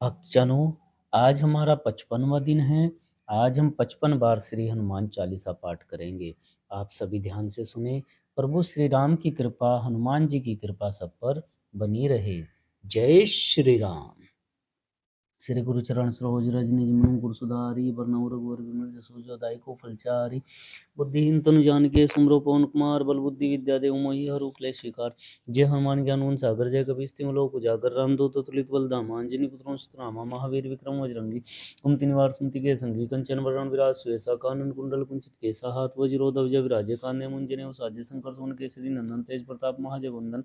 भक्तजनों, आज हमारा 55वां दिन है। आज हम 55 बार श्री हनुमान चालीसा पाठ करेंगे। आप सभी ध्यान से सुने। प्रभु श्री राम की कृपा, हनुमान जी की कृपा सब पर बनी रहे। जय श्री राम। श्री गुरु चरण सरोज रज निज मनु गुरु सुधारी, बरनउँ रघुवर विमल जसु जो दायको फलचारी। बुद्धिहीन तनु जानिके सुमिरो पवन कुमार, बल बुद्धि विद्या देहु मोहि हरहु क्लेश विकार। जय हनुमान ज्ञान गुण सागर, जय कपीस तिहुँ लोक उजागर। रामदूत अतुलित बल धामा, अंजनी पुत्र सुतनामा। महावीर विक्रम बजरंगी, कुमति निवार सुमति के संगी। कंचन वरण विराज सुएसा, कानन कुंडल कुंचित केसा। हाथ वज्र ध्वजा विराजे, कांधे मुंजने साजे। शंकर सुवन केसरी नंदन, तेज प्रताप महाजगवंदन।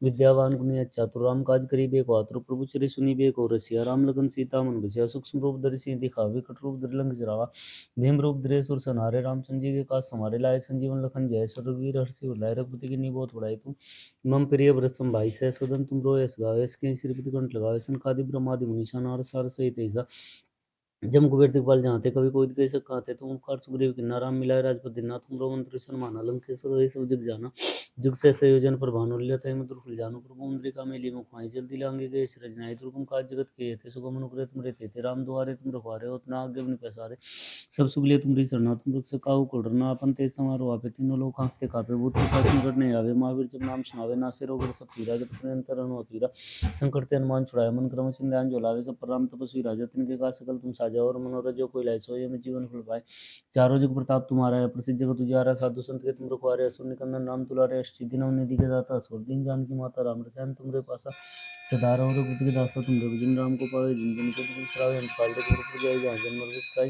विद्यावान गुणी चातुर, राम काज करिबे को आतुर। प्रभु चरि सुनिबे को रसिया, राम लगन सीता मन बसिया। सूक्ष्म रूप धरि सिंह दिखावे, कट रूप धरि लंक जरावा। भीम रूप धरे सुर संहारे, रामचंद्र जी के काज समारे। लाए संजीवन लखन जय, रघुवीर हर्षि उर रघुपति कीन्ही बहुत बड़ाई तुम। मम प्रिय व्रत संभाई, सहस वदन तुम रोय यस गावे। इसके श्रीपति कंठ लगावे, सनकादि ब्रह्मादि मुनीषा। नारद सार सहित ऐसा जम कुबेर दिखपाल जाते, कभी कोई कह सक कहते। तुम उपकार सुग्रीव किन्ना, राम मिलाए राजपद दीन्ना। तुम मंत्री सन्माना, लंकेश्वर वही सब जग जाना। जुग से संयोजन पर भानु लिया, मधुर फल जानु। प्रभु मुद्रिका मेली मुखमाई, जल्दी लांगे गए रजनाई। दुर्गम काज जगत के थे, सुगम अनुग्रह तुम रे। राम दुआरे तुम रखवारे, उतना आगे अपने पैसारे। सब सुख लिए तुमरी सरना, तुम रुख सकाऊ को डरना। अपन तेज समारो आपे, तीनों लोग कांपते कापे। भूत पिशाच निकट नहीं आवे, महावीर जब नाम सुनावे। नासे रोग सब पीरा, जब निरंतर अनुपीरा। संकट ते हनुमान छुड़ाए, मन क्रम चिंध्यान झुलावे। सब पर राम तपस्वी राजा, तिनके काज सकल तुम साजा। और मनोरथ जो कोई लाए, सोई में जीवन फल पाए। चारों जुग प्रताप तुम्हारा है, प्रसिद्ध जगत उजियारा। साधु संत के तुम रखवारे, असुर निकंदन राम दुलारे। अष्ट दिनों निधि के दाता, असुर दीन जानकी माता। राम रसायन तुमरे पासा, सदा रहो रघुपति के दासा। तुम रघुजन राम को पावे, जिन जिन को तुम बिसरावे। अंत काल रघुपुर जाई, जहाँ जन्म मृत्यु पाई।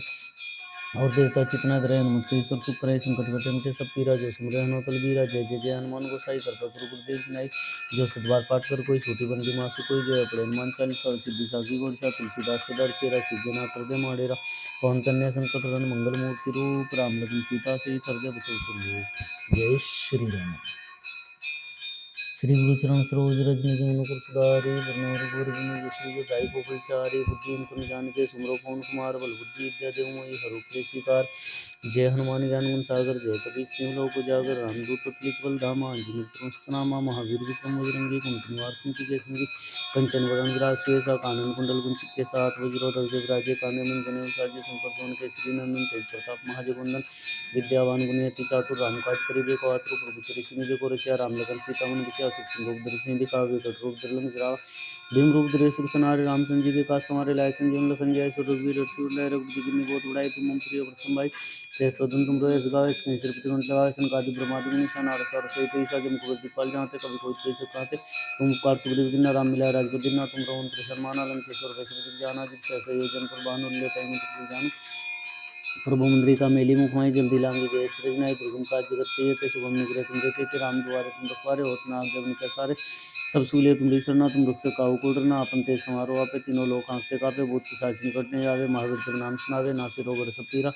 और देवता चितना धरे, हनुमत से ईश्वर सुख करे। संकट कटे मिटे सब पीरा, जो सुमरे हनुमत बलबीरा। जय जय जय हनुमान गोसाई, कृपा करो गुरुदेव की नाई। जो सतबार पाठ कर कोई छोटी बंदी मासु, कोई जो अपने हनुमान चालीसा। सिद्धि साखी गोरसा, तुलसीदास सदा चेरा। कीजे ना कर दे माडेरा, पवन कन्या संकट हरण। मंगल मूर्ति रूप, राम लखन सीता सहित हृदय बसु सुरभूप। जय श्री राम। श्री गुरु चरण सरोज रज निज मनु सुधारी, बरनउँ रघुवर विमल जसु जो दायको फलचारी। बुद्धिहीन तनु जानिके सुमिरो पवन कुमार, बल बुद्धि विद्या देहु मोहि हरहु क्लेश विकार। जय हनुमान ज्ञान गुण सागर, जय कपीस तिहुँ लोक उजागर। रामदूत अतुलित बल धामा, अंजनी पुत्र सुतनामा। महावीर विक्रम बजरंगी, कुमति निवार सुमति के संगी। कंचन वरण विराज सुएसा, कानन कुंडल कुंचित केसा। हाथ वज्र ध्वजा विराजे, कांधे मुंजने साजे। शंकर सुवन केसरी नंदन, तेज प्रताप महाजगवंदन। विद्यावान गुणी अति चातुर, राम काज करिबे को आतुर। प्रभु चरि सुनिबे को रसिया, राम लगन सीता मन बसिया। सूक्ष्म रूप धरि सिंह दिखावे, कट रूप धरि लंक जरावा। भीम रूप धरे सुर संहारे, रामचंद्र जी के काज समारे। लाए संजीवन लखन जय, रघुवीर हर्षि उर रघुपति कीन्ही बहुत बड़ाई। तुम मम प्रिय व्रत संभाई, सहस वदन तुम रोय यस गावे। इसके श्रीपति कंठ लगावे, सनकादि ब्रह्मादि मुनीषा। नारद सार सहित ऐसा जम कुबेर दिखपाल जाते, कभी कोई कह सक कहते। तुम उपकार सुग्रीव किन्ना, राम मिलाए राजपद दीन्ना। तुम मंत्री सन्माना, लंकेश्वर वै सब जग जाना। जुग सहस योजन पर भानु लेता, मधुर फल जानु। प्रभु मुद्रिका मेली मुखमाई, जल्दी लांगे गए सृजनाई। दुर्गम काज जगत के थे, शुभम निग्रह तुम देते। राम दुआरे तुम रखवारे, होत न आज्ञा बिनु पैसारे। सब सूलिए तुम सरना, तुम रुख सकाऊ को डरना। अपन तेज समारो आपे, तीनों लोग कांपते कापे। भूत पिशाच निकट नहीं आवे, महावीर जब नाम सुनावे। नासे रोग हरै सब पीरा,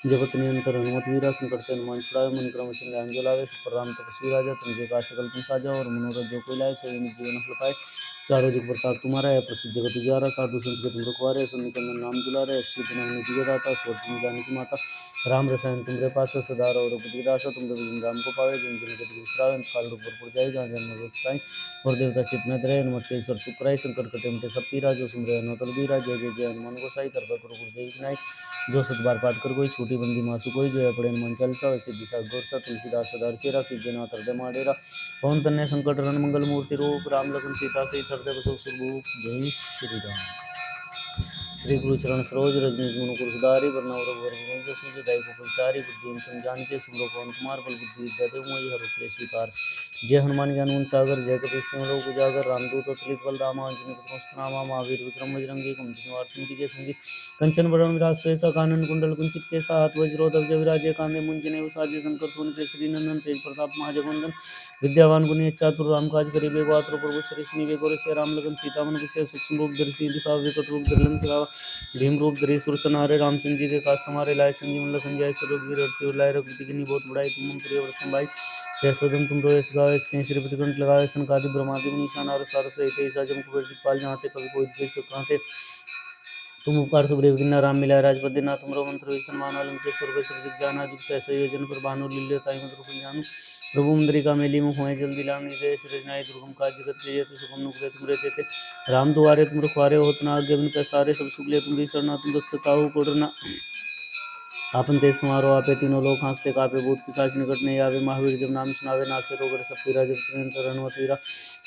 जपत निरंतर हनुमत वीरा। संकट ते हनुमान छुड़ावे, मन क्रम चिंध्यान झुलावे। सब पर राम तपस्वी राजा, तिनके काज सकल तुम साजा। और मनोरथ जो कोई लाए, सोई जीवन फल पाए। चारों जुग प्रताप तुम्हारा है, प्रसिद्ध जगत उजियारा। साधु संत के तुम रखवारे, असुर निकंदन राम दुलारे। अष्ट दिनों निधि के दाता, असुर दीन जानकी माता। राम रसायन तुमरे पास, सदा रहो रघुपति दासा। तुम रघुजन राम को पावे, जिन जिन के बिसरावे। अंत काल रघुपुर जाई, जहाँ जन्म मृत्यु पाई। और देवता चितना धरे, हनुमत से ईश्वर सुख कराई। संकट कटे मिटे सब पीरा, जो सुमरे हनुमत बलबीरा। जय जय जय हनुमान गोसाई, कृपा करो गुरुदेव की नाई। जो सतबार पाठ कर कोई छोटी बंदी मासु, कोई जो अपने हनुमान चालीसा। सिद्धि साखी गोरसा, तुलसीदास सदा चेरा। कीजे ना हृदय माडेरा, पवन कन्या संकट हरण। मंगल मूर्ति रूप, राम लखन सीता सहित हृदय बसु सुरभूप। जय श्री राम। श्री गुरु चरण सरोज रज निज मनु सुधारी, बरनउँ रघुवर विमल जसु जो दायको फलचारी। बुद्धिहीन तनु जानिके सुमिरो पवन कुमार, बल बुद्धि विद्या देहु मोहि हरहु क्लेश विकार। जय हनुमान ज्ञान गुण सागर, जय कपीस तिहुँ लोक उजागर। रामदूत अतुलित बल धामा, अंजनी पुत्र सुतनामा। महावीर विक्रम बजरंगी, कुमति निवार सुमति के संगी। कंचन वरण विराज सुएसा, कानन कुंडल कुंचित केसा। हाथ वज्र ध्वजा विराजे, कांधे मुंजने साजे। शंकर सुवन केसरी नंदन, तेज प्रताप महाजगवंदन। विद्यावान गुणी चातुर, राम काज करिबे को आतुर। प्रभु चरि सुनिबे को रसिया, राम लगन सीता मन बसिया। सूक्ष्म रूप धरि सिंह दिखावे, कट रूप धरि लंक जरावा। भीम रूप धरि सुर संहारे, रामचंद्र जी के काज समारे। लाए संजीवन लखन जय, रघुवीर हर्षि उर रघुपति कीन्ही बहुत बड़ाई। तुम मम प्रिय व्रत संभाई, सहस वदन तुम रोय यस गावे। इसके श्रीपति कंठ लगावे, सनकादि ब्रह्मादि मुनीषा। नारद सार सहित ऐसा जम कुबेर दिखपाल जाते, कभी कोई कह सक कहते। तुम उपकार सुग्रीव किन्ना, राम मिलाए राजपद दीन्ना। तुम मंत्र सन्माना, लंकेश्वर वै सब जग जाना। जुग सहस योजन पर भानु लील्यो ताहि मधुर फल जानु। प्रभु मुद्रिका मेली मुख होए जल्दी लांगी गए सृजनाई दुर्गम काज जगत के जेते सुगम नुकरे तुम रहते थे राम दुआरे तुम रखवारे होत ना आगे बिन पैसारे सब सुख ले तुम शरणा तुम रक्ष काहू कोडरना आपन ते समारो आपे तीनों लोग हाँकते कापे भूत पिशाच निकट नहीं आवे महावीर जब नाम सुनावे नासे रोग सब पीरा जब निरंतर हनुमत वीरा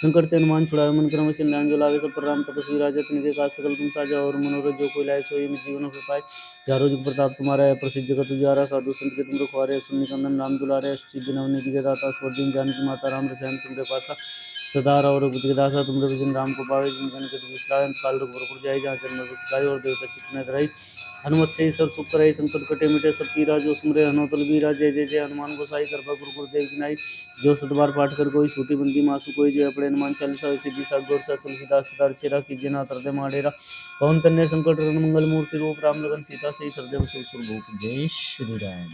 संकट ते हनुमान छुड़ावे मन क्रम चिंतान जो लावे सब पर राम तपस्वी राजा तिनके काज सकल तुम साजा और मनोरथ जो कोई लाए सोई जीवन को पाए चारों जुग प्रताप तुम्हारा है प्रसिद्ध जगत उजियारा साधु संत के तुम रखवारे सुन निकंदन राम दुलारे अष्टसिद्धि नवनीति के दाता स्वर्गीय जानकी माता राम रसायन तुमरे पासा सदा और बुद्धि दासा तुम विजन राम को पावे जिन जन के विश्राम काल रघुपुर जाए जहाँ जन्म गाय और देवता चित्त रही हनुमत से सर सुख करे संकट कटे मिटे सब पीरा जो सुमरे हनुमत बीरा जय जय जय हनुमान गोसाई कृपा गुरु गुरुदेव की नाई जो सतबार पाठ कर कोई छोटी बंदी मासु कोई जय अपने हनुमान चालीसा सिद्धि सागौर सा तुलसीदास सदार चेरा कीजिए ना तरदे माडेरा पवन तन्य संकट रन मंगल मूर्ति रूप राम लगन सीता सही हृदय सुर भूप जय श्री राम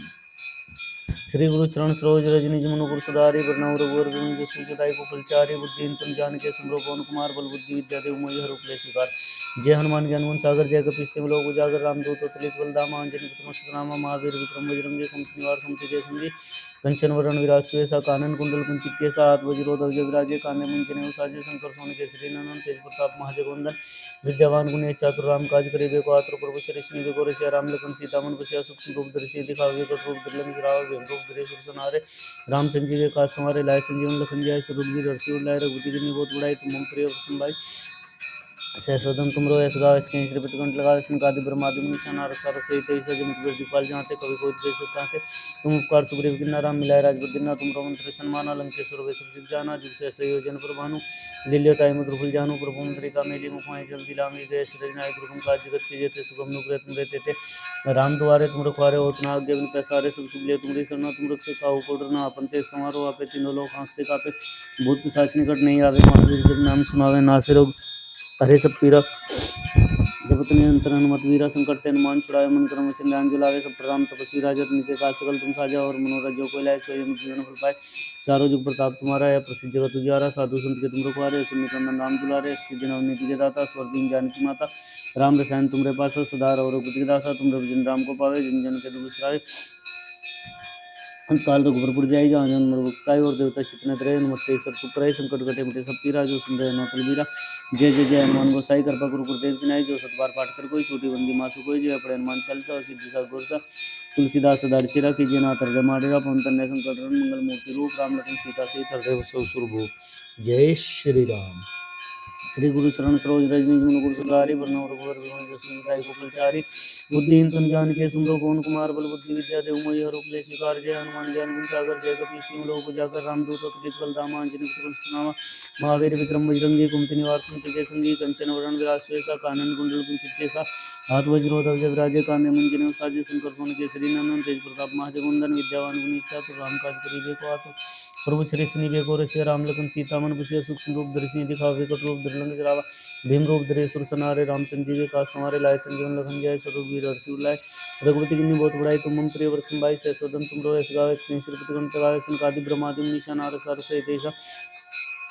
श्री गुरु चरण सरोज रज निज मनु गुरु सुधारि बरनउँ रघुवर बिमल जसु जदाई को फलचारि बुद्धिहीन तनु जानिके सुमिरो पवन कुमार बल बुद्धि विद्या देव मोहि हरहु क्लेश विकार जय हनुमान ज्ञान गुण सागर जय कपीस तिहुँ लोक उजागर रामदूत अतुलित बलधामा अंजनी पुत्र नामा महावीर विक्रम बजरंगी कुमति निवार सुमति जय संगी कंचन वरण विराज सुवेसा कानन कुंडल कुंचित केसा हाथ वज्रो ध्वज विराजे कांधे मुंजने साजे शंकर सोन केसरी नंदन तेज प्रताप महाजगवंदन विद्यावान गुणी चातुर राम काज करिबे को आतुर प्रभु चरिष्ण बेको रसिया राम लखन सीता मन बसिया सूक्ष्म रूप धरि सिद्धि दिखावे कट रूप धरि लंघ राव भेम रूप धरि सुर सनारे रामचंद्र जी के काज संवारे लाए संजीवन लखन जाय रघुवीर हर्षि लाए रघुपति जिन्हें बहुत बड़ाई तुम मम प्रिय प्रसन्न भाई सहस्वदन तुमरो यश गावे स्कैन श्री प्रतिकंठ लगावे संकादि ब्रह्मादि मुनिषाना रसार सहित ऐसा जमित बेर दीपाल जाते कवि कोई देश सकते तुम उपकार सुग्रीव किन्ना राम मिलाए राजबद्दीना तुम मंत्र सन्माना लंकेश्वर वे सब जित जाना जुग से संयोजन प्रभानु लील्योताय मधुर जानु प्रभु मुद्रिका मेली मुखाए जल्दी लांगी गए सृजनाय दुर्गम काज जगत के जेते सुगम नुग्रह तुम रहते थे राम द्वारे तुम रखवारे होत ना आज्ञा बिन पैसारे सब सुख ले तुमरी शरणा तुम रक्षक काहू को डरना अपन ते समारोह आपे तीनों लोग आंखते कापे भूत पिशाच निकट नहीं आवे महावीर जब नाम सुनावे नासे रोग हरे सब पीरा जपत निरंतर हनुमत वीरा संकट ते हनुमान छुड़ाए मन क्रम चिंतान जो लावे सब प्रणाम तपस्वी राजा तिनके काज सकल तुम साजा और मनोरथ जो कोई लाए सोई जीवन फल पाए चारों जुग प्रताप तुम्हारा है प्रसिद्ध जगत उजियारा साधु संत के तुम रखवारे सुन निकंदन राम दुलारे सिद्धि नवनीति के दाता स्वर्गीय जानकी माता राम रसायन तुमरे पास सदा और बुद्धि दासा तुम रघुजन राम को पावे जिन जन के दुख बिसराए अंतकाल रघुपुर जाई जहाँ जन मरबुक्ताई और देवता चितने रहे हनुमत से सर सुख रहे संकट कटे मिटे सब पीरा जो सुन रहे नौतल बीरा जय जय जय हनुमान गोसाई कृपा गुरु गुरुदेव की नाई जो सतबार पाठ कर कोई छोटी बंदी मासु कोई जय अपने हनुमान चालीसा और सिद्धि सा गोरसा तुलसीदास सदार चिरा कीजिए ना हृदय माडेरा पवन तन्य संकट मंगल मूर्ति रूप राम लखन सीता सहित हृदय सुर भूप जय श्री राम श्री गुरु शरण सरोज रज निज मन गुरु सुधारि बरनउँ रघुवर बिमल जसु जदाई को फलचारि बुद्धिहीन तनु जानिके सुमिरो पवन कुमार बल बुद्धि विद्या देव मोहि हरहु क्लेश विकार जय हनुमान ज्ञान गुण सागर जय कपीस तिहुँ लोक उजागर रामदूत अतुलित बलधामा अंजनी पुत्र नामा महावीर विक्रम बजरंगी कुमति निवार सुमति जय संगी कंचन वरण विराज सुवेसा कानन कुंडल कुंचित केसा हाथ वज्रो ध्वज विराजे कांधे मुंजने साजे शंकर सोन केसरी नंदन तेज प्रताप महाजगवंदन विद्यावान गुणी चातुर राम काज करिबे को आतुर प्रभु चरित सुनिबे को रसिया राम लखन सीता मन बसिया सूक्ष्म रूप धरि सिद्धि दिखावे कट रूप धरि लंघ जरावा भीम रूप धरे सुर सनारे रामचंद्र जी के काज संवारे लाए संजीवन लखन जाय रघुवीर हर्षि लाए रघुपति जिन्हें बहुत बड़ाई तुम मम प्रिय वरसन भाई सहस्वदन तुम रो यश गावे श्री प्रतिकंठ लगावे संकादि ब्रह्मादि मुनिषा नारद सार सहित ऐसा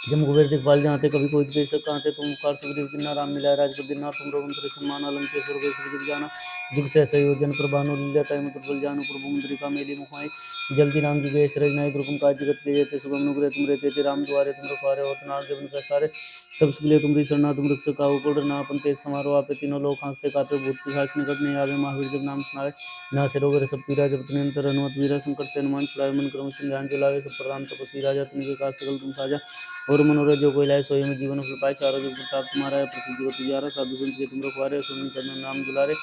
जम कुबेर दिखपाल जाते कभी कोई देश कहते तुम उपकार सुग्रीव किन्ना राम मिलाए राजपद्दीना तुम रोमंत्र सम्मान लंकेश्वर वे सब जुग जाना जुग से संयोजन प्रभानु लील्योताय मधुर जानु प्रभु मुद्रिका मेली मुखाई जल्दी राम जी गए सृजनाई दुर्गम काज जगत के जेते सुगम नुग्रह तुम रहते थे राम द्वारे तुम रखवारे होत ना आज्ञा बिन पैसारे सब सुख ले तुमरी शरणा तुम रक्षक काहू को डरना अपन तेज समारोह आपे तीनों लोग आंखते कापे भूत पिशाच निकट नहीं आवे महावीर जब नाम सुनावे ना से रोग सब पीरा जब निरंतर हनुमत वीरा संकट हनुमान छुड़ावे मन क्रम ध्यान चलावे सब प्रधान तपस्वी राजा तिनके काज सकल तुम साजा और मनोरथ जो कोई लाए सोई में जीवन फल पाए चारों जुग प्रताप तुम्हारा है प्रसिद्ध जगत उजियारा साधु संत के तुम रखवारे सुन निकंदन नाम दुलारे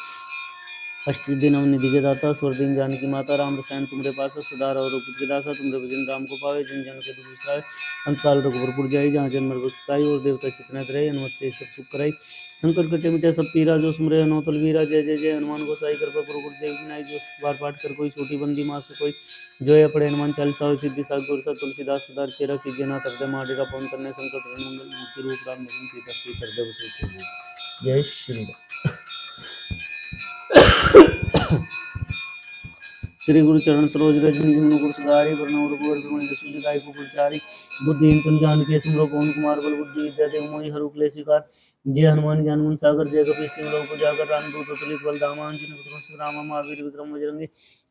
अष्टसिद्धि नवनिधि के दाता स्वर्गीय जानकी माता राम रसायन तुमरे पास सदा और के दासा तुमरे भजन राम को पावे जिन जन के दुख बिसराए अंतकाल रघुपुर जाई जहाँ जन्म मरबुक्ताई और देवता चितने रहे हनुमत से सब सुख कराई संकट कटे मिटे सब पीरा जो सुमरे हनुमत वीरा जय जय जय हनुमान गोसाई कृपा गुरु गुरुदेव की नाई जो बार पाठ कर कोई छोटी बंदी मासु कोई जो है पड़े हनुमान चालीसा और सिद्धि सागर सा तुलसीदास सदार चेरा कीजिए ना हृदय माडेरा पवन करने संकट मंगल मूर्ति रूप राम लगन सीता श्री हृदय बसु जय श्री राम श्री गुरु चरण सरोज रज निज मन गुरु सुधारी वर्ण रघुवर विमल जसु जदायु फलचारी बुद्धिहीन तुम जान के सुमरो पवन कुमार बल बुद्धि विद्या देव मोहि हरु क्लेश विकार जय हनुमान ज्ञान गुण सागर जय कपीस तिम लोक उजागर रामदूत अतुलित बल धामा जिन विक्रम राम महावीर विक्रम बजरंगी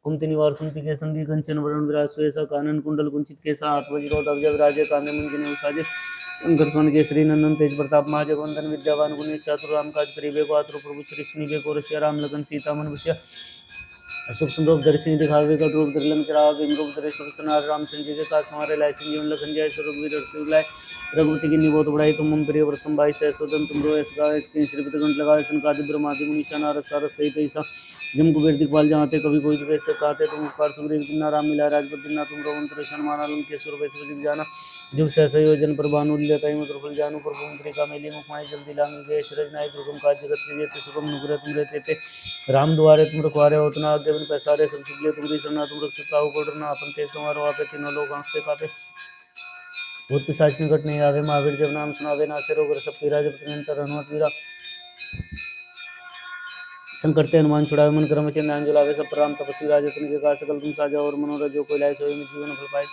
कुमति निवार सुमति के संगी कंचन वरण विराज सुएसा कानन कुंडल कुंचित केसा हाथ वज्र ध्वजा विराजे कांधे मुंज साजे शंकर सुवन केसरी नंदन तेज प्रताप महाजगवंदन विद्यावान गुणी चातुर राम काज करिबे को आतुर प्रभु श्री सुनिबे को रसिया राम लगन सीता मन बसिया अशुभ संरूप दर्शन दिखावे का रूप धरलंग चढ़ावा बिम रूप धरे सुरसनार रामचंद्र जी के काज हमारे लाय संजीवन लखन जाय स्वरूप वीर लाय रघुपति की निबोध बढ़ाई तुम मम प्रिय प्रसम भाई सहसोदन तुम रो ऐस गावे इसके श्रीपति गंठ लगावे सनकादि ब्रह्मादि मुनीषा नारद सारद सहित ऐसा जम कुबेर दिखपाल जाते कभी कोई तो ऐसे कहते तुम उपकार सुग्रीव किन्ना राम मिला राजपत दिना तुम रो मंत्र शर्मा के स्वरूप ऐसे जिग जाना जुग सहस योजन पर भानु लेता मधुर फल जानू प्रभु मंत्री का मेली मुख माई जल्दी लांग गए शरज नाय दुर्गम काज जगत के जेते सुगम नुग्रह तुम रहते थे राम द्वारे तुम रखवारे होतना आगे बिन पैसारे सब सुगले तुम शरणा तुम रक्षक काहू को डरना अपन ते समारो आपे तीनों लोग आंखते कापे भूत पिशाच निकट नहीं आवे महावीर जब नाम सुनावे नासे रोग सब पीरा जब निरंतर हनुमत वीरा संकट ते हनुमान छुड़ावे मन क्रम चंद अंजलावे सब राम तपस्वी राजा तिनके का सकल तुम साजा और मनोरथ जो कोई लाए सोई में जीवन फल पाए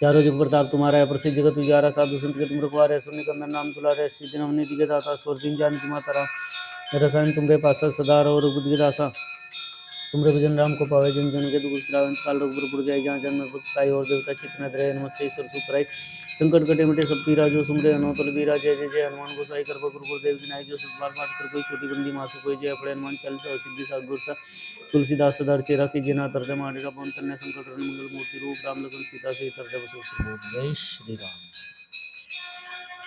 चारों जुग प्रताप तुम्हारा है प्रसिद्ध जगत उजारा साधु संत के तुम रखवारे सुनि कंदन नाम तुलारे सिद्धि नवनी दिगे दाता स्वर दिन जान की माता राम रसायन तुमरे पासा सदा रहो रघुपति की दासा तुमरे भजन राम को पावे जन जन के दुख श्रावण काल रघुपुर पुर जाय जहाँ जन्म भक्ताई और देवता चित्त न रहे नमः ईश्वर सुखराई संकट कटे मिटे सब पीरा जो सुमरे अनोतल बीरा जय जय जय हनुमान गोसाई कर गुरु देव की नाई जो सतबार पाठ कर कोई छोटी बंदी मासु कोई जय पड़े हनुमान चालीसा सिद्धि सात गुरसा तुलसीदास सदार चेरा की जना तरदे माडेरा पवन तन्ने संकट हरण मंगल मूर्ति रूप राम लखन सीता सहित हृदय बसो सुबोध जय श्री राम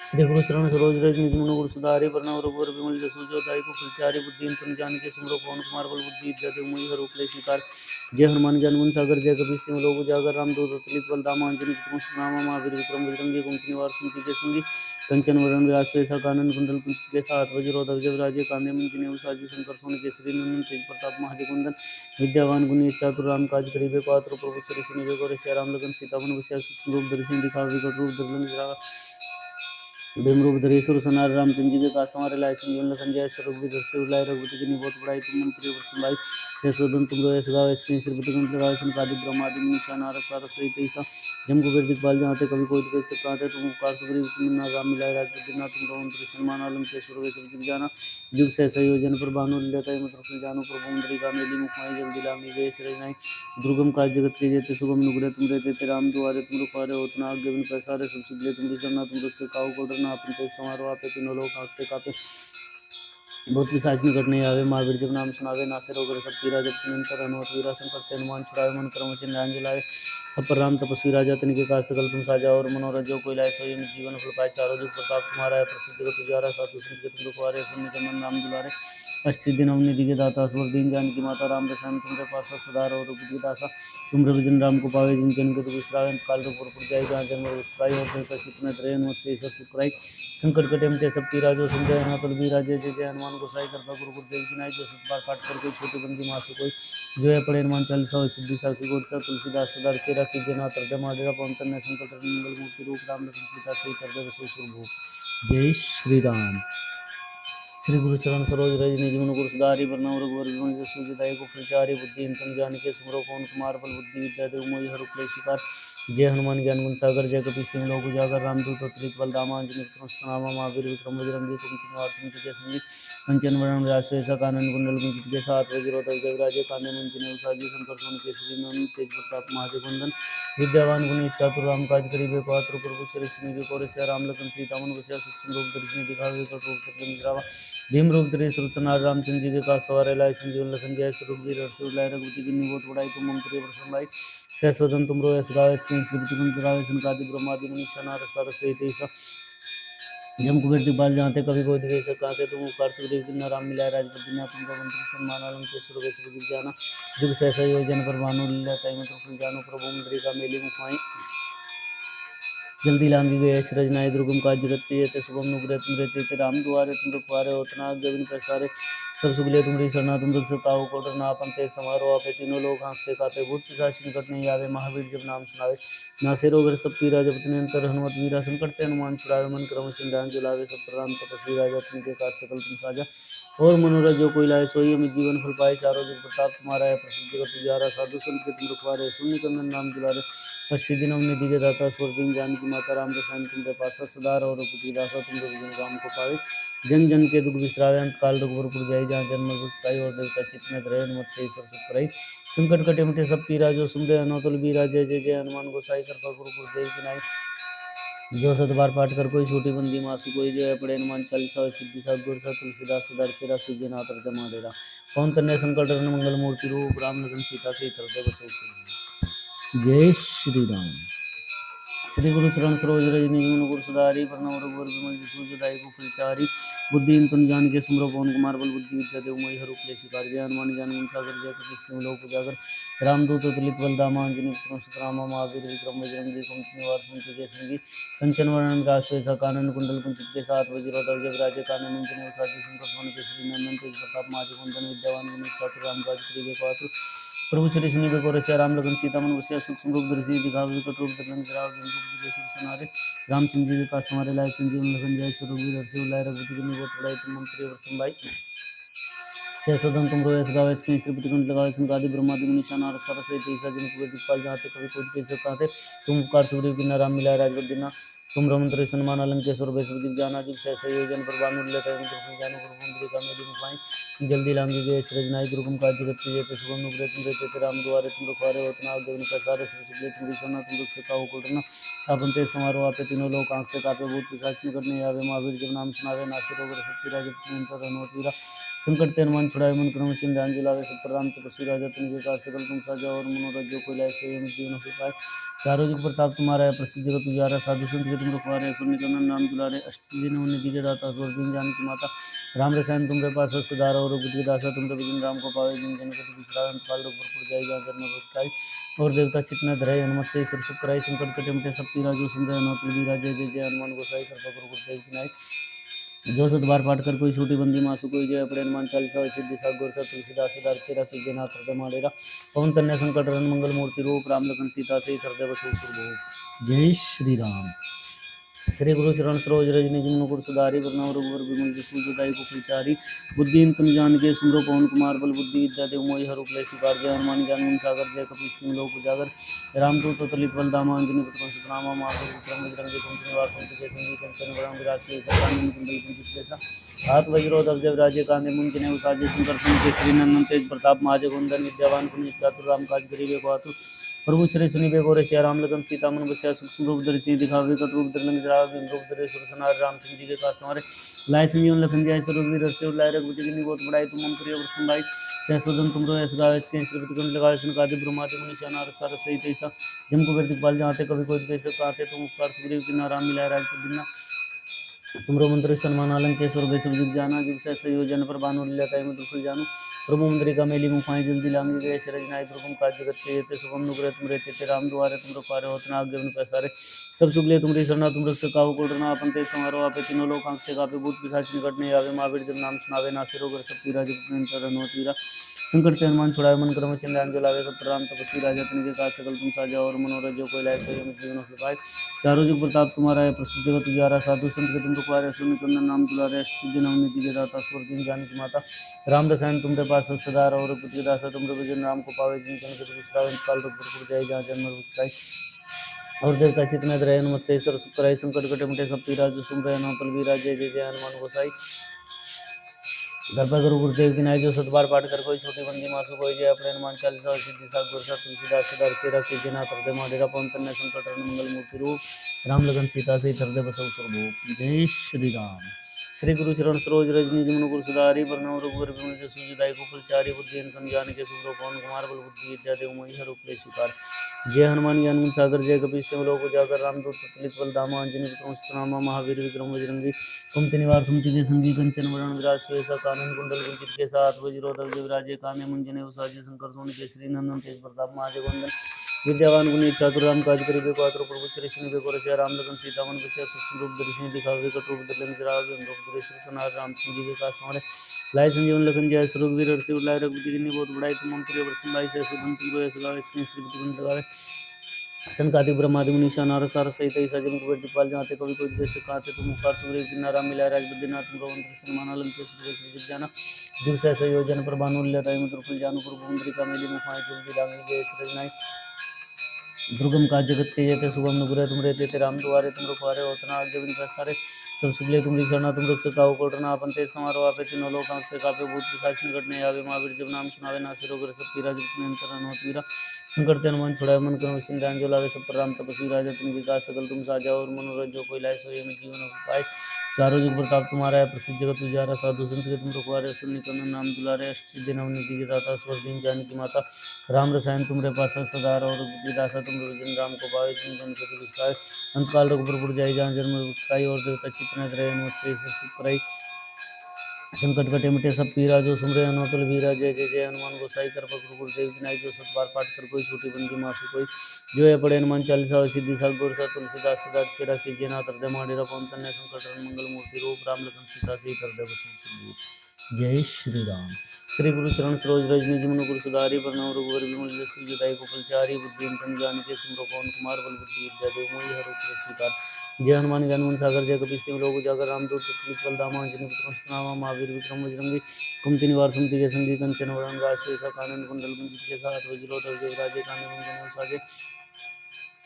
श्री गुरु चरण सरोज रज निज मन गुरु सुधारि वर्ण रघुवर विमल जसु जो दायु को फलचारि बुद्धि तुम जान के सुमरो पवन कुमार बल बुद्धि विद्या देव मोहि हरु क्लेश विकार जय हनुमान ज्ञान गुण सागर जय कपीस तिम लोक उजागर रामदूत अतुलित बल धामा अंजनी विक्रम राम महावीर विक्रम बजरंगी कुमति निवार सुमति के संगी कंचन वरण विराज सुएसा कानन कुंडल कुंचित के साथ वज्र ध्वजा विराजे कांधे मुंज साजी शंकर सोन केसरी नंदन तेज प्रताप महाजगवंदन विद्यावान गुणी चातुर राम काज करिबे को आतुर प्रभु श्री सुनिबे को रसिया राम लगन सीता मन बसिया रूप दर्शन दिखावे विकट रूप धरलंग भीम रूप धरे सुरसनार रामचंद्र जी के काज हमारे लाय संजीवन लखन जाय स्वरूप वीर लाय रघुपति की निबोध बढ़ाई तुम मन प्रिय प्रसम भाई सहसोदन तुम रो ऐस गावे इसके श्रीपति गंठ लगावे सनकादि ब्रह्मादि मुनीषा नारद सारद सहित ऐसा जम कुबेर दिखपाल जाते कभी कोई तो कैसे कहते तुम उपकार सुग्रीव किन्ना राम मिलाए राजपत दिना तुम रो मंत्री शर्मा आलम के स्वरूप ऐसे जिग जाना जुग सहस योजन पर भानु लेता मतलब जानो प्रभु मंत्री का मेली मुख माई जल्दी लांगी गए शरज नाई दुर्गम काज जगत के जेते सुगम नुग्रह तुम रहते राम दुआरे तुम रुखवारे होतना आगे बिन पैसारे सब सुगले तुम शरणा तुम रक्षक काहू को डरना अपन ते समारोह आपे तीनों लोग आंखते कापे बहुत पिशाच निकट नहीं आवे महावीर जब नाम सुनावे नासे रोग सब पीरा जब निरंतर हनुमत वीरा संकट ते हनुमान छुड़ावे मन क्रम चिन्ह अंजलावे सब पर राम तपस्वी राजा तिनके काज सकल तुम साजा और मनोरथ जो कोई लाए सोई जीवन फल पाए चारों जुग प्रताप तुम्हारा है प्रसिद्ध जगत उजारा साधु संत के तुम रखवारे सुनि चंदन नाम दुलारे अष्टसिद्धि नवनी दिगे दाता स्वर दीन जान की माता राम रसायन तुमरे पासा सदा रहो रघुपति दासा तुम भजन राम को पावे जिन जन के दुख श्रावण काल रघुपुर जाय जहाँ जन्म उत्पाई और देवता चित्त न रहे नमः ईश्वर सुखराई संकट कटे मिटे सब पीरा जो संजय हनुमत बीरा जय जय जय हनुमान गोसाई कृपा गुरु गुरुदेव की नाई जो सतबार पाठ कर कोई छोटी बंदी मासु कोई जो है पड़े हनुमान चालीसा सिद्धि साखी गोरसा तुलसीदास सदार चेरा की जना तरदे माडेरा पवन तन्ने संकट हरण मंगल मूर्ति रूप राम लखन सीता सहित हृदय बसो सुरभूप जय श्री राम श्री गुरु चरण सरोज रज निज मन गुरु सुधारि वर्ण रघुवर विमल जसु जदायु को फलचारि बुद्धि तुम जान के सुमरो पवन कुमार बल बुद्धि विद्या देव मोहि हरु क्लेश विकार जय हनुमान ज्ञान गुण सागर जय कपीस तिम लोक उजागर रामदूत अतुलित बल धामा अंजनी विक्रम नामा महावीर विक्रम बजरंगी कुमति निवार सुमति के संगी कंचन वरण विराज सुएसा कानन कुंडल कुंचित के साथ वज्र ध्वजा विराजे कांधे मुंज साजी शंकर सोन केसरी नंदन तेज प्रताप महाजगवंदन विद्यावान गुणी चातुर राम काज करिबे को आतुर प्रभु श्री सुनिबे को रसिया राम लखन सीता मन बसिया सूक्ष्म रूप दर्शन दिखावे विकट रूप धरलंग भीम रूप धरे सुरसनार रामचंद्र जी के काज सवारे लाए संजीवन लखन जय स्वरूप वीर लाए रघुपति की निबोध बढ़ाई तुम मम प्रिय प्रसन्न भाई सहसोदन तुम रो ऐस गावे श्रीपति गंठ लगावे सनकादि ब्रह्मादि मुनीषा नारद सारद सहित ऐसा जम कुबेर दिखपाल जाते कभी कोई दिखे सब कहते तुम उपकार सुग्रीव किन्ना राम मिलाए राजपत दिना तुम रो मंत्री शर्मा आलम के स्वरूप ऐसे जिग जाना जुग सहस योजन पर भानु लीला मतलब जानो प्रभु मंत्री का मेली मुख माई जल्दी लांगी गए शरज नाय दुर्गम काज जगत के जेते शुभम नुग्रह तुम रहते राम दुआरे तुम रखवारे होतना आगे बिन पैसारे सब सुगले तुमरी शरणा तुम रख सकाओ को डरना अपन ते समारोह आपे तीनों लोग आंखते कापे भूत पिशाच निकट नहीं आवे महावीर जब नाम सुनावे नासे रोग सब पीरा जब निरंतर हनुमत वीरा संकट ते हनुमान छुड़ावे मन क्रम सिंधान जुलावे सब प्रणाम तपस्वी राजा तुमके काज सकल तुम साजा और मनोरथ जो कोई लाए सोई अमित जीवन फल पाए। चारों जुग प्रताप तुम्हारा है, प्रसिद्ध जगत तुझारा। साधु संत के तुम रखवारे, शून्य कंदन नाम दुलारे। सिद्धि नवम निधि के दाता, स्वर दिन जानकी माता। राम रसायन तुम पासा, सदा रहो रघुपति दासा। तुम भजन राम को पावे, जन जन के दुख बिसरावे। अंत काल रघुवर जाई, जहाँ जन्म मृत्यु पाई। और देवता चित्त में धरे, हनुमत से ईश्वर सुख कराई। संकट कटे मिटे सब पीरा, जो सुमरे हनुमत बीरा। जय जय जय हनुमान गोसाई, कृपा गुरु गुरुदेव की नाई। जो सत बार पाठ कर कोई छोटी बंदी मासु कोई। जय पड़े हनुमान चालीसा, सिद्धि सात गुर सा। तुलसीदास सदा सेरा, कीजिए नाथ हृदय माडेरा। पवन तनय संकट हरण मंगल मूर्ति रूप। राम लखन सीता सहित हृदय बसों सुखी। जय श्री राम। श्री गुरु चरण सरोज रज निज मन गुरु सुधारी। प्रणव रघुवर विमल जसु जदायु फलचारी। बुद्धिहीन तनु जानिके सुमिरौ पवन कुमार। बल बुद्धि विद्या देव मोहि हरहु क्लेश विकार। जय हनुमान ज्ञान गुण सागर, जय कपीस तिहुँ लोक उजागर। रामदूत अतुलित बल धामा, अंजनी पुत्रम सुतनामा। महावीर विक्रम बजरंगी, कुमति निवार सुमति के संगी। कंचन वरण विराज सुबेसा, कानन कुंडल कुंचित केसा। हाथ वज्र ध्वजा विराजे, काने मुंज साधु शंकर सुमन केसरी नंदन। तेज प्रताप महाजगवंदन, विद्यावान गुणी चातुर। राम काज करिबे को आतुर। प्रभु श्री सुनिबे को रसिया। राम लगन सीता मन बसिया। सूक्ष्म रूप धरि दिखावे, विकट रूप धरि लंक जरावे। जम रूप धरि सिर संहारे, रामचंद्र जी के काज समारे। लाए संजीवन लखन जाय, रघुवीर हर्षि उल्लाय। रघुपति कीन्ही बहुत बड़ाई, तुम मम प्रिय भरत भाई। सहस्रधन तुम रोयस गावे, कहीं श्रीपति कंठ लगावे। संकादि ब्रह्मादि मुनीषा नारद सहित ईसा जिन कुबेर दिखपाल। जाते कवि कोटि केसव कहते, तुम उपकार सुग्रीव कीन्हा। राम मिलाए राजपद दीन्हा। तुम रमंत्री सन्मान अलंकेश्वर भेष जिग जाना। जुग सहस्र योजन पर भानु लेत, जानु गुरुमुद्रिका मेली मुखाई। जल्दी लांगी गए सृजनाई, गुरुकुम काज जगत के जेते। सुगम नुग्रह तुम रहते, राम दुआरे तुम रखवारे। होत न आज्ञा बिनु पैसारे, सब सुख तुम रसना। तुम रक्षक काहू को डरना। आपन तेज समारोह आपे, तीनों लोक आंखते कापे। भूत पिशाच निकट नहीं आवे, महावीर जब नाम सुनावे। नासे रोग शक्ति राज, निरंतर हनुमत वीरा। संकट ते हनुमान छुड़ाए, मन क्रम वचन ध्यान दिलावे। सब पर राम तपस्वी राजा, तुमके काज सकल तुम साजा। और मनोरथ जो कोई लाए, सोई अमित जीवन फल पाए। चारों जुग प्रताप तुम्हारा है, प्रसिद्ध जगत तुझारा। साधु संत के तुम रखवारे, असुर निकंदन नाम दुलारे। अष्टसिद्धि नवं निधि के दाता, स्वर दिन जानकी माता। राम रसायन तुमरे पास, सदा रहो रघुपति दासा। तुमरे भजन राम को पावे, जिन जन के दुख बिसरावे। अंत काल रघुवर जाई, जहाँ जन्म मृत्यु पाई। और देवता चित्त में धरे, हनुमत से ईश्वर सुख कराई। संकट कटे मिटे सब पीरा, जो सुमरे हनुमत बीरा। जय जय जय हनुमान गोसाई, कृपा गुरु गुरुदेव की नाई। जो सत बार पाठ कर कोई छोटी बंदी मासु कोई। जय पड़े हनुमान चालीसा, सिद्धि सात गुर सा। तुलसीदास सदा सेरा, कीजिए नाथ हृदय माडेरा। पवन तनय संकट हरण मंगल मूर्ति रूप। राम लखन सीता सहित हृदय बसु सुरभूप। जय श्री राम। श्री गुरु चरण सरोज रज निज मन मुकुर सुधारि। प्रणव रघुवर विमल जसु जदायु फलचारी। बुद्धिहीन तनु जानिके सुमिरौ पवन कुमार। बल बुद्धि विद्या देव मोहि हरहु क्लेश विकार। जय हनुमान ज्ञान गुण सागर, जय कपीस तिहुँ लोक उजागर। रामदूत अतुलित बल धामा, अंजनी पुत्रम सुतनामा। महावीर विक्रम बजरंगी, कुमति निवार सुमति के संगी। कंचन वरण विराज सुबेसा, कानन कुंडल कुंचित केसा। हाथ वज्र ध्वजा विराजे, कांधे मुंज साजे। शंकर सुमन केसरी नंदन, तेज प्रताप महाजगवंदन। विद्यावान गुणी चातुर, राम काज करिबे को आतुर। प्रभु श्री सुनिबे को रसिया। राम लगन सीता मन बसिया। सूक्ष्म रूप धरि सिद्धि दिखावे, विकट रूप धरि लंक जरावे। भीम रूप धरि असुर संहारे, रामचंद्र जी के काज समारे। लाए संजीवन लखन जाय, रघुवीर हर्षि उल्लाय। रघुपति कीन्ही बहुत बड़ाई, तुम मम प्रिय भरत भाई। सहस्रधन तुम रोयस गावे, कहीं श्रीपति कंठ लगावे। संकादि ब्रह्मादि मुनीषा नारद सहित ईसा जम कुबेर दिखपाल। जाते कवि कोटि केसव कहते, तुम उपकार सुग्रीव कीन्हा। राम मिलाए राजपद दीन्हा। तुमरो मंत्र सन्मान अलंकेश्वर भेष जिग जाना। जुग सहस्र योजन पर भानु लील्योताहि मधुर फल जानू। प्रभु मुद्रिका मेली मुखाई, जल्दी लांगी गए सृज नाई। दुर्गम काज जगत के जेते, सुगम अनुग्रह तुम रहते। राम दुआरे तुम रखवारे, होत न आज्ञा बिनु पैसारे। सब सुख ले तुमरी सरना, तुम रक्षक काहू को डरना। आपन तेज समारोह आपे, तीनों लोक आंखते कापे। भूत पिशाच निकट नहीं आवे, महावीर जब नाम सुनावे। नासे रोग हर सब पीरा, जपत निरंतर हनुमत वीरा। संकट ते हनुमान छुड़ाए, मन क्रम वचन ध्यान जो लावे। सब पर राम तपस्वी राजा, तिनके काज सकल तुम साजा। और मनोरथ जो कोई लाए, सोई अमित जीवन फल पाए। चारों जुग प्रताप तुम्हारा है, प्रसिद्ध जगत तुझारा। साधु संत के तुम रखवारे, असुर निकंदन नाम दुलारे। अष्टसिद्धि नवं निधि के दाता, स्वर दिन जानकी माता। राम रसायन तुमरे पास, सदा रहो रघुपति दासा। तुमरे भजन राम को पावे, जिन जन के दुख बिसरावे। अंत काल रघुवर जाई, जहाँ जन्म मृत्यु पाई। और देवता चित्त में धरे, हनुमत से ईश्वर सुख कराई। संकट कटे मिटे सब पीरा, जो सुमरे हनुमत बलबीरा। जय जय जय हनुमान गोसाई, कृपा गुरु गुरुदेव की नाई। जो सत बार पाठ कर कोई छोटी बंदी मासु कोई। जय अपने हनुमान चालीसा, सिद्धि सात गुर सा। तुलसीदास सदा सेरा, कीजिए नाथ हृदय माडेरा। पवन तनय संकट हरण मंगल मूर्ति रूप। राम लगन सीता सहित हृदय बसउ सुरभूप। जय श्री राम। श्री गुरु चरण सरोज रज निज मन गुरु सुधारि। प्रणव रघुवर विमल जसु जदायु फलचारि। बुद्धिहीन तनु जानिके सुमिरौ पवन कुमार। बल बुद्धि विद्या देव मोहि हरहु क्लेश विकार। जय हनुमान ज्ञान गुण सागर, जय कपीस तिहुँ लोक उजागर। रामदूत अतुलित बल धामा, अंजनी पुत्रम सुतनामा। महावीर विक्रम बजरंगी, कुमति निवार सुमति के संगी। कंचन वरण विराज सुबेसा, कानन कुंडल कुंचित केसा। हाथ वज्र ध्वजा विराजे, कांधे मुंज साजे। शंकर सुमन केसरी नंदन, तेज प्रताप महाजगवंदन। विद्यावान गुणी चातुर, राम काज करिबे को आतुर। प्रभु श्री सुनिबे को रसिया। राम लगन सीता मन बसिया। सूक्ष्म रूप धरि सिंह दिखावे, विकट रूप धरि लंक जरावे। भीम रूप धरि असुर संहारे, रामचंद्र जी के काज समारे। लाए संजीवन लखन जाय, रघुवीर हर्षि उल्लाय। रघुपति कीन्ही बहुत बड़ाई, तुम मम प्रिय भरत भाई। सहस्रधन तुम रोयस गावे, कहीं श्रीपति कंठ लगावे। सनकादि ब्रह्मादि मुनीषा नारद सारद सहित ईसा जम कुबेर दिखपाल जाते कवि कोई जैसे कहते तुम मुखार सुग्रीव किन्नारा मिला राज बद्रीनाथ तुम रोहन कृष्ण माना लंकेश सुरेश जाना दिवस ऐसे योजन पर भानु लता मुद्र जानु पर भूमि मेली मुखाएं जल्दी रांगी जय श्री दुर्गम काज जगत के जेते सुगम नुपुरे तुम रहते थे राम दुआरे तुम रुखवारे होतना आगे बिन प्रसारे सब सुबले तुम शरणा तुम रक्षक काहू कोटना अपन ते समारो आपे तीनों लोग कांपते कापे भूत पिशाच निकट नहीं आवे महावीर जब नाम सुनावे नासिर रोग सब पीरा जब निरंतर हनुमत वीरा संकट ते हनुमान छुड़ाए मन करो सिंधान जो लावे सब पर राम तपस्वी राजा तुम विकास सकल तुम साजा और मनोरथ जो कोई लाए सोई में जीवन पाए चारों जुग प्रताप तुम्हारा है प्रसिद्ध जगत उजारा साधु संत के तुम रखवारे सुन निकंदन नाम दुलारे अष्ट दिन अवनीति के दाता स्वर दिन जानकी माता राम रसायन तुमरे पास सदार और दासा तुम भजन राम को पावे जिन जन के विसाय अंतकाल रघुपुर जाय जहाँ जन्म दुखाई और देवता चित्त रहे मुझसे सब कराई संकट कटे मिटे सब पीरा जो सुमरे अनुकूल वीरा जय जय जय हनुमान गोसाई कर पकड़ गुरुदेव विनायक जो सत बार पाठ कर कोई छोटी बंदी मासी कोई जो है पड़े हनुमान चालीसा सिद्धि सा गुर सा तुलसीदास सदा अच्छे रखे जेना हृदय माडेरा पवन तन्य संकट मंगल मूर्ति रूप राम लखन सीता से हृदय बसु जय श्री राम। श्री गुरु चरण सरोज रज निज मन गुरु सुधारी वरनव रघुवर विमल जसु जदाई गोपालचारी बुद्धि तन जान के सिमरो पवन कुमार बल बुद्धि विद्या देव मोहि हर उपर स्वीकार जय हनुमान ज्ञान सागर जय कपीस तिम लोग उजागर रामदूत तुलित बल धामा अंजनी पुत्र नामा महावीर विक्रम बजरंगी कुमति निवार सुमति के संगी कंचन वरण राज ऐसा कानन कुंडल कुंजित के साथ वज्रो ध्वज राजे काने मंजन साजे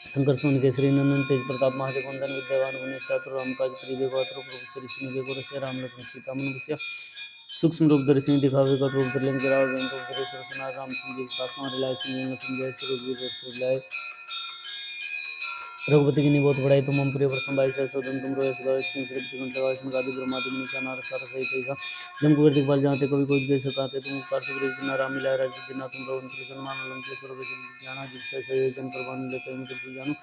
शंकर सोन केसरी नंदन तेज प्रताप महाजगवंदन विद्यावान गुणेश चातुर राम काज करिबे गोत्र प्रभु श्री सुनिबे गुरु से राम लखन सीता मन बसिया सूक्ष्म रूप दर्शन दिखावे कट रूप धरलें गिरावे वेंकट धरेश्वर सनार राम सिंह जी कासों रिलाय सिंह लखन जय श्री रघुवीर लाय रघुपति की बहुत बड़ाई तुम हम प्रिय प्रथम भाई सदन तुम रोए सगावे स्क्रीन श्री प्रतिगण लगावे संगादि ब्रह्मादि मुनीषा नारद सार सहित ऐसा जम कुबेर दिखपाल जाते कभी कोई दे सकाते तुम उपकार सुग्रीव किन्ना राम मिलाए राज दिना तुम रोहन कृष्ण मान लंकेश्वर जाना जिससे संयोजन प्रभान लेते हैं तुम जानो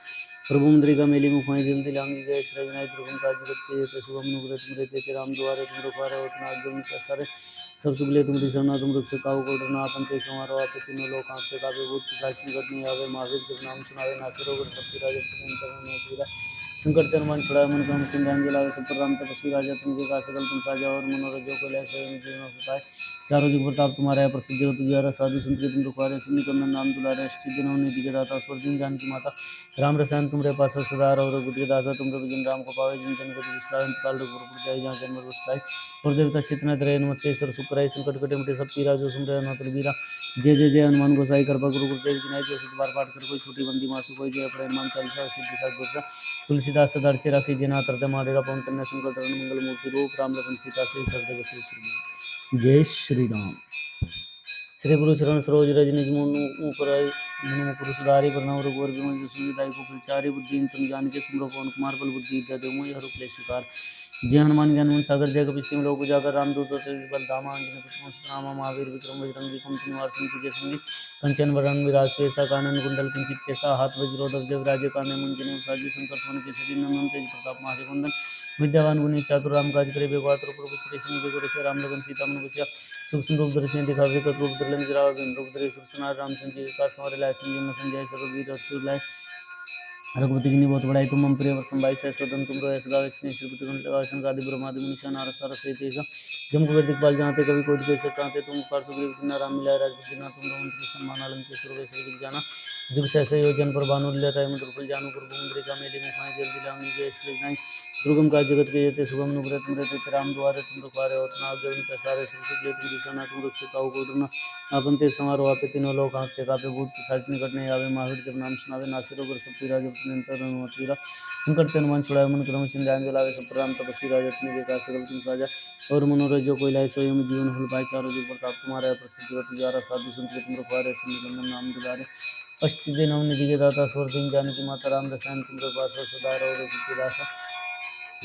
प्रभु मुद्रिका मेली मुखाई जल्दी लांगी गए श्री विनायक दुर्गम काज जगत के जेते सुगम नुग्रह तुम रहते थे राम द्वारे तुम रुखवारे उतना आज्ञा सारे सब सुबले तुम शरणा तुम रक्षक काहू को डरना आपन ते समारो आपे तीनों लोग कांपते कापे भूत पिशाच निकट नहीं आवे महावीर जब नाम सुनावे नासिर रोग सब पीरा जब संकट ते हनुमान छुड़ाए मन क्रम सिंधान जलावे सब पर राम तपस्वी राजा तुम के सकल तुम साजा और मनोरथ जो कोई स्वयं जीवन पाए चारों जुग प्रताप तुम्हारा है प्रसिद्ध जगत उजियारा साधु संत के तुम रुखवारे सुनि कंदन नाम दुलारे अष्ट दिन निधि के दाता स्वर दिन जानकी माता राम रसायन तुमरे पास सदार और रघुपति के दासा तुम भजन राम को पावे जिन जन को विश्राम काल रघुपुर जाय जहाँ जन्म रुखाई और देवता चितना तरह हनुमत से सर सुकराई संकट कटे मिटे सब पीरा जो सुन रहे हनुमत बीरा जय जय जय हनुमान गोसाई कृपा गुरु गुरुदेव विनायक जो सत बार पाठ कर कोई छोटी बंदी मासु कोई जय पड़े हनुमान चालीसा सिद्धि सा गुरसा तुलसीदास सदा अच्छे राखी जेना हृदय माडेरा पवन तन्य संकट मंगल मूर्ति रूप राम लखन सीता से हृदय बसु जय श्री राम। श्री गुरु चरण सरोज रज निज मुकुर मुकुर सुधारी प्रणव रघुवर विमल जसु दाई को फलचारी बुद्धि तुम जान के सुमरो पवन कुमार बल बुद्धि विद्या देव मोहि हर क्लेश विकार जय हनुमान ज्ञान सागर जय कपीस तिम लोक उजागर रामदूत बल धामा अंजनी पुत्र नामा महावीर विक्रम बजरंगी कुमति निवार सुमति के संगी कंचन वरण विराज श्वेसा कानन कुंडल कुंचित केसा हाथ वज्रो ध्वज विराजे काने मुंजने साजी शंकर सोन केसरी नंदन तेज प्रताप महाजगवंदन विद्यावान गुणी चातुर राम काज करे बेगवात्र प्रभु श्री सुनि गुरु से राम लगन सीता मन बसिया सूक्ष्म रूप दर्शन दिखावे कट रूप धरलें गिरावे वेंकट रूप धरेश्वर सनार राम सिंह जी का संवर लाय संजीवन संजय सर्ववीर रघुवीर लाय रघुपति की बहुत बड़ाई तुम हम प्रिय वर्षम भाई सदन तुम रोए सगावे स्नेह श्री प्रतिगण लगावे संगादि ब्रह्मादि मुनीषा नारद सार सहित ऐसा जम कुबेर दिखपाल जाते कभी कोई दे सकाते तुम उपकार सुग्रीव किन्ना राम मिलाए राज बुद्धिनाथ तुम रोहन कृष्ण माना लंकेश्वर वैश्वी जाना जुग सहसे योजन पर भानु लेता है मुद्र जानु पर मुद्रिका मेली मुखाएं जल्दी लांगी जय श्री नाई दुर्गम काज जगत के जेते सुगम नुग्रह तुम रहते राम द्वारे तुम रुखवारे होतना आज्ञा विनता सारे सब सुबले तुम शरणा तुम रक्षक काहू को डरना आपन ते समारोह आपे तीनों लोग कांपते कापे भूत पिशाच निकट नहीं आवे महावीर जब नाम सुनावे नासिर रोग सब पीरा जब निरंतर हनुमत वीरा संकट ते हनुमान छुड़ाए मन क्रम चिंतान जलावे सब पर राम तपस्वी राजा तुम के सकल तुम साजा और मनोरथ जो कोई लाए सोई में जीवन फल पाए चारों जुग प्रताप तुम्हारा है प्रसिद्ध जगत उजियारा साधु संत के तुम रुखवारे सुनि नाम दुलारे अष्ट दिन निधि के दाता स्वर दिन जानकी माता राम रसायन तुम पास सदा रहो रघुपति दासा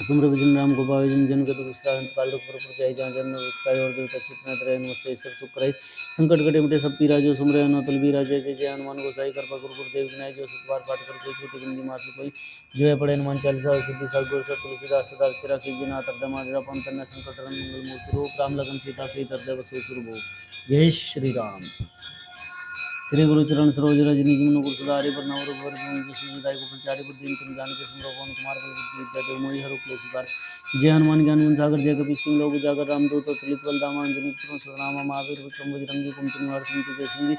तुम भजन राम को पावे जिन जन के विश्राम काल पर जाय जहाँ जन्म उत्काय और देवता चितना तरह मुझसे सब सुख कराई संकट कटे मिटे सब पीरा जो सुमरे अनतल बीरा जय जय जय हनुमान गोसाई कृपा गुरु गुरुदेव विनायक जो सत बार पाठ कर कोई छोटी बंदी मासु कोई जो है पड़े हनुमान चालीसा सिद्धि सा गुरु सा तुलसीदास सदा अच्छे राखी जिना हृदय माडेरा पवन तन्य संकट मंगल मूर्ति रूप राम लगन सीता सहित हृदय बसु सुरभो जय श्री राम। श्री गुरु चरण सरोज रज निज मन गुरु सुधारि पर नव रघुवर जसु दाई को प्रचारि बुद्धि तुम जान के सुमरो पवन कुमार बल बुद्धि विद्या देव मोहि हर क्लेश विकार जय हनुमान ज्ञान सागर जय कपीस तिम लोक उजागर रामदूत तुलित बल धामा अंजनी पुत्र सतनामा महावीर विक्रम बजरंगी कुमति निवार सुमति के संगी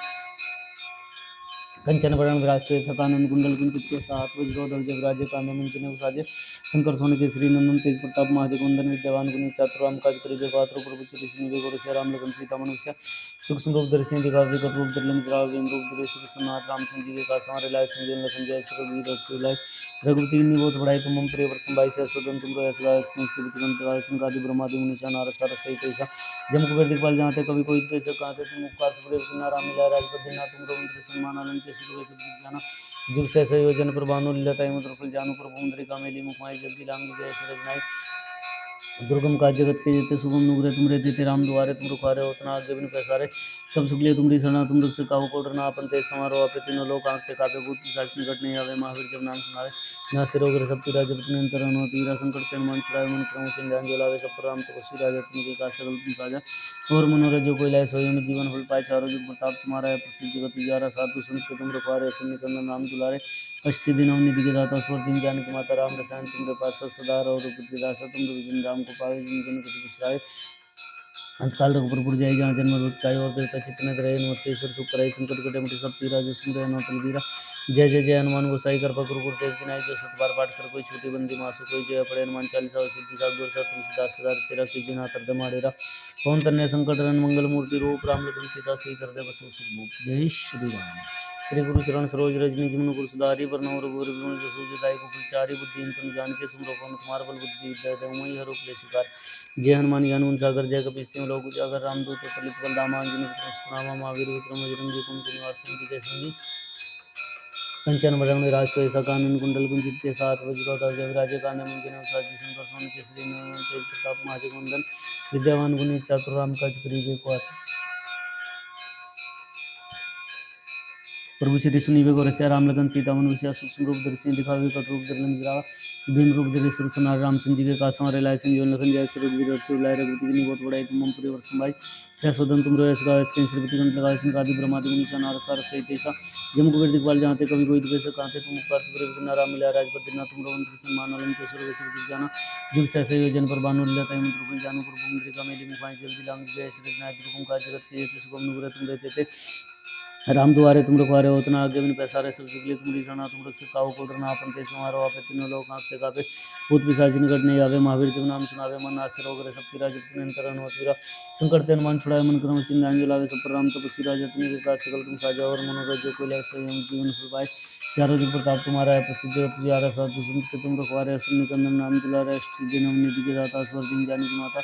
कंचन वरण विराज सुयसा कानन कुंडल कुंचित के साथ वज्रोधर जगराजे कांधे मंचने उसाजे शंकर सोने के श्री नंदन तेज प्रताप महाजगवंदन विद्यावान गुणी चातुराम काज करिबे पात्र प्रभु चरित्र निबे गुरु श्री राम लखन सीता मनुष्य सूक्ष्म रूप दर्शन दिखा विकट रूप धरलन जरा वेम रूप धरे सुखनाथ रामचंद्र जी के का सारे लाए संजय लखन जय श्री रघुवीर रघुलाय रघुपति की बहुत बड़ाई तुम मम प्रिय व्रतम भाई से सदन तुम रो ऐसा स्मृति विक्रम प्रकाश संकादि ब्रह्मादि मुनिषा नारद सारद सहित ऐसा जम कुबेर दिखपाल जाते कभी कोई कैसे कहाते तुम उपकार सुबह किनारा मिला राजपद दिन तुम रो मंत्र सम्मान आनंद के सुबह सब जाना जुग से योजन प्रभानु लीलताई मुद्र फल जानु प्रभु मुद्रिका मेली मुखमाई जल्दी लांगी जय सरज नाई दुर्गम का जगत के जेते शुभम नुग्रे तुम रहते राम दुआरे तुम रुखारे उतना आगे बिन पैसारे सब सुखलिए तुमरी सना तुम रुख से काहू कोडरना अपन ते समारोह आपे तीनों लोग आंखते कापे भूत पिशाच निकट नहीं आवे महावीर जब नाम सुनावे ना सिर वगैरह सब पीरा जब तुम अंतर अनु तीरा संकट के मन छुड़ावे मन क्रम चिंध्यान जलावे सब पर राम तपस्वी राजा तुम के का सकल तुम साजा और मनोरथ जो कोई लाए सोई में जीवन फल पाए चारों जुग प्रताप तुम्हारा है प्रसिद्ध जगत उजारा साधु संत के तुम रुखारे सुन निकंदन राम दुलारे अष्टि दिन निधि के दाता स्वर दिन जान की माता राम रसायन तुमरे पास सदा रहो रघुपति दासा तुम विजन राम को पावे जिन जन कति विश्राय अंतकाल रघुपुर जाय जहाँ जन्म रोग काय और देवता चित्तन रहे नोत्से ईश्वर सुख कराई संकट कटे मुझे सब पीरा जो सुन रहे नौतल बीरा जय जय जय हनुमान गोसाई कर पकड़ देव की नाय जो सतबार पाठ कर कोई छोटी बंदी मासु कोई जय पड़े हनुमान 40 सिद्धि सात गोर सात तुलसीदास सदा चेरा कीजिए ना कर दमाड़ेरा पवन तन्य संकट रन मंगल मूर्ति रूप राम लखन सीता सही कर दे बसु सुख जय श्री राम श्री गुरु चरण सरोज रजनी जिमनु गुरु सुधारी वरनौ रघुवर विमल जसु जदाई कुलचारी बुद्धि तनु जान के सुमरो पवन कुमार बल बुद्धि विद्या देवमयि हरो क्लेश शिकार जय हनुमान ज्ञान गुण सागर जय कपीस तिम लोक उजागर रामदूत कलित बल राम अंजनी पुत्र सुनामा महावीर विक्रम बजरंगी कुमति निवास संगी जय संगी कंचन वरण विराज सुयसा कानन कुंडल कुंजित के साथ वज्रोधर जगराजे काने मंचने उसाजी शंकर सोन केसरी नंदन तेज प्रताप महाजगवंदन विद्यावान गुणी चातुराम काज करिबे को प्रभु श्री सुनिबे को रसिया राम लगन सीता मनुष्य सूक्ष्म रूप दर्शन दिखा विकट रूप धरलन जरा भीम रूप धरे सुरसनार रामचंद्र जी के का संवारे लाए संजीवन लखन जय श्री रघुवीर रघुलाय रघुपति की बहुत बड़ाई तुम मम प्रिय वर्षम भाई जय सोदन तुम रोयस गाय स्क्रीन श्रीपति कंठ लगाए संकादि ब्रह्मादि मुनिषा नारद सारद सहित ऐसा जम कुबेर दिखपाल जाते कभी कोई कैसे कहते तुम उपकार सुग्रीव किनारा मिला राजपद दिन तुम रो मंत्र सम्मान आनंद के सुर वैसे जाना जुग से योजन पर बानु लीलताई मुद्र फल जानु प्रभु मुद्रिका मेली मुखाई जल्दी लांग जय श्री नाथ रुकुम का जगत के जेते शुभम नुग्रे तुम रहते थे राम दुआरे तुम रखवारे उतना आगे बिन पैसारे सब सुखलिए तुमरी सना तुम रख काहू कोडरना अपन ते समारो आपे तीनों लोग आंखते कापे भूत पिशाच निकट नहीं आवे महावीर जब नाम सुनावे मन आश्रय वगैरह सब पीरा जब तुम अंतर अनुतीरा संकट ते हनुमान छुड़ाए मन क्रम चिंध्यान जलावे सब पर राम तपस्वी राजा तुम के का सकल तुम साजा और मनोरथ जो कोई लाए सोई जीवन फल पाए चारों जुग प्रताप तुम्हारा है प्रसिद्ध जगत तुझारा साधु संत के तुम रखवारे असुर निकंदन नाम दुलारे अष्ट दिन निधि के दाता स्वर दिन जानी की माता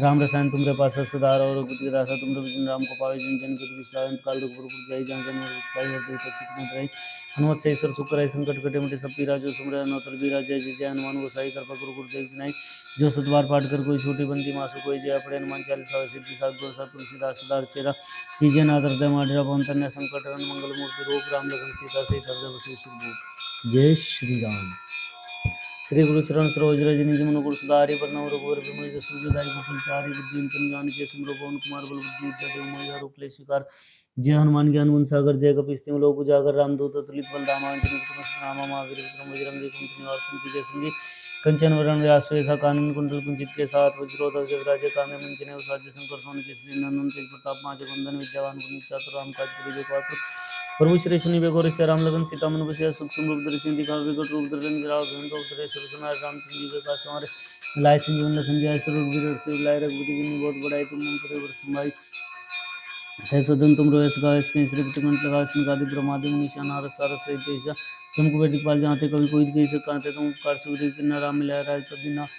राम रसायन तुमरे पास सदा रहो रघुपति के दासा तुम विजन राम को पावे जिन जन के विश्राम काल रघुपुर जाई जहाँ जन्म रुखाई और देवता चित्त रही हनुमत से ईश्वर सुख कराई संकट कटे मुझे सब पीरा जो सुमरे नौतल बीरा जय जय जय हनुमान गोसाई कर पकड़ गुरुदेव की नाई जो सतबार पाठ कर कोई छोटी बंदी मासु कोई जय पड़े हनुमान 40 सिद्धि सात गोर सात तुलसीदास सदा चेरा कीजिए नाथ हृदय माडरा पवन तन्य संकट रन मंगल मूर्ति रूप राम लखन सीता सहित हृदय बसु सुख जय श्री राम श्री गुरु चरण सरोज रजनी जमुन गुरु सुधारी वरनौ रघुवर विमल जसु जदाई कुशल चारि बुद्धि तनु जान के सुमरो पवन कुमार बल बुद्धि विद्या देवमयि हरो क्लेश शिकार जय हनुमान ज्ञान गुण सागर जय कपीस तिम लोक उजागर रामदूत अतुलित बल राम अंजनी पुत्र सुनामा महावीर विक्रम बजरंगी कुमति निवास संगी जय संगी कंचन वरण व्यास सुयसा कानन कुंडल कुंचित के साथ वज्रोधर जगराजे काने मंचने उसाजे शंकर सोन केसरी नंदन तेज प्रताप महाजगवंदन विद्यावान गुणी चातुराम काज करिबे पात्र प्रभु श्री सुनिबे को रसिया राम लगन सीता मन बसिया सूक्ष्म रूप दर्शन दिखा विकट रूप धरलन जरा भीम रूप धरे सुरसनार रामचंद्र जी के का संवारे लाए संजीवन लखन जय श्री रघुवीर रघुलाय रघुपति की बहुत बड़ाई तुम मम प्रिय वर्षम भाई सहसोदन तुम रोयस गाय श्रीपति कंठ लगा संकादि ब्रह्मादि मुनिषा नारद सारद सहित ऐसा तुमको बेटी पाल जाते कभी कोई कैसे कहते तुम उपकार सुग्रीव किन्ना राम मिला राजपद दीना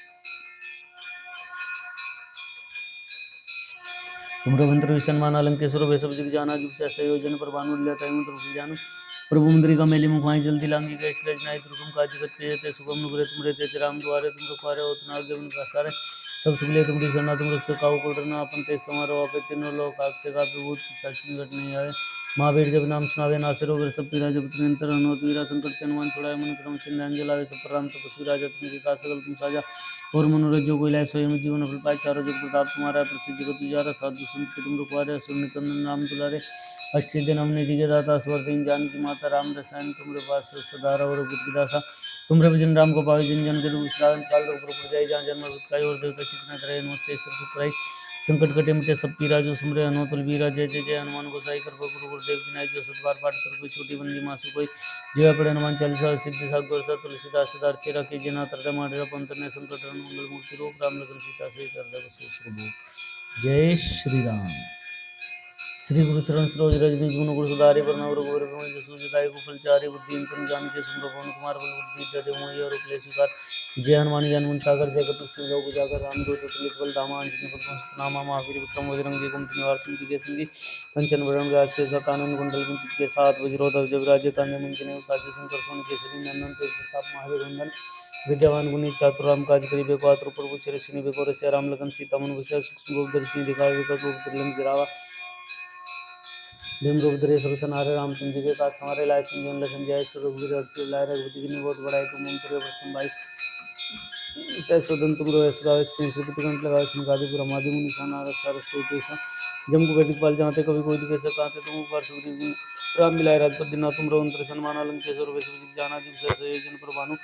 तुमरो मंत्र विषण अलंकेश्वर वैसव जग जाना जुग से संयोजन पर भानु लीलताई मुद्र फल जानु प्रभु मुद्रिका मेली मुखाई जल्दी लांगी गए रजनाई दुर्गम का जगत के जेते शुभम नुग्रे तुम रहते राम द्वारे तुम रखवारे उतना आगे बिन सारे सब सुखलिए तुमरी सन्ना तुम रख काहू कोडरना अपन ते समारोह आपे तीनों लोग आगते का विभूत पिशाच निकट नहीं आए महावीर जब नाम सुनावे नासिर वगैरह सब पीरा जब निरंतर हनुमत वीरा संकट के हनुमान छुड़ाए मन क्रम चिन्ह जलावे सब पर राम तपस्वी राजा तुम के का सकल तुम साजा और मनोरथ जो कोई लाए स्वयं जीवन फल पाए चारों जग प्रताप तुम्हारा प्रसिद्ध जगत उजारा साधु संत के तुम रखवारे असुर निकंदन राम दुलारे अष्टि दिन हमने दिखे दाता स्वर दिन जान की माता राम रसायन तुमरे पास सदा रहो रघुपति दासा तुम विजन राम को पावे जिन जन के विश्राम काल रघुपुर जाई जहाँ जन्म रुखाई और देवता चित्त रहे नोत्से सुख कराई संकट कटे मिटे सब पीरा जो सुमरे हनुमतुल बीरा। जय जय जय हनुमान गोसाई कृपा गुरु गुरुदेव की नाई। जो सतबार पाठ कर कोई छोटी बंदी मासु कोई जय पड़े हनुमान चालीसा सिद्धि सागर वर्षा तुलसीदास सदा चेरा की जना तरद माडेरा पंतने संकट हरण मंगल मूर्ति रूप राम लखन सीता से तरद बसु सुरभूप। जय श्री राम। श्री गुरु चरण सरोज रजनी जुन गुरु सुधारि वरनव रघुवर विमल जसु जदायु कुफलचारि बुद्धि तुम जानकी सुमरो पवन कुमार बल बुद्धि विद्या मोहि और उपले स्वीकार। जय हनुमान ज्ञान गुण सागर जय कपीस लोक उजागर रामदूत तुलित बल धामा अंजनी पुत्र नामा महावीर विक्रम बजरंगी कुमति निवार तुम दिव्य सिंह कंचन वरण राजशेषा कानन कुंडल कुंचित के साथ वज्रोधर जविराज कान्य मंजने साजे शंकर सोन केसरी नंदन तेज प्रताप महावीर वंदन विद्यावान गुणी चातुर राम काज करिबे को आतुर प्रभु चरित सुनिबे को रसिया राम लखन सीता मन बसिया सूक्ष्म रूप धरि दिखावे विकट रूप धरि जरावा भीम रूप धरे सुरसन हारे रामचंद्र जी के काज संवारे लाए संजीवन लखन जय श्री रघुवीर हरषि लाए रघुपति की बहुत बड़ाई तुम मन करे प्रसन्न भाई सैसोदन तुम रो ऐसा गावे स्क्रीन से पुत्र कंठ लगावे संगादि ब्रह्मादि मुनि साना रक्षा रस्ते तेसा जम को वैदिक पाल जाते कभी कोई दिखे सका तुम ऊपर सुग्रीव राम मिलाए राजपद दिना तुम रो अंतर सन्मान अलंकेश्वर वैसे विजित जाना जिम से जन प्रभानु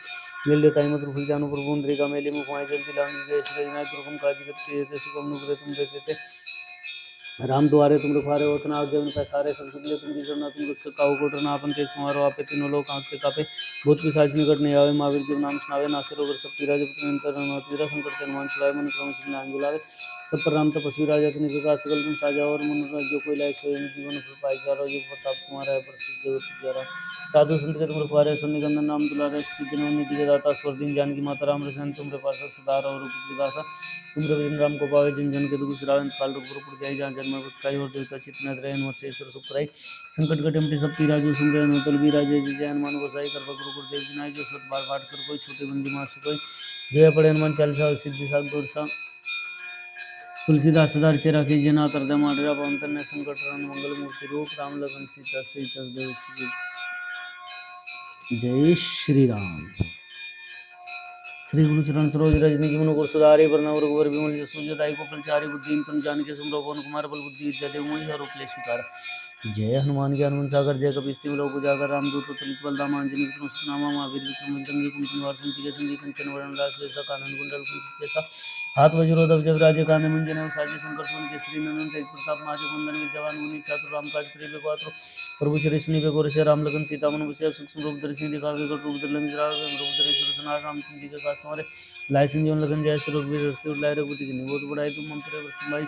मिल्य ताई मत फुल जानु प्रभु इंद्रिका मेली मुख माय जल्दी लांग गए श्री जनाय दुर्गम काज करते थे सुगम नुग्रे तुम देते थे राम द्वारे तुम रखवारे होत ना आज्ञा विन सारे सब सुखले तुम करना तुम रक्षक काहू को डरना आपन तेज समारो आपे तीनों लोग कांपते कापे भूत पिशाच निकट नहीं आवे महावीर जब नाम सुनावे नासिर होकर सब पीरा जब तुम अंतर वीरा संकट के हनुमान छुड़ाए मन क्रम सिंह नाम बुलावे सब पर राम तपस्वी राजा तिने के काज सकल तुम साजा और मन जो कोई लाए सोए जीवन फल पाई चारो जो प्रताप तुम्हारा है प्रसिद्ध जगत जरा साधु संत के तुम रखवारे सुन निकंदन नाम दुलारे स्थिति निधि के दाता स्वर्दीन जानकी माता राम रसन तुम पास सदा और विदासा तुम रविंद्र राम को पावे जिन जन के दुख सुरावें काल रूप जाई जहाँ जन्म बताई और देवता चित्त रहे मत्स्य ईश्वर सुखराई संकट कटे मिटे सब पीरा जो सुन रहे नोतल बीरा जय जय हनुमान गोसाई कृपा गुरु गुरुदेव की नाई। जो सत बार पाठ कर कोई छोटे बंदी मासु कोई जय पड़े हनुमान चालीसा सिद्धि सागर सा तुलसीदास सदा चेरा की जना तरद माडेरा पवन तनय संकट हरण मंगल मूर्ति रूप राम लखन सीता सहित देव। जय श्री राम। श्री गुरु चरण सरोज रजनी जिमन गुरु सुधारि वरनव रघुवर विमल जसु जदायु कुफलचारि बुद्धि तुम जानकी सुमरो पवन कुमार बल बुद्धि विद्या देव मोहि हर उपले स्वीकार। जय हनुमान ज्ञान गुण सागर जय कपीस लोक उजागर रामदूत तुलित बल धामा अंजनी पुत्र नामा महावीर विक्रम बजरंगी कुमति निवार सुमति के संगी कंचन वरण राजशेषा कानन कुंडल कुंचित केसा हाथ वज्रोधर जविराज कान्य मंजन साजे शंकर सोन केसरी नंदन तेज प्रताप महाजन वंदन विद्यावान गुणी चातुर राम काज करिबे को आतुर प्रभु चरित सुनिबे को रसिया राम लखन सीता मन बसिया सूक्ष्म रूप धरि सिंह दिखावे विकट रूप धरि लंजरावे रूप धरि सुरसनार रामचंद्र जी के काज संवारे लाए संजीवन लखन जय श्री रघुवीर हरषि लाए रघुपति की बहुत बड़ाई तुम हम करे प्रसन्न भाई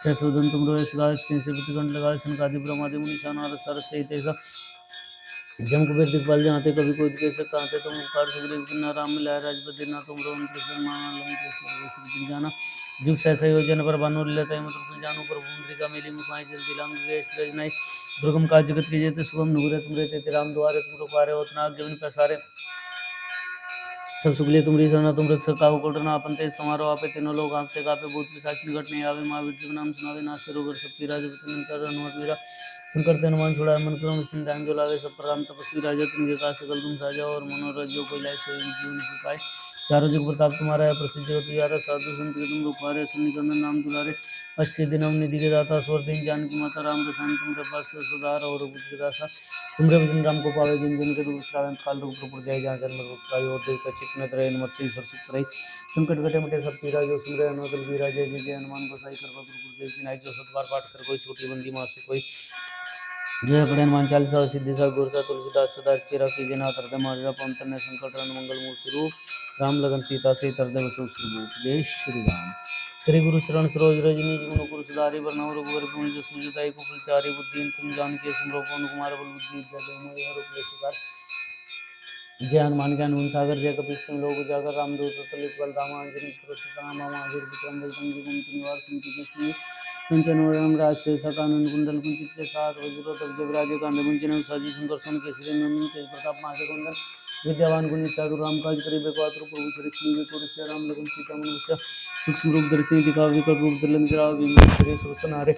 सहसोदन तुम रो ऐसा गावे स्क्रीन से पुत्र कंठ लगावे संकादि ब्रह्मादि मुनि साना रस सहित ऐसा जम कुबेर दिखपाल जाते कभी कोई दिखे सकता आते तुम उपकार सुग्रीव किन्ना राम मिलाए राजपति ना तुम रो अंतर जाना जुग सहसा योजन पर भानु लेता है मतलब जानू पर भूमि मेली मुखाई जल्दी लांग गए रजनाई दुर्गम काज जगत की जेते शुभम नुगरे तुम रहते राम द्वारे तुम रुपारे होतना आज्ञा प्रसारे सब सुखले तुम सरना तुम रक्षक काहू को डरना अपन तेज समारोह आपे तीनों लोग आंखते कापे भूत पिशाच निकट नहीं आवे महावीर जब नाम सुनावे नासिर होकर सब पीरा जब तुम अंतर हनुमत वीरा संकट ते हनुमान छुड़ाए मन क्रम सिंह जो लावे सब पर राम तपस्वी राजा तुमके काज सकल तुम साजा और मनोरथ जो कोई लाए सोई जीवन फल पाए चारों जुग प्रताप तुम्हारा है प्रसिद्ध जगत यारा साधु संत के तुम रुखवारे सुन निकंदन नाम दुलारे अष्ट दिनम निधि के दाता स्वर्दीन जानकी माता राम रसान तुमरे पास सदार और बुद्धि दासा तुमरे भजन राम को पावे जिन जन के दुख श्रावण काल रूप प्रभु जय जहाँ जन्म रूप और देवता चित्त रहे मत्स्य ईश्वर सुख रही संकट कटे मिटे सब पीरा जो सुन रहे हनुमत बीरा जय जय जय हनुमान गोसाई कृपा गुरु गुरुदेव की नाई। जो सतबार पाठ कर कोई छोटी बंदी मासु कोई जय पड़े हनुमान चालीसा सिद्धि सा गुरसा तुलसीदास सदा चेरा की जना तरद मारेरा पवन तनय संकट हरण मंगल मूर्ति रूप राम लगन सीता से तरद बसु सुरभूप। जय श्री राम। श्री गुरु चरण सरोज रजनी जिमन गुरु सुधारि वरनव रघुवर विमल जसु जदायु कुफलचारि बुद्धि तुम जानकी सुमरो पवन कुमार बल बुद्धि विद्या देव मोहि हर उपले स्वीकार। जय हनुमान ज्ञान गुण सागर जय कपीस लोक उजागर रामदूत तुलित बल धामा अंजनी पुत्र नामा महावीर विक्रम बजरंगी कुमति निवार सुमति के संगी कंचन वरण राजशेषा कानन कुंडल कुंचित के साथ वज्रोधर जविराज कांधे मुंजन साजी शंकर सोन केसरी नंदन तेज प्रताप महाजगवंदन विद्यावान गुणी चातुर राम काज करिबे को आतुर प्रभु चरित सुनिबे को रसिया राम लखन सीता मन बसिया सूक्ष्म रूप धरि सिंह दिखावे विकट रूप धरि लंजरावे भीम रूप सुरसनारे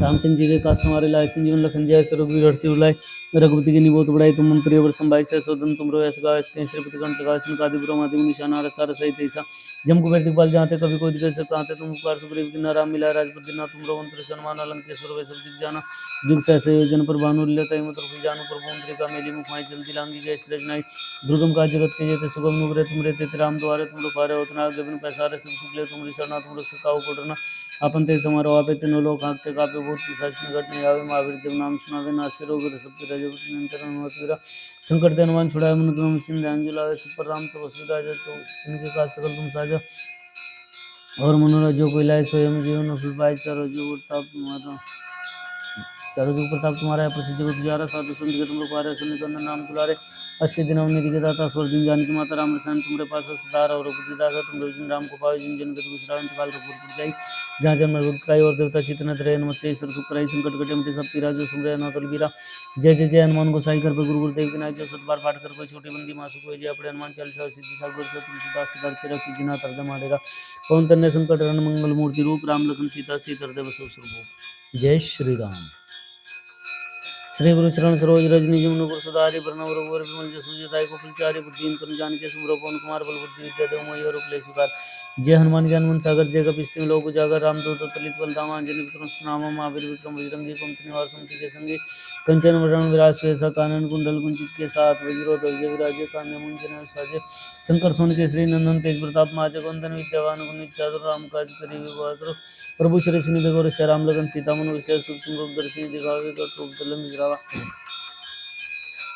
रामचंद्र जी के काज संवारे लाए संजीवन लखन जय रघुवीर हर्षि उलाय रघुपति की निबोध बढ़ाई तुम प्रिय वर संभाई सै सोदन तुम रोयस गाय श्रीपति कंठ लगाय कादि ब्रह्मादि निशान सार सहित ऐसा जम कुबेर दिखपाल जाते कभी कोई दिखे सब कहते तुम उपकार सुग्रीव की नाम मिला राजपति ना तुम रघुवंश सन्मान अलंकेश्वर वै सब दिख जाना जुग सहसे योजन पर भानु लता मतलब जानु प्रभु का मेली मुखाई जल्दी लांगी जय श्री रजनाई दुर्गम का जगत के जेते सुगम नुग्रे तुम रेते राम द्वारे तुम रुखारे होतना गबन पैसारे सब सुखले तुम रिसरना तुम रख सकाओ कोटरना अपन ते समारोह आपे तीनों लोग आंखते कापे बहुत पिशाच निकट नहीं आवे महावीर जब नाम सुनावे नासे रोग सब रजत नियंत्रण अनुमति संकट ते हनुमान छुड़ाए मन क्रम सिंह अंजुलावे सब पर राम तपस्वी राजा तो इनके काज सकल तुम साजा और मनोरथ जो कोई लाए स्वयं जीवन फल पाए चारों जुग प्रताप तुम्हारा है प्रसिद्ध जगत गुजारा साधु संत के तुम रुखारे सुनि कंदन नाम तुलारे अस्सी दिन निधि के दाता स्वर दिन जानकी माता राम रसायन तुमरे पास सदारा और बुद्धि दाता तुम जिन राम को पावे जिन जन के विश्राम काल रघुपुर पुर जाई जहाँ जन्म भक्त काई और देवता चितन त्रय नमस्ते ईश्वर सुखराई संकट कटे मिटे सब पीरा जो सुमरे नौतल बीरा जय जय जय हनुमान गोसाई कर पे गुरु गुरुदेव के नाय जो सतबार पाठ कर कोई छोटी बंदी मासु को जय अपने हनुमान चालीसा सिद्धि सागर से तुलसीदास सदा चिर की जिना तरद माडेरा पवन तन्ने संकट हरण मंगल मूर्ति रूप राम लखन सीता सीतर देव सब सुरभूप जय श्री राम। श्री गुरु चरण सरोज रजनी जमुन गुरु सुधारि प्रणव रघुवर विमल जसु जताय को फलचारि बुद्धि तनु जानिके सुमरो पवन कुमार बल बुद्धि विद्या देव मोहि रूप ले सुकार जय हनुमान ज्ञान मन सागर जय कपिस्ति लोक उजागर रामदूत तलित बल धामा अंजनी पुत्र नाम महावीर विक्रम बजरंगी कुमति निवार सुमति के संगी कंचन वरण विराज सुयसा कानन कुंडल कुंचित के साथ वज्रो ध्वज विराजे कान्य मुंजन साजे शंकर सोन के श्री नंदन तेज प्रताप महाजगवंदन विद्यावान गुणी चातुर राम काज करि बहादुर प्रभु श्री सुनि बेगोर राम लगन सीता मन विशेष सूक्ष्म रूप दर्शी दिखावे कट रूप तलन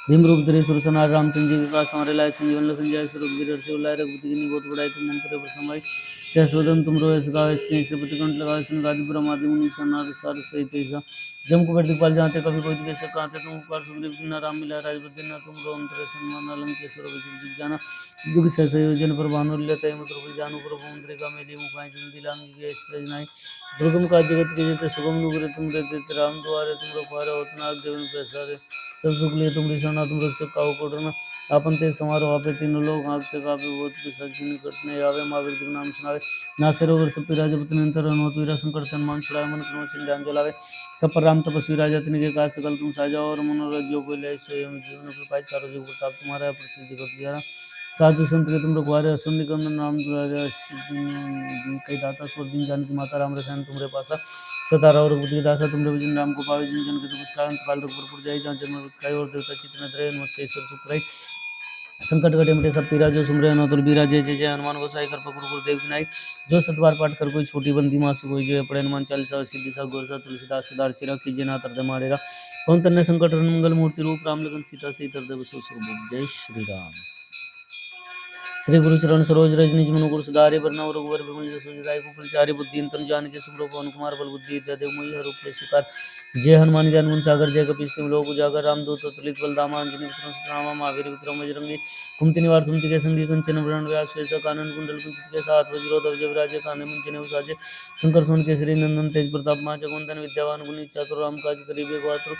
भीम रूप धरे सुरसनार रामचंद्र जी के काज संवारे लाए संजीवन लखन जय रघुवीर हर्षि उलाय रघुपति की निबोध बढ़ाई तुम हम पर समाई सहस्वदन तुम रोयस गावे श्रीपति कंठ लगावे संगादि ब्रह्मादि मुनि सनार सार सहित ऐसा जम कुबेर दिखपाल जाते कभी कोई दिखे सब कहते तुम उपकार सुग्रीव की नाम मिला राजपति ना तुम रघुवंश सन्मान अलंकेश्वर वै सब दिख जाना जुग सहसे योजन पर भानु लता मतलब जानु प्रभु का मेली मुखाई जल्दी लांगी जय श्री रजनाई दुर्गम का जगत के जेते सुगम नुग्रे तुम रेते राम द्वारे तुम रुखारे होतना गबन पैसारे सब सुख लिए तुम रिसरना तुम रख सकाओ कोटरना आपन ते समारोह आपे तीनों लोग आंखते कापे बहुत पिशाच निकट नहीं आवे महावीर जब नाम सुनावे नासे रोग सब पीरा जब निरंतर हनुमत वीरा संकट हनुमान छुड़ाए मन क्रम चिंध्यान जलावे सब पर राम तपस्वी राजा तिनके काज सकल तुम साजा और मनोरथ जो कोई ले स्वयं जीवन फल पाए चारों जुग प्रताप तुम्हारा प्रसिद्ध जगत गुजारा साधु संत के तुम रखवारे असुर निकंदन नाम कई दाता स्वर दिन जानकी माता राम रसायन तुमरे पासा सतारा और बुद्धि दासा तुमरे भजन राम को पावे जिन जन के तुम श्रावण काल रघुपुर जाई जहाँ जन्म खाई और देवता चितन त्रय नमस्ते ईश्वर सुखराई संकट कटे मिटे सब पीरा जो सुमरे नौतुल बीरा जय जय जय हनुमान गोसाई कर गुरु गुरुदेव की नाई जो सतबार पाठ कर कोई छोटी बंदी मासु कोई जो पड़े हनुमान चालीसा सिद्धि सा गोरसा तुलसीदास सदार चिरा कीजिए ना तरद मारेरा कौन तन्ने संकट हरण मंगल मूर्ति रूप राम लगन सीता सीतर देव सो जय श्री राम। श्री गुरु चरण सरोज रज निज मनु गुरु सुधारि बरनव रघुवर विमल जसु जताय को फलचारि बुद्धि तनु जानिके सुमरो पवन कुमार बल बुद्धि विद्या देव मोहि रूप ले सुकार जय हनुमान ज्ञान गुण सागर जय कपिस्ति लोक उजागर रामदूत तुलित बल धामा अंजनी पुत्र सुतनामा महावीर विक्रम बजरंगी कुमति निवार सुमति के संगी कंचन वरण व्यास शेषा कानन कुंडल कुंचित के साथ वज्रो ध्वज विराजे काने मुंचने उसाजे शंकर सोन केसरी नंदन तेज प्रताप महाजगवंदन विद्यावान गुणी चातुर राम काज करिबे बहादुर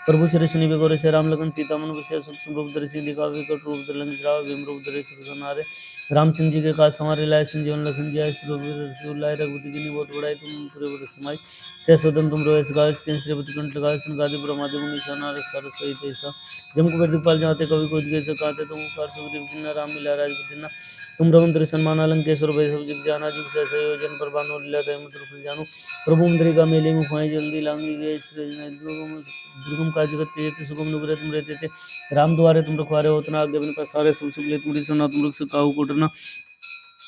प्रभु श्री सुनि बेगोर राम लगन सीता मन विशेष सूक्ष्म रूप धरि दिखावे कट रूप तलन भीम रूप धरे सुरसनारे रामचंद्र जी के काज संवारे लाए संजीवन लखन जय श्री रघुपति की निबोध बढ़ाई तुम पूरे समाई सहस्वदन तुम रोयस गावे श्रीपति कंठ लगावे संगादि ब्रह्मादि मुनि सनार सार सहित ऐसा जम कुबेर दिखपाल जाते कभी कोई दिखे कहते तुम उपकार सुग्रीव की राम मिला राजपति ना तुम रघुवंश सन्मान अलंकेश्वर वै सब जिग जाना जुग सहसे योजन पर भानु लता मतलब जानु प्रभु मुद्रिका मेली मुखाई जल्दी लांगी जय श्री दुर्गम का जगत के जेते सुगम नुग्रे तुम रहते थे राम द्वारे तुम रखवारे होतना आगे बन सारे सब सुख ले तुम सुना तुम रख सकाऊ कोटरना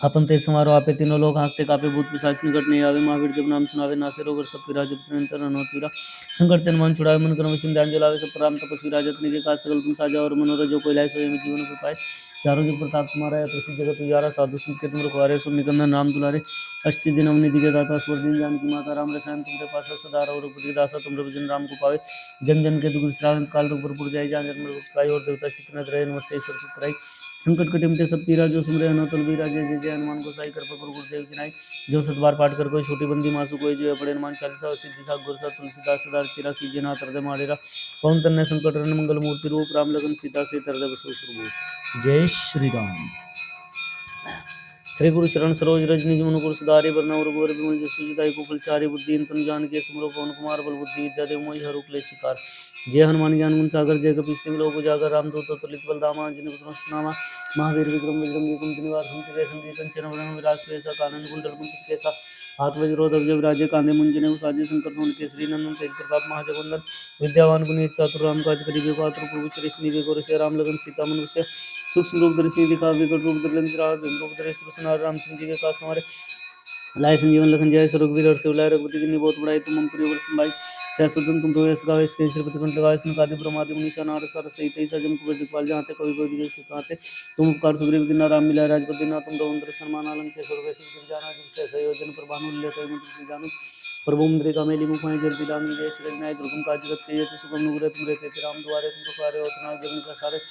अपन ते समारोह आपे तीनों लोग हाँकते कापे भूत पिशाच निकट नहीं आवे महावीर जब नाम सुनावे नासे रोग सब पीरा जब निरंतर हनुमत वीरा संकट ते हनुमान छुड़ावे मन क्रम सिंध्यान जलावे सब राम तपस्वी राजा तिनके काज सकल तुम साजा और मनोरथ जो कोई लाए सोई जीवन को पाए चारों जुग प्रताप तुम्हारा है प्रसिद्ध जगत उजारा साधु संत के तुम रखवारे सुन निकंदन राम दुलारे अस्सी दिन अवनि दिखे दाता स्वर दिन जानकी माता राम रसायन तुमरे पास सदार और दासा तुमरे भजन राम को पावे जन जन के दुख श्रावण काल रघुपुर जाई जहाँ जन्म खाई और देवता चितन रहे नमस्ते ईश्वर सुखराई संकट कटे मिटे सब पीरा जो सुमरे अनोतल बीरा जय जय जय हनुमान गोसाई कर गुरु गुरुदेव की नाई जो सतबार पाठ कर कोई छोटी बंदी मासु कोई जो पड़े हनुमान चालीसा और सिद्धि सा गुरसा तुलसीदास सदार चिरा कीजिए ना तरदे मारेरा पवन तन्ने संकट हरण मंगल मूर्ति रूप राम लगन सीता से तरदे बसो जय श्री राम। श्री गुरु चरण सरोज रज निज मन गुरु सुधारि बरनउँ रघुवर बिमल जसु जदायु कुफल बुद्धि तनु जानिके सुमरो पवन कुमार बल बुद्धि विद्या देव मोहि हरु क्लेश विकार जय हनुमान ज्ञान गुण सागर जय कपीस तिमिर लोक उजागर रामदूत अतुलित बल धामा अंजनी पुत्र नामा महावीर विक्रम बजरंगी कुमति निवार संकटे संकटे कंचन वरण विराज सुवेसा कानन कुंडल कुंचित केसा हाथ वज्रोध अवजग राजे कांधे मुंजने साजे शंकर सोन केसरी नंदन तेज प्रताप महाजगवंदन विद्यावान गुणी चातुर राम काज करिबे पात्र प्रभु श्री स्नेह गोर से राम लगन सीता मनुष्य सूक्ष्म रूप धरि सिंह दिखा विकट रूप धरि लंक राज रूप धरि सुरसनार रामचंद्र जी के काज हमारे लाय संजीवन लखन जय रघुवीर हर्ष उल्लाय रघुपति की बहुत बड़ाई तुम प्रिय वर्ष भाई सहसुदन तुम रोयस गावे इसके श्रीपति कंठ लगाए सनकादि ब्रह्मादि मुनीषा नार सर सहित ऐसा जम कुबेर दिखपाल जाते कवि कोई दिखे सिखाते तुम उपकार सुग्रीव किन्ना राम मिला राजपति ना तुम रघुवंश सन्मान आलम के स्वर्ग से जाना जिम से संयोजन पर भानु लेते मुझे जानो प्रभु मुद्रिका मेली मुखाई जल्दी लांगी जय श्री रजनाय दुर्गम काज जगत के जय सुगम नुग्रह तुम रहते राम द्वारे तुम पुकारे होतना जगन का सारे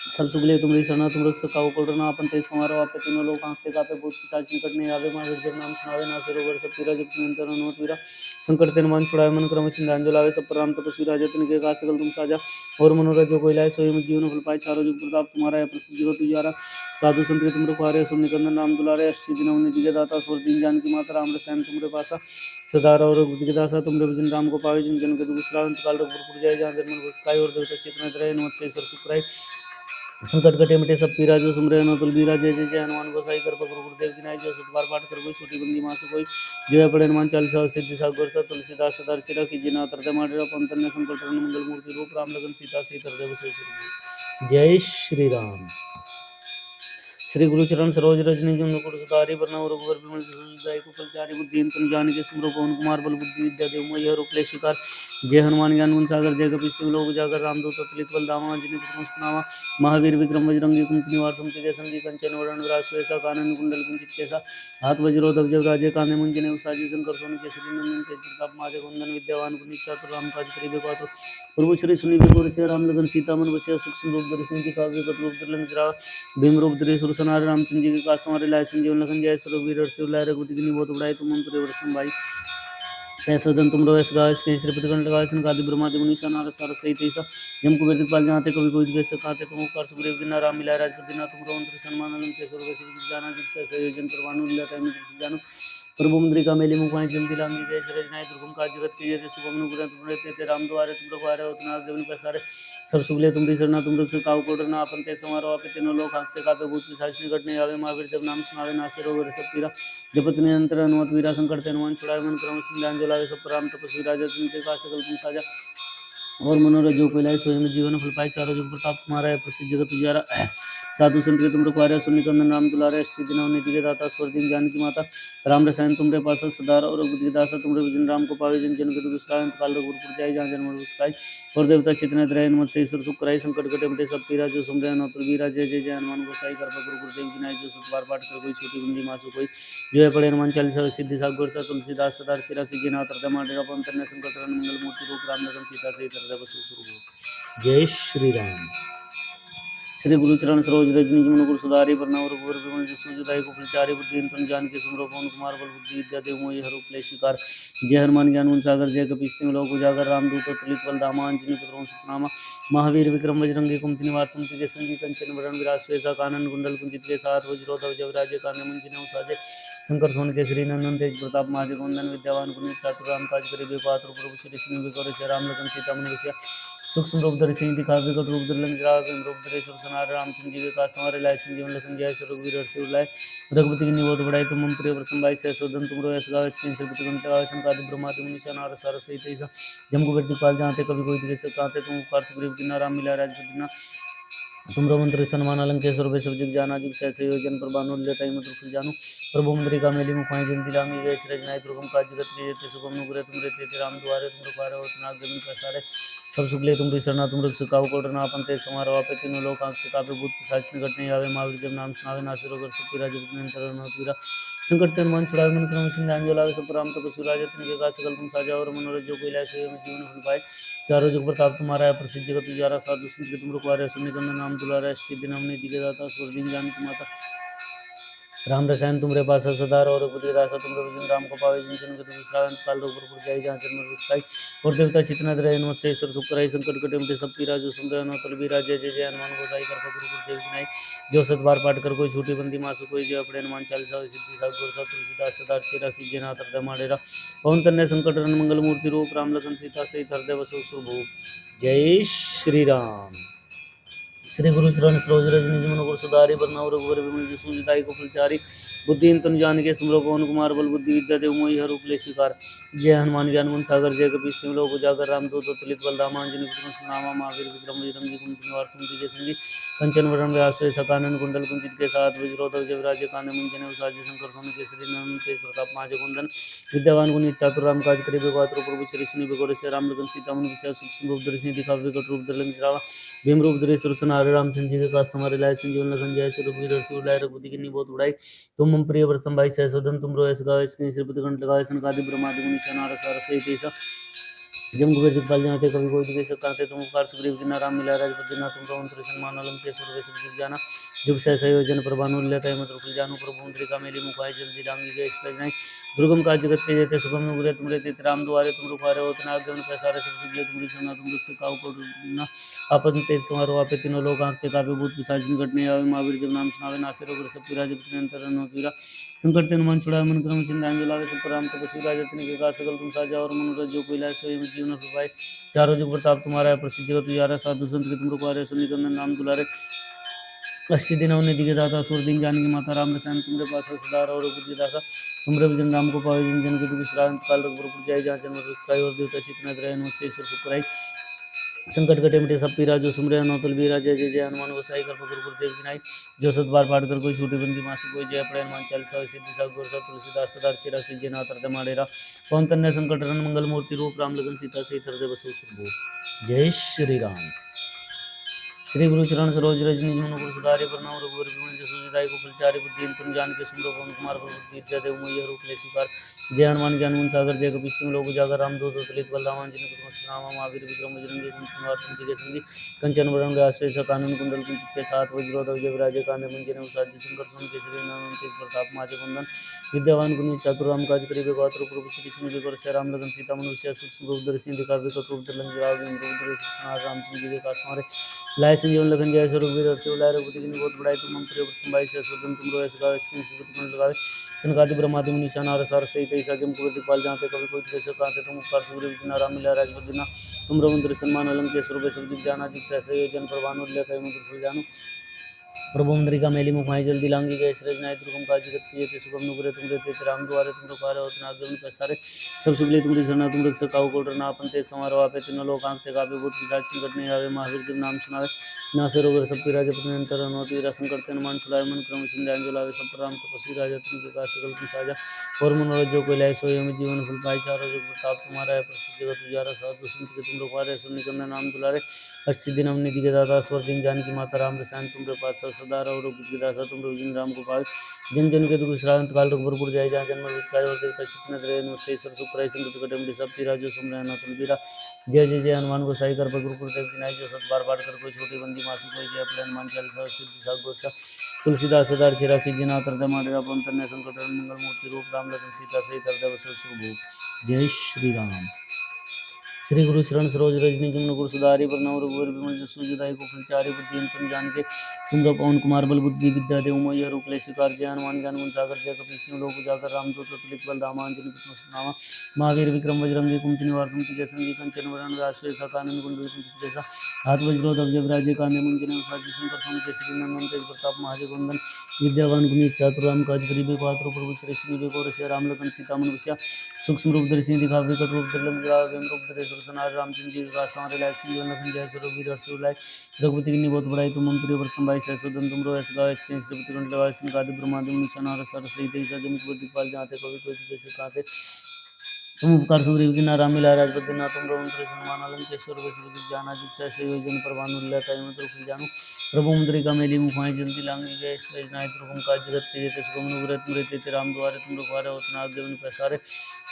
सब सुगले तुम्हारी शरणा तुम रख सकाओ कोडरना अपन ते समारो आपे तीनों लोग आंखते कापे भूत पिशाच निकट नहीं आवे मां जब नाम सुनावे ना सिरो वर सब पीरा जब निरंतर अनुमत वीरा संकट तेन मन छुड़ावे मन क्रम चिंतान जलावे सब पर राम तपस्वी राजा तिनके का सकल तुम साजा और मनोरथ जो कोई लाए सोई जीवन फल पाए चारों जुग प्रताप तुम्हारा है प्रसिद्ध जगत तुझारा साधु संत के तुम रखवारे सुन निकंदन नाम दुलारे अष्टि दिन निधि के दाता स्वर दीन जान की माता राम रसायन तुमरे पासा सदा और बुद्धि के दासा तुमरे भजन राम को पावे जिन जन के दुख विश्रांत काल रघुपुर जाय जहाँ जन्म काय और देवता चेतन रहे नमत से सर सुखराय संकट कटे मिटे सब पीरा जो सुमरे अनतुल बीरा जय जय जय हनुमान गोसाई कर पकड़ गुरुदेव की नाई जो सतबार पाठ कर कोई छोटी बंदी मां से कोई जय पड़े हनुमान चालीसा सिद्धि सागर सा तुलसीदास सदा सिरा की जिना तरदे माडरा पंतन संकट मंगल मूर्ति रूप राम लगन सीता सहित हृदय बसई जय श्री राम। श्री गुरु चरण सरोज रजनी जम गुरु सुधारि बरनउँ रघुवर बिमल जसु जदायु कुशल चारि बुद्धि तनु जानिके सुमरो पवन कुमार बल बुद्धि विद्या देव मोहि हरु क्लेश विकार जय हनुमान ज्ञान गुण सागर जय कपीस तिमिर लोक उजागर रामदूत अतुलित बल धामा अंजनी पुत्र नामा महावीर विक्रम बजरंगी कुमति निवार संकटे संगी कंचन वरण विराज सुवेसा कानन कुंडल कुंचित केसा हाथ वज्रोध अवजग राजे कांधे मुंजने साजे शंकर सोन केसरी नंदन तेज प्रताप महाजगवंदन विद्यावान गुणी चातुर राम काज करिबे पात्र प्रभु श्री सुनि गोर से राम लगन सीता मन बसिया सूक्ष्म रूप धरि सिंह दिखा विकट रूप धरि लंक जरा भीम रूप धरि सुरसनार रामचंद्र जी के काज हमारे लाय संजीवन लखन जय रघुवीर हर्ष उल्लाय रघुपति की बहुत बड़ाई तुम प्रिय वर्ष भाई सहसोदन तुम रोयस गावे इसके श्रीपति कंठ लगाए सनकादि ब्रह्मादि मुनीषा नार सार सहित ऐसा जम कुबेर दिखपाल जाते कभी कोई दिखे सकाते तुम उपकार सुग्रीव किन्ना राम मिलाय राजपति ना तुम रघुवंश सन्मान आलम के स्वर्ग से जाना जिम से संयोजन पर भानु लेते जानो प्रभु मुद्रिका मेली मुखाई जल्दी लांगी जय श्री रजनाय दुर्गम काज जगत के जय सुगम नुग्रह तुम रहते राम द्वारे तुम रखवारे होतना जगन का सारे सब सुगले तुमरी शरणा तुम रख काउ कोडरना अपन ते समारो आपे तीनों लोग आंखते कापे भूत पिशाच निकट नहीं आवे महावीर जब नाम सुनावे नासे रोग सब पीरा जपत निरंतर अनुमत वीरा संकट ते हनुमान छुड़ावे मन क्रम सिंधान जलावे सब पर राम तपस्वी राजा तिनके का सकल तुम साजा और मनोरथ जो कोई लाए सोई में जीवन फल पाए चारों जुग प्रताप तुम्हारा है प्रसिद्ध जगत उजियारा साधु संत के तुम रखवारे सुन निकंदन राम दुलारे अष्टि दिन निधि के दाता स्वर दिन जानकी माता राम रसायन तुमरे पास सदा और बुद्धि दासा तुमरे भजन राम को पावे जन जन के दुख विश्रांत काल रघुपुर जाय जहाँ जन्म पाई और देवता चितने रहे नमत से ईश्वर सुख कराई संकट कटे मिटे सब पीरा जो सुमरे अनोतुल बीरा जय जय जय हनुमान गोसाई कर गुरु गुरुदेव की नाई जो सतबार पाठ कर कोई छोटी बंदी मासु कोई जो है पड़े हनुमान चालीसा सिद्धि सागर सा तुलसीदास सदा सिरा की जिना तरदे माडेरा पंतन संकट मंगल मूर्ति रूप राम लगन सीता सहित हृदय बसु जय श्री राम। श्री गुरु चरण सरोज रजनी जमुन गुरु सुधारि बरनउँ रघुवर बिमल जसु जदायु कुशल चारि बुद्धि तनु जानिके सुमरो पवन कुमार बल बुद्धि विद्या देव मोहि हरु क्लेश विकार जय हनुमान ज्ञान गुण सागर जय कपीस तिमिर लोक उजागर रामदूत अतुलित बल धामा अंजनी पुत्र सतनामा महावीर विक्रम बजरंगी कुमति निवार संकटे के संगी कंचन वरण विराज सुवेसा कानन कुंडल कुंचित केसा हाथ वज्रोध अवजग राजे कांधे मुंजने साजे शंकर सोन केसरी नंदन तेज प्रताप महाजगवंदन विद्यावान गुणी चातुर राम काज करिबे पात्र प्रभु श्री स्नेह राम लगन सीता मन बसिया सूक्ष्म रूप धरि सिंह दिखा विकट रूप धरि लंक जरा रूप धरि सुरसनार रामचंद्र जी के काज हमारे लाय संजीवन लखन जय रघुवीर हर्ष उल्लाय रघुपति की बहुत बड़ाई तुम प्रिय वर्ष भाई सहसोदन तुम रोयस गावे श्रीपति कंठ लगावे सनकादि ब्रह्मादि मुनीषा नार सार सहित ऐसा जम कुबेर दिखपाल जाते कभी कोई दिखे सकाते तुम उपकार सुग्रीव किन्ना राम मिलाय राजपति ना तुम मंत्र सन्मान अलंकेश और सब जग जाना जुग सहसे योजन पर बानु लेता मत फुल जानू प्रभु मुद्रिका मेली मुखाई जल्दी लांगी गए रजनाय दुर्गम काज जगत के जेते सुगम नुग्रह तुम रहते राम द्वारे तुम रखवारे और नाग जमीन प्रसारे सब सुगले तुम शरणा तुम रख सकाओ कोडरना अपन ते समारो आपे तीनों लोग आंखते कापे भूत पिशाच निकट नहीं आवे महावीर जब नाम सुनावे नासे रोग सब पीरा जगत निरंतर अनुमत वीरा संकट ते हनुमान छुड़ावे मन क्रम सिंधान जलावे सब राम तपस्वी राजा तिनके का सकल तुम साजा और मनोरथ जो कोई लाए सोई में जीवन फल पाए चारों जुग प्रताप तुम्हारा है प्रसिद्ध जगत उजियारा साधु संत के तुम रखवारे सुन निकंदन नाम दुलारे अष्टि दिन हमने दिखे दाता स्वर दिन जानकी माता राम रसायन तुमरे पास सदा और रघुपति दासा तुमरे भजन राम को पावे जिन जन के तुम श्रावण काल रोग पर जाई जहाँ जन्म विस्ताई और देवता चितना रहे मत से सुख कराई संकट कटे मिटे सब पीरा जो सुमरे अनोतल बीरा जय जय जय हनुमान गोसाई कर गुरु गुरुदेव की नाई जो सत बार पाठ कर कोई छोटी बंदी मासु कोई जय अपने हनुमान चालीसा सिद्धि सागर गुरु सात तुलसीदास सदा चेरा कीजिए नाथ हृदय माडेरा पवन तन्य संकट रन मंगल मूर्ति रूप राम लखन सीता सहित हृदय बसो शुभ जय श्री राम। श्री गुरु चरण सरोज रज निज मन गुरु सुधारि बरनउँ रघुबर बिमल जसु जिताई को फलचारि बुद्धिहीन तनु जानिके सुमिरौ पवन कुमार बल बुद्धि विद्या देव मोहि हर रूप ले स्वीकार जय हनुमान ज्ञान गुण सागर जय कपीस तिहुँ लोक उजागर रामदूत अतुलित बल धामा अंजनी पुत्र सुनामा महावीर विक्रम बजरंगी कुमति निवार सुमति के संगी कंचन वरण व्यासुर सकानन कुंडल कुंचित के साथ वज्रोधर जय विराजे कांधे मुंजने उसाजे शंकर सोने केसरी नंदन तेज प्रताप महाजगवंदन विद्यावान गुणी चातुर राम काज करिबे को आतुर प्रभु चरित सुनिबे बेगोरे से राम लगन सीता मन विषय सूक्ष्म रूप धरि सिंह दिखावे विकट रूप धरि लंक जरावा भीम रूप धरि सुरसन हरे रामचंद्र जी के काज समारे लाए संजीवन लखन जय श्री रघुवीर हर्षि उर लाए रघुपति की बहुत उड़ाई तुम मम प्रिय व्रतम भाई सहसोदन तुम रोएस गावे इसके श्रीपति कंठ लगाए सनकादि ब्रह्मादि मुनि नारद सारस सहित जम कुबेर दिखपाल जाते कभी कोई दिखे सकते तुम उपकार सुग्रीव की नाराम मिला राजपति ना तुम प्रभु सन्मान अलंके सुर सब जुग जाना जुग सहसा योजन प्रभानु लेता है मत जानु प्रभु मुद्रिका मेली मुखाय जल्दी रामी गए इस नहीं दुर्गम का जगत के जेते सुगम नुग्रे तुमरे तीत राम दुआरे तुम रुखारे होतना आज्ञा पैसारे सब सुगले तुमरी सुना तुम दुख से काउ को ना आपन तेज समारो आपे तीनों लोग आंखते कापे भूत पिशाचिन घटने आवे महावीर जब नाम सुनावे नासे रोग सब पीरा जब निरंतर नोतीरा संकट तेन मन छुड़ाए मन क्रम चिंता जलावे सब राम तपस्वी राजा तिन के का सकल तुम साजा और मनोरथ जो कोई लाए सोई जीवन प्रभाई चारों जुग प्रताप तुम्हारा है प्रसिद्ध जगत उजारा साधु संत के तुम रुकवारे सुनिकंदन नाम दुलारे अस्सी दिन उन्हें दिखे दाता सुर दिन जान की माता राम रसायन तुमरे पास सदार और बुद्धि दासा तुमरे भजन राम को पावे जिन जन के तुम श्रावण काल रघुपुर जाय जहाँ जन्म दुखाई और देवता चितना रहे मुझसे ईश्वर सुखराई संकट कटे मिटे सब पीरा जो सुमरे अनोतल बीरा जय जय जय हनुमान गोसाई कर गुरु गुरुदेव की नाई जो सत बार पाठ कर कोई छोटी बंदी मासी कोई जय पड़े हनुमान चालीसा सिद्धि सागर गुरु सात तुलसीदास सदा चेरा कीजिए नाथ हृदय माडेरा पवन तन्य संकट रन मंगल मूर्ति रूप राम लगन सीता सहित हृदय बसो शुभ जय श्री राम। श्री गुरु चरण सरोज रज निज मन गुरु सुधारि बरनउँ रघुबर बिमल जसु जिताई को फलचारि बुद्धिहीन तुम जान के सुमिरौ पवन कुमार बल बुद्धि विद्या देव मोहि हर रूप ले स्वीकार जय हनुमान ज्ञान गुण सागर जय कपीस तिहुँ लोक उजागर रामदूत अतुलित बल धामा अंजनी पुत्र सुनामा महावीर विक्रम बजरंगी कुमति निवार सुमति के संगी कंचन वरण व्यासुर सकानन कुंडल कुंचित के साथ वज्रोधर जय विराजे कांधे मुंजने उसाजे शंकर सोन केसरी नंदन तेज प्रताप महाजगवंदन विद्यावान गुणी चातुर राम काज करिबे को आतुर प्रभु श्री सुनिबे को रक्षा राम लगन सीता मन विषय सूक्ष्म रूप धरि सिंह दिखावे विकट रूप धरि लंक जरावे भीम रूप धरि सुरसन रामचंद्र जी के काज समारे लाए संजीवन लखन जय श्री रघुवीर हर्षि उर लाए रघुपति की बहुत बड़ाई तुम मम प्रिय व्रतम भाई सहसोदन तुम रोएस गावे इसके श्रीपति कंठ लगावे सनकादि ब्रह्मादि मुनि नारद सारस सहित ऐसा जम कुबेर दिखपाल जाते कभी कोई दिखे सकते तुम उपकार सुग्रीव की नाराम मिला राजपति ना तुम रघुवर सन्मान अलंके स्वरूप सब जुग जाना जुग सहसा योजन प्रभानु लेता है मुद्र फल जानु प्रभु मुद्रिका मेली मुखाई जल्दी लांगी गए सृज नाय दुर्गम काज जगत किए थे सुगम नुग्रे तुम रहते राम द्वारे तुम रुखारे होतना आज्ञा पैसारे सब सुगले तुमरी शरणा तुम रक्षक काहू को डरना अपन तेज समारो आपे तीनों लोग आंखते कापे भूत पिशाच संकट नहीं आवे महावीर जब नाम सुनावे नासे रोग सब पीरा जप निरंतर अनोति वीरा संकट तेन मान छुड़ाए मन क्रम चिंध्यान जुलावे सब राम तपस्वी राजा तुम के काज सकल तुम साजा और मनोरथ जो कोई लाए सोई हमें जीवन फल पाई चारों जुग प्रताप तुम्हारा है प्रसिद्ध जगत उजारा साधु संत के तुम रुकवारे सुनिकंदन नाम दुलारे अस्सी दिन हमने दिखे दाता स्वर दिन जान की माता राम रसायन तुम रे पास सदा रहो बुद्धि दासा तुम रोजिन राम को पावे जन जन के दुख श्रावण काल रघुपुर जाय जहाँ जन्म विकाय और देवता चित्त रहे मुझसे ईश्वर सुखराई संकट कटे सब पीरा जो सुमरे अनाथ बीरा जय जय जय हनुमान गोसाई कर गुरु गुरुदेव की नाई जो सत बार बार कर कोई छोटी बंदी मासी कोई जय अपने हनुमान चालीसा सिद्धि सागर गोसा तुलसीदास सदा चेरा कीजिए नाथ हृदय माडेरा पवन तनय संकट मंगल मूर्ति रूप राम लखन सीता सहित हृदय बसो शुभ जय श्री राम। श्री गुरु चरण सरोज रज निज मन गुरु सुधारि बरनउँ रघुवर बिमल जसु जिताई को फलचारि बुद्धिहीन तुम जान के सुमिरौ पवन कुमार बल बुद्धि विद्या देव मोहि हर रूप ले स्वीकार जय हनुमान ज्ञान गुण सागर जय कपीस तिहुँ लोक उजागर रामदूत अतुलित बल धामा अंजनी पुत्र सुनामा महावीर विक्रम बजरंगी कुमति निवार सुमति के संगी कंचन वरण व्यासुर सकानन कुंडल कुंचित केसा हाथ वज्रोधर जय विराजे कांधे मुंजने उसाजे शंकर सोन केसरी नंदन तेज प्रताप महाजगवंदन विद्यावान गुणी चातुर राम काज करिबे को आतुर प्रभु चरित सुनिबे को रसिया राम लखन सीता मन बसिया सूक्ष्म रूप धरि सिंह दिखावे विकट रूप धरि लंक जरावे भीम रूप धरि सुरसन रामचंद्र जी का संहारे लाए संजीवन लखन जय श्री रघुवीर हर्षि उर लाए रघुपति की बहुत बड़ाई तुम मम प्रिय व्रतम भाई सहसोदन तुम रोएस गावे इसके श्रीपति कंठ लगावे सनकादि ब्रह्मादि मुनि नारद सारस सहित ऐसा जम कुबेर दिखपाल जाते कभी कोई जैसे कहते तुम उपकार सुग्रीव की नाराम मिला राजपति ना तुम रघुवर सन्मान अलंकेश्वर वैश्व जाना जुग सहसा योजन प्रभानु लेता है मत फल जानु प्रभु मुद्रिका मेली मुखाई जल्दी लांगी गए स्लेज नाय दुर्गम काज जगत के जेते सुगम नुग्रे तुम रहते राम द्वारे तुम रुखारे होतना आज्ञा पैसारे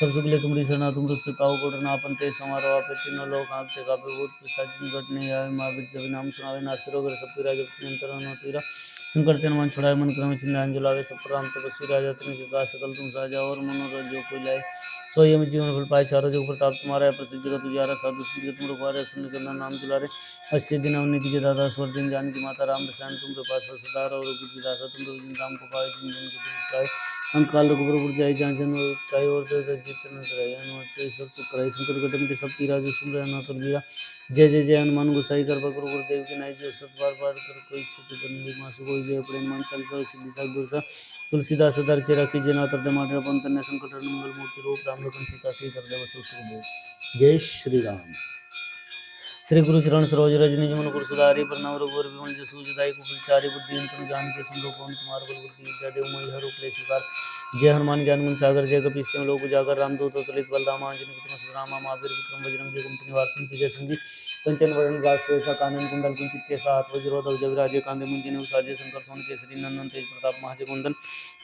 सब सुगले तुमरी शरणा तुम रक्षक काहू को डरना अपन तेज समारो आपे तीनों लोग आंखते कापे भूत पिशाच निकट नहीं आवे महावीर जब नाम सुनावे नासिर रोग सब पीरा जब निरंतर अनोति वीरा संकट ते हनुमान छुड़ाए मन क्रम चिंतान जुलावे सब पर राम तपस्वी राजा तिनके का सकल तुम साजा और मनोरथ जो कोई लाए सो यम जीवन फल पाए चारों जुग प्रताप तुम्हारा है प्रसिद्ध जगत उजारा साधु संत के तुम रखवारे सुन कंदा नाम दुलारे अस्सी दिन अवनीति के दाता स्वर दिन जान की माता राम रसायन तुम कृपा सदा और बुद्धि दाता तुम जिन राम को पाए जिन जन के तुम पाए अंत काल रघुबर पुर जाय जहाँ जन काय और चित्त न कराय हनुमान से सब सुख कराय संकट कटम के सब पीरा जो सुन रहे तो बीरा जय जय जय हनुमान गोसाई कृपा करो गुरुदेव की नाई जो सत बार बार कर कोई छोटी बंदी मासु कोई जय प्रेम मान चालीसा सिद्धि सा गुरसा तुलसीदास सदार चेरा की जना तर माटे अपन तन्ने संकट मंगल मूर्ति रूप राम लखन सीता से कर देव सो जय श्री राम। श्री गुरु चरण सरोज रज निज मन गुरु सुधारी प्रणाम रघुवर विमल जसु जदाई कुलचारी बुद्धि तुम जान के सुन पवन कुमार बल बुद्धि विद्या देव मई हर उपले शिकार जय हनुमान ज्ञान गुण सागर जय कपीस तिम लोक उजागर रामदूत अतुलित बलधामा अंजनी पुत्र रामा महावीर विक्रम बजरंगी कुमति निवार सुनति जय संगी कंचन वरण राज श्वेता कानन कुंडल कुंचित के साथ वज्रोधव जविराजे कांदे मुंजिने उसाजे शंकर सोन केसरी नंदन तेज प्रताप महाजगवंदन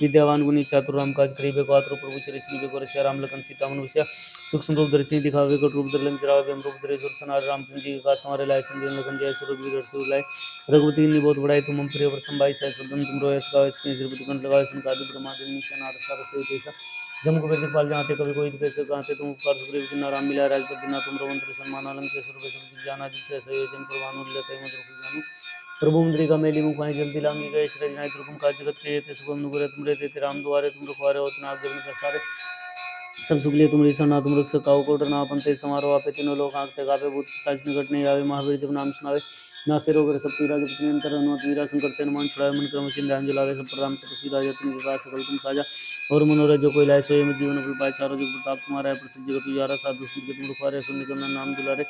विद्यावान गुणी चातुर राम काज करिबे को आतुर प्रभु चरिश्री बेको रसिया राम लखन सीता मनुष्य सूक्ष्म रूप दर्शी दिखावे कट रूप दर्लन जरावे बेम रूप दरे सुर सनार रामचंद्र जी का समारे लाए संजीवन लखन जय सुर वीर रसूल लाए रघुपति ने बहुत बड़ाई तुम प्रिय प्रथम बाई सह सुदन तुम रोयस का इसके श्रीपति कंठ लगाए संकादि ब्रह्मादि निशन आर सार से कैसा जम को वेद पाल जाते कभी कोई कैसे कहते तुम कर सुग्रीव की नाम मिला राजपति ना तुम रवंत्र सम्मान अलंक सुर बेसुर जाना जिससे संयोजन प्रवानु लेते मत रुक जानू प्रभु मुद्री का मेली मुखाई जल्दी लांगी गए श्री जनाई तुम का जगत के ते सुगम नुगरे तुम रे राम दुआरे तुम रखवारे होत ना आगे में सारे सब सुख लिए तुम ऋषा तुम रख सकाओ कोट ना पंते समारोह आपे तीनों लोग आंखते गावे भूत साज निकट नहीं आवे महावीर जब नाम सुनावे ना सिरो कर सब पीरा जब तीन अंतर हनुमत वीरा संकट ते हनुमान छुड़ाए मन क्रम चिंध्यान जुलावे सब पर राम तपस्वी राजा तुम के पास सकल तुम साजा और मनोरथ जो कोई लाए सोए में जीवन फल पाए चारों जुग प्रताप तुम्हारा है प्रसिद्ध जगत उजारा साधु संत के तुम रखवारे सुन निकंदन नाम दुलारे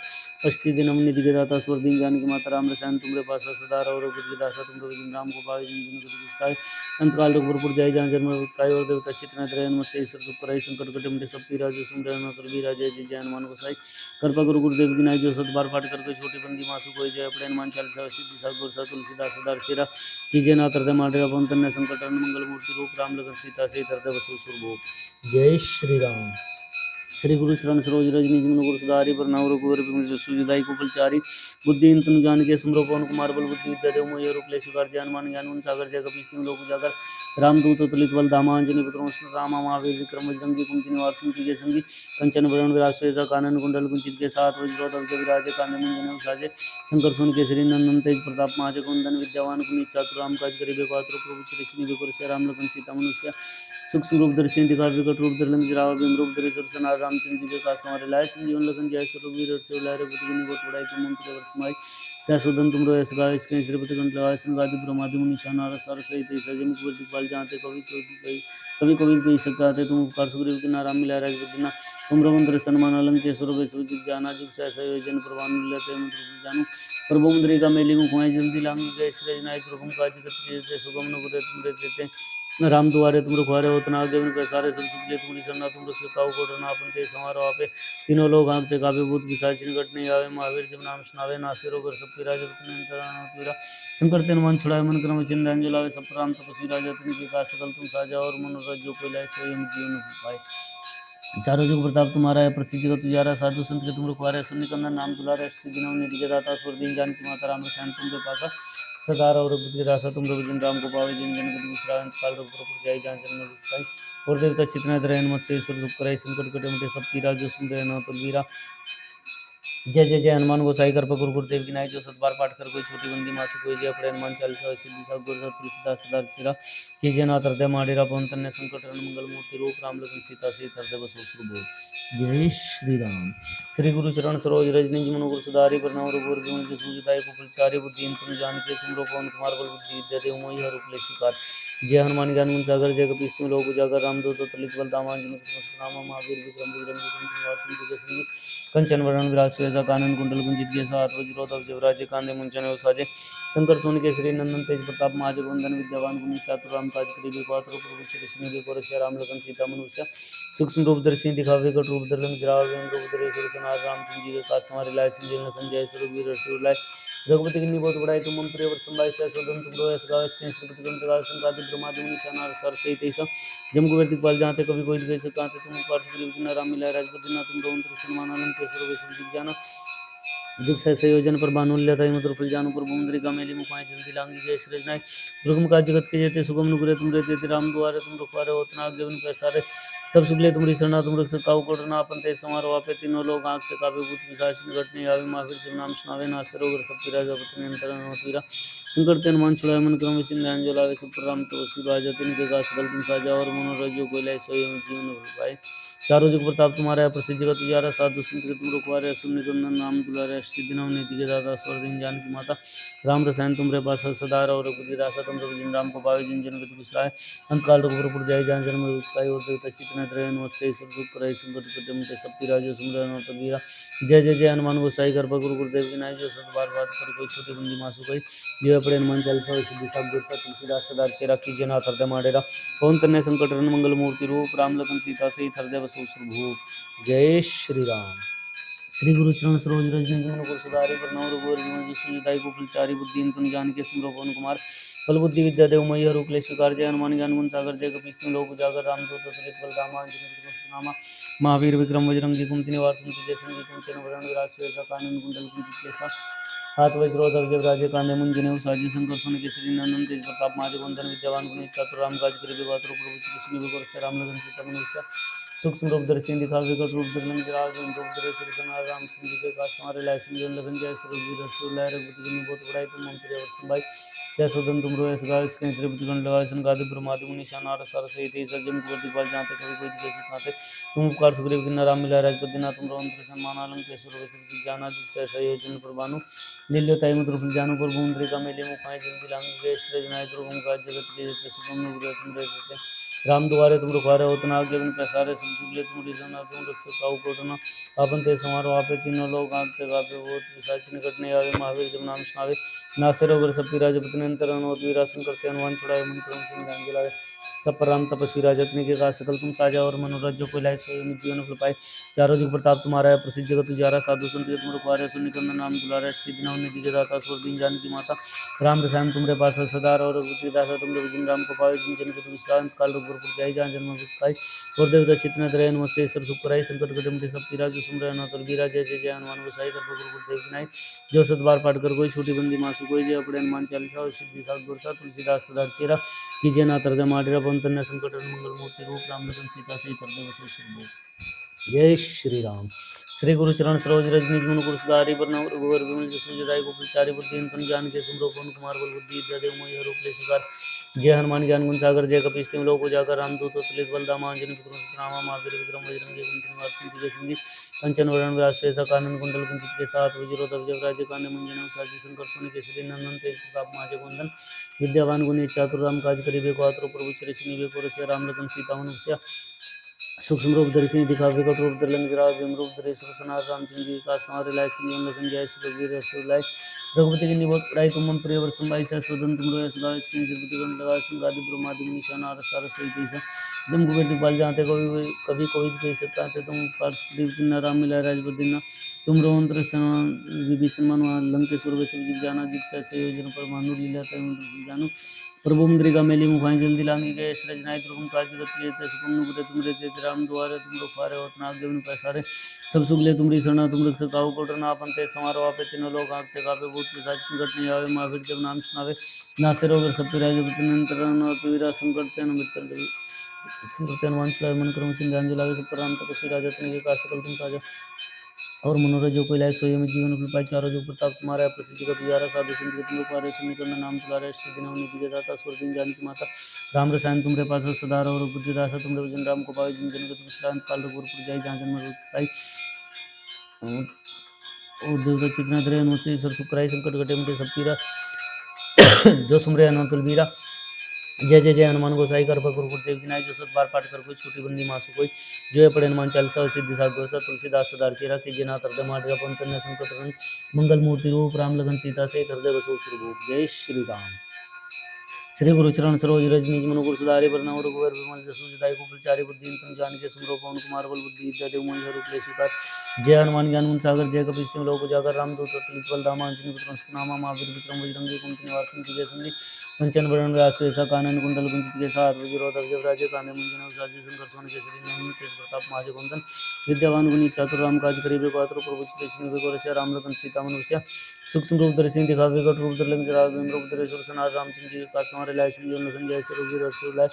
अष्टी दिन हमने दिखे दाता स्वर दिन जान की माता राम रसायन तुमरे पास सदा और बुद्धि दासा तुम जिन राम को पावे जिन जिन को दुष्टाय अंतकाल रघुपुर जाय जहाँ जन्म काय और देवता चित्त न तरह मत से ईश्वर दुख कराई संकट कटे मुझे सब पीरा जो सुन रहे कर वीरा जय जय जय हनुमान गोसाई कृपा गुरु गुरुदेव की नाई जो सत बार पाठ करके छोटी बंदी मासु कोई जय अपने हनुमान चालीसा सिद्धि सा गुरसा तुलसीदास सदार चेरा कीजिए ना तरदे माटे अपन तन्ने संकट मंगल मूर्ति रूप राम लखन सीता से तरदे बसु सुरभो जय श्री राम। श्री गुरु शरण सरोज रज निज मन गुरु सुधारी प्रणाम रघुवर विमल जसु जदाई कुफलचारी बुद्धि तनु जान के सुमरो पवन कुमार बल बुद्धि विद्या देव मोहि रूप ले शिकार जय हनुमान ज्ञान गुण सागर जय कपीस तिम लोक उजागर रामदूत तुलित बल धामा अंजनी पुत्र रामा महावीर विक्रम बजरंगी कुमति निवार सुमति के संगी कंचन वरण विराज सुवेसा कानन कुंडल कुंचित के साथ वज्रोधव जय विराजे कांधे मुंजने साजे शंकर सोन केसरी नंदन तेज प्रताप महाजगवंदन विद्यावान गुणी चातुर राम काज करिबे को आतुर प्रभु श्री विष्णु राम लखन सीता मनुष्य सूक्ष्म रूप दर्शन दिखा विकट रूप दर्लन जराव बिम रूप दरे सुर सनार रामचंद्र जी के कास हमारे लाए संजीवन लखन जय सुर वीर से लाए रघुपति की बहुत बड़ाई तुम मंत्र वर्षमाई सहसुदन तुम रोयस गाय इसके श्रीपति कंठ लगाए संगादि ब्रह्मादि मुनि शानार सार सहित सजम कुबर दिखपाल जानते कवि कवि कवि कही सकाते तुम उपकार सुग्रीव के नाम मिला राजपति ना तुम रमंत्र सन्मान अलंक सुर बेसुजित जाना जुग सहस योजन प्रभान लेते मंत्र जानू प्रभु मुद्री का मेली मुखमाई जल्दी लांगी गए श्री नायक प्रभु का जगत के सुगम न गुदे तुम देते राम दुआरे तुम रखवारे होत ना आगे उनके सारे सब सुख लिए तुमरी सरना तुम रख सकाओ कोट ना अपन ते समारो आपे तीनों लोग आंखते काबे भूत पिशाच निकट नहीं आवे महावीर जब नाम सुनावे नासिर होकर सब पीरा जब तुम अंतरा संकर तेन मन छुड़ाए मन क्रम चिंतन जुलावे सब राम तपस्वी राजा तुम के का सकल तुम साजा और मनोरथ जो कोई लाए सोई जीवन पाए चारों जुग प्रताप तुम्हारा है प्रसिद्ध जगत उजारा साधु संत के तुम रखवारे सुन निकंदन नाम दुलारे अष्ट दिनों निधि के दाता स्वर दिन जान की माता राम रसायन तुम के पासा सदार और बुद्धि दासा तुम रवि जिन राम को पावे जिन जन को दूसरा काल रघुपुर जाय जहाँ जन्म दुखाई और देवता चितना दरयन मत से सुर दुख कराई संकट कटे मुटे सब पीरा जो सुन रहे न तो वीरा जय जय जय हनुमान गोसाई कृपा गुरु गुरुदेव की नाई जो सत बार पाठ कर कोई छोटी बंदी मासु कोई जय अपने हनुमान चालीसा सिद्धि सा गुरु तुलसीदास सदा चेरा कीजिए ना हृदय माडेरा पवन तन्ने संकट मंगल मूर्ति रूप राम लखन सीता से हृदय बसो सुरभो जय श्री राम। श्री गुरु चरण सरोज रज निज मन गुरु सुधारी प्रणाम रघुवर विमल जसु जदाई कुफलचारी बुद्धि तुम जान के सुमरो पवन कुमार बल बुद्धि विद्या देव मोहि हर उपले शिकार जय हनुमान ज्ञान गुण सागर जय कपीस तिम लोक उजागर रामदूत तुलित बल धामा अंजनी पुत्र राम महावीर विक्रम बजरंगी कुमति निवार सुमति के संगी कंचन वरण विराज सुवेसा कानन कुंडल कुंजित के साथ वज्रोधव जयराजे कांधे मुंचने साजे शंकर सोन केसरी नंदन तेज प्रताप महाजगवंदन विद्यावान गुणी चातुर राम काज करिबे को आतुर प्रभु श्री विष्णु के राम लखन सीता मनुष्य सूक्ष्म रूप दर्शी दिखावे कट रूप दर्लन जराव रूप दरे सुर सनार रामचंद्र जी के कास हमारे लाए संजीवन लखन जय सुर वीर रसूल लाए रघुपति की बहुत बड़ाई तुम प्रिय वर्तन से सदन तुम रोयस गावस के श्रीपति कंठ लगाए संकादि ब्रह्मादि मुनि शानार सर सहित ऐसा जम को दिखपाल जाते कभी कोई दिखे सकाते तुम उपकार सुग्रीव की नाम मिला राजपति ना तुम रोमंत्र सन्मान अलंक सुर बेसुर जाना दिग्सै संयोजन पर भानुल्यताई मधुर फल जानु पर भूमद्रिका मेली मुखाएं जल्दी लांगी गए सृजनाएं दुर्गम का जगत के जेते सुगम नुग्रे तुम रहते राम द्वारे तुम रुखवारे होतना आगे उन पैसारे सब सुगले तुमरी शरणा तुम रख सकाऊ कोटना अपन ते समारोह पे तीनों लोग आंख ते काबे भूत पिशाच निकट नहीं आवे महावीर जब नाम सुनावे नासर रोग सब पीरा जब पत्नी अंतर नोतीरा संकट तेन मन छुड़ाए मन क्रम विचिन ध्यान जलावे सब प्रणाम तो शिवराज तिन के का सकल तुम साजा और मनोरजो कोइलाय सोय जीवन पाए चारों जुग प्रताप तुम्हारा है प्रसिद्ध जगत उजारा साधु संत के तुम रखवारे असुर निकंदन नाम दुलारे सिद्धि नव नीति के दाता स्वर दिन जान की माता राम रसायन तुमरे पास सदा और रघुपति दासा तुम जिन राम को पावे जिन जन गति विसराय अंतकाल रघुपुर जाय जान जन्म काय और देवता चित्त न त्रयन वत्सय सुर दुख करे संकट कटे मुटे सब पिराजो सुमरन तबीरा जय जय जय हनुमान गोसाई कृपा गुरु गुरुदेव विनाय जो सत बार बात कर कोई छोटी बंदी मासु कोई जो पड़े हनुमान चालीसा सिद्धि सब गुरसा तुलसीदास सदा चेरा कीजिए नाथ हृदय माडेरा पवन तनय संकट हरण मंगल मूर्ति रूप राम लखन सीता सहित हृदय बसु भूप जय श्री राम। श्री गुरु चरण सरोज रज निज गुरु सुधारि प्रणव रघुवर विमल जसु जदायु कुफलचारि बुद्धि तुम जान के सिमरो पवन कुमार बल बुद्धि विद्या देव मैया रूपले स्वीकार जय हनुमान ज्ञान गुण सागर जय कपीस लोक उजागर रामदूत तुलित बल रामा नामा महावीर विक्रम बजरंगी कुमति निवार सुमति जय संगी कुंचन वरण विराज सुरेशा कानन कुंडल कुंचित केसा हाथ वज्रोधर जब राजे कांधे मुंजने साजी शंकर सुन केसरी नंदन तेज प्रताप माधि बंधन विद्यावान गुणी चातुर राम काज करि बेगातुर प्रभु कृष्ण विगुर राम लगन सीता मनुष्य सूक्ष्म रूप दर्शन दिखा विकट रूप धरन विराज रूप धरे श्री रामचंद्र के का हमारे लाय संजन लगन जय सुरवीर रसूल रघुपति की बहुत बड़ाई तुम मंत्र वर्षन भाई सहसोदन तुम रोय सगा इसके श्रीपति गण लगा संगादि ब्रह्मादि मुनि शानार सर सहित सज्जन कुवर दिपाल जाते कभी कोई जैसे खाते तुम उपकार सुग्रीव किन्ना राम मिला राजपति ना तुम रोम सन्मान अलंकेश्वर वैसे जाना जिससे संयोजन प्रभानु दिल्ली ताई मुद्र फुल जानू पर भूमि का मेले मुखाएं जल्दी लांग गए सृजनाय दुर्गम का जगत के जेते सुगम नुग्रे तुम रहते राम द्वारे तुम रुखवारे होतना आगे उन पैसारे सब सुगले तुम रिसना तुम रख सकाऊ कोटना अपन ते समारोह आपे तीनों लोग आंते कापे बहुत पिशाच निकट नहीं आवे महावीर जब नाम सुनावे नासर अगर सब पीरा जब पत्नी अंतर अनोत वीरासन करते हनुमान छुड़ाए मन क्रम सिंह ध्यान जलावे सब पर राम तपस्वी राजत्नि के का सकल तुम साजा और मनोरथ जो कोई लाए सोई जीवन फल पाए चारों जुग प्रताप तुम्हारा है प्रसिद्ध जगत उजारा साधु संत के तुम रखवारे सुन निकंदन नाम दुलारे सिद्धि नव निधि के दाता स्वर दिन जान की माता राम रसायन तुमरे पास सदार और बुद्धि दासा तुम जिन राम को पावे जिन जन के विश्रांत काल रघुपुर जाय जहाँ जन्म दुखाई और देवता चित्त न त्रय नमस्ते सर सुख कराई संकट कटे मुझे सब पीरा जो सुमर अनंत वीरा जय जय जय हनुमान गोसाई कृपा गुरु गुरुदेव विनाय जो सत बार पाठ कर कोई छोटी बंदी मासु कोई जय अपने हनुमान चालीसा और सिद्धि सात गुरसा तुलसीदास सदा चेरा कीजिए नाथ हृदय माडेरा पवन तनय संकट हरण मंगल मूर्ति रूप राम लखन सीता सहित हृदय बसु सुरभूप जय श्री राम। श्री गुरु चरण सरोज रज निज मन गुरु सुधारि बरनउँ रघुवर विमल जसु जदायु कुफलचारि बुद्धि तनु जान के सिमरो पवन कुमार बल बुद्धि विद्या देव मोहि रूप ले सुधार जय हनुमान ज्ञान गुण सागर जय कपीस तिम लोक उजागर रामदूत तुलित बल धामा अंजनी पुत्र सुतनामा महावीर विक्रम बजरंगी कुमति निवार सुमति जय सिंह कंचन वरण विराज सुरेशा कानन कुंडल कुंचित के साथ वज्रोधर जब राजे कांधे मुंजन साजी शंकर सुन केसरी नंदन तेज प्रताप महाजगवंदन विद्यावान गुणी चातुर राम काज करिबे को आतुर प्रभु चरित्र निबे को रसिया राम लखन सीता मनुष्य सूक्ष्म रूप धरि सिंह दिखा विकट रूप धरि लंग जरा भीम रूप धरि सुरसनार रामचंद्र जी का संहारे लाय सिंह लखन जय सुरवीर रसूलाय रघुपति की निबोध पढ़ाई तुम मन प्रिय वर्तम भाई सा स्वदन तुम रोय सदा इसके सिरपति गण लगा सिंगादि ब्रह्मादि निशान आर सार सहित ऐसा जम कुबेर दिखपाल जाते कवि कभी कोविद कह सकता थे तुम उपकार सुग्रीव किन्ना राम मिला राजपति ना तुम रोमंत्र विभीषण मनु लंकेश्वर वैश्व जाना जिससे संयोजन पर भानु लीला तय जानू प्रभु मुद्रिका मेली मुखाई जल्दी लांगी गए सृजनाय दुर्गम काज जगत के जेते सुगम नुग्रे तुम रहते राम द्वारे तुम रुखवारे होतना आगे उन पैसारे सब सुगले तुमरी शरणा तुम रख सकाऊ कोटना अपन ते समारोह आपे तीनों लोग आंखते कापे भूत पिशाच निकट नहीं आवे महावीर जब नाम सुनावे नासे रोग सब पिराज नियंत्रण पीरा संकट तेन मित्र संकट हनुमान छुड़ाए मन क्रम सिंह ध्यान जलावे सब पर राम तपस्वी राजत्नि के का सकल तुम साजा और मनोरथ जो कोई लाए सोई में जीवन फल पाए चारों जो प्रताप तुम्हारा है प्रसिद्ध जगत उजारा साधु संत के तुम पारे सुन करना नाम तुलारे सिद्धि नव निधि के दाता स्वर दिन जान की माता राम रसायन तुमरे पास सदार और बुद्धि दासा तुमरे भजन राम को पावे जिन जन के तुम विश्रांत काल रघुपुर जाई जहाँ जन्म पाई और देवता चितना धरे अनुसे सर सुखराई संकट कटे मुझे सब पीरा जो सुमरे अनंतुल बीरा जय जय जय हनुमान गोसाई कृपा गुरु गुरुदेव विनाय जो सत बार पाठ कर कोई छोटी बंदी मासु कोई जो है पढ़े हनुमान चालीसा और सिद्धि सात गोसा तुलसीदास सदार चेरा कीजिए नाथ हृदय माडेरा पवन तनय संकट हरण मंगल मूर्ति रूप राम लगन सीता सहित हृदय बसु सुरभूप जय श्री राम। श्री गुरु चरण सरोज रज निज मन गुरु सुधारि बरनउँ रघुवर विमल जसु जदायु कुफलचारि बुद्धि तनु जान के सिमरो पवन कुमार बल बुद्धि विद्या देव मोहि रूप ले सुधार जय हनुमान ज्ञान गुण सागर जय कपीश तिहुँ लोक उजागर रामदूत अतुलित बल धामा अंजनी पुत्र नामा महावीर विक्रम बजरंगी कुमति निवार सुमति के संगी कंचन वरण व्यास वेसा कानन कुंडल कुंजित के साथ वज्रोधर जयराजे कांधे मुंजन विराजे शंकर सोन केसरी नंदन तेज प्रताप महाजगवंदन विद्यावान गुणी चातुर राम काज करिबे को आतुर प्रभु चितैषि निबे को रक्षा राम लखन सीता मन बसिया सूक्ष्म रूप धरि सिंह दिखावे कट रूप धरि लंक जरावे भीम रूप धरि सुर सनार रामचंद्र जी का संहारे लाए संजीवन लखन जय रघुवीर हर्षि लाए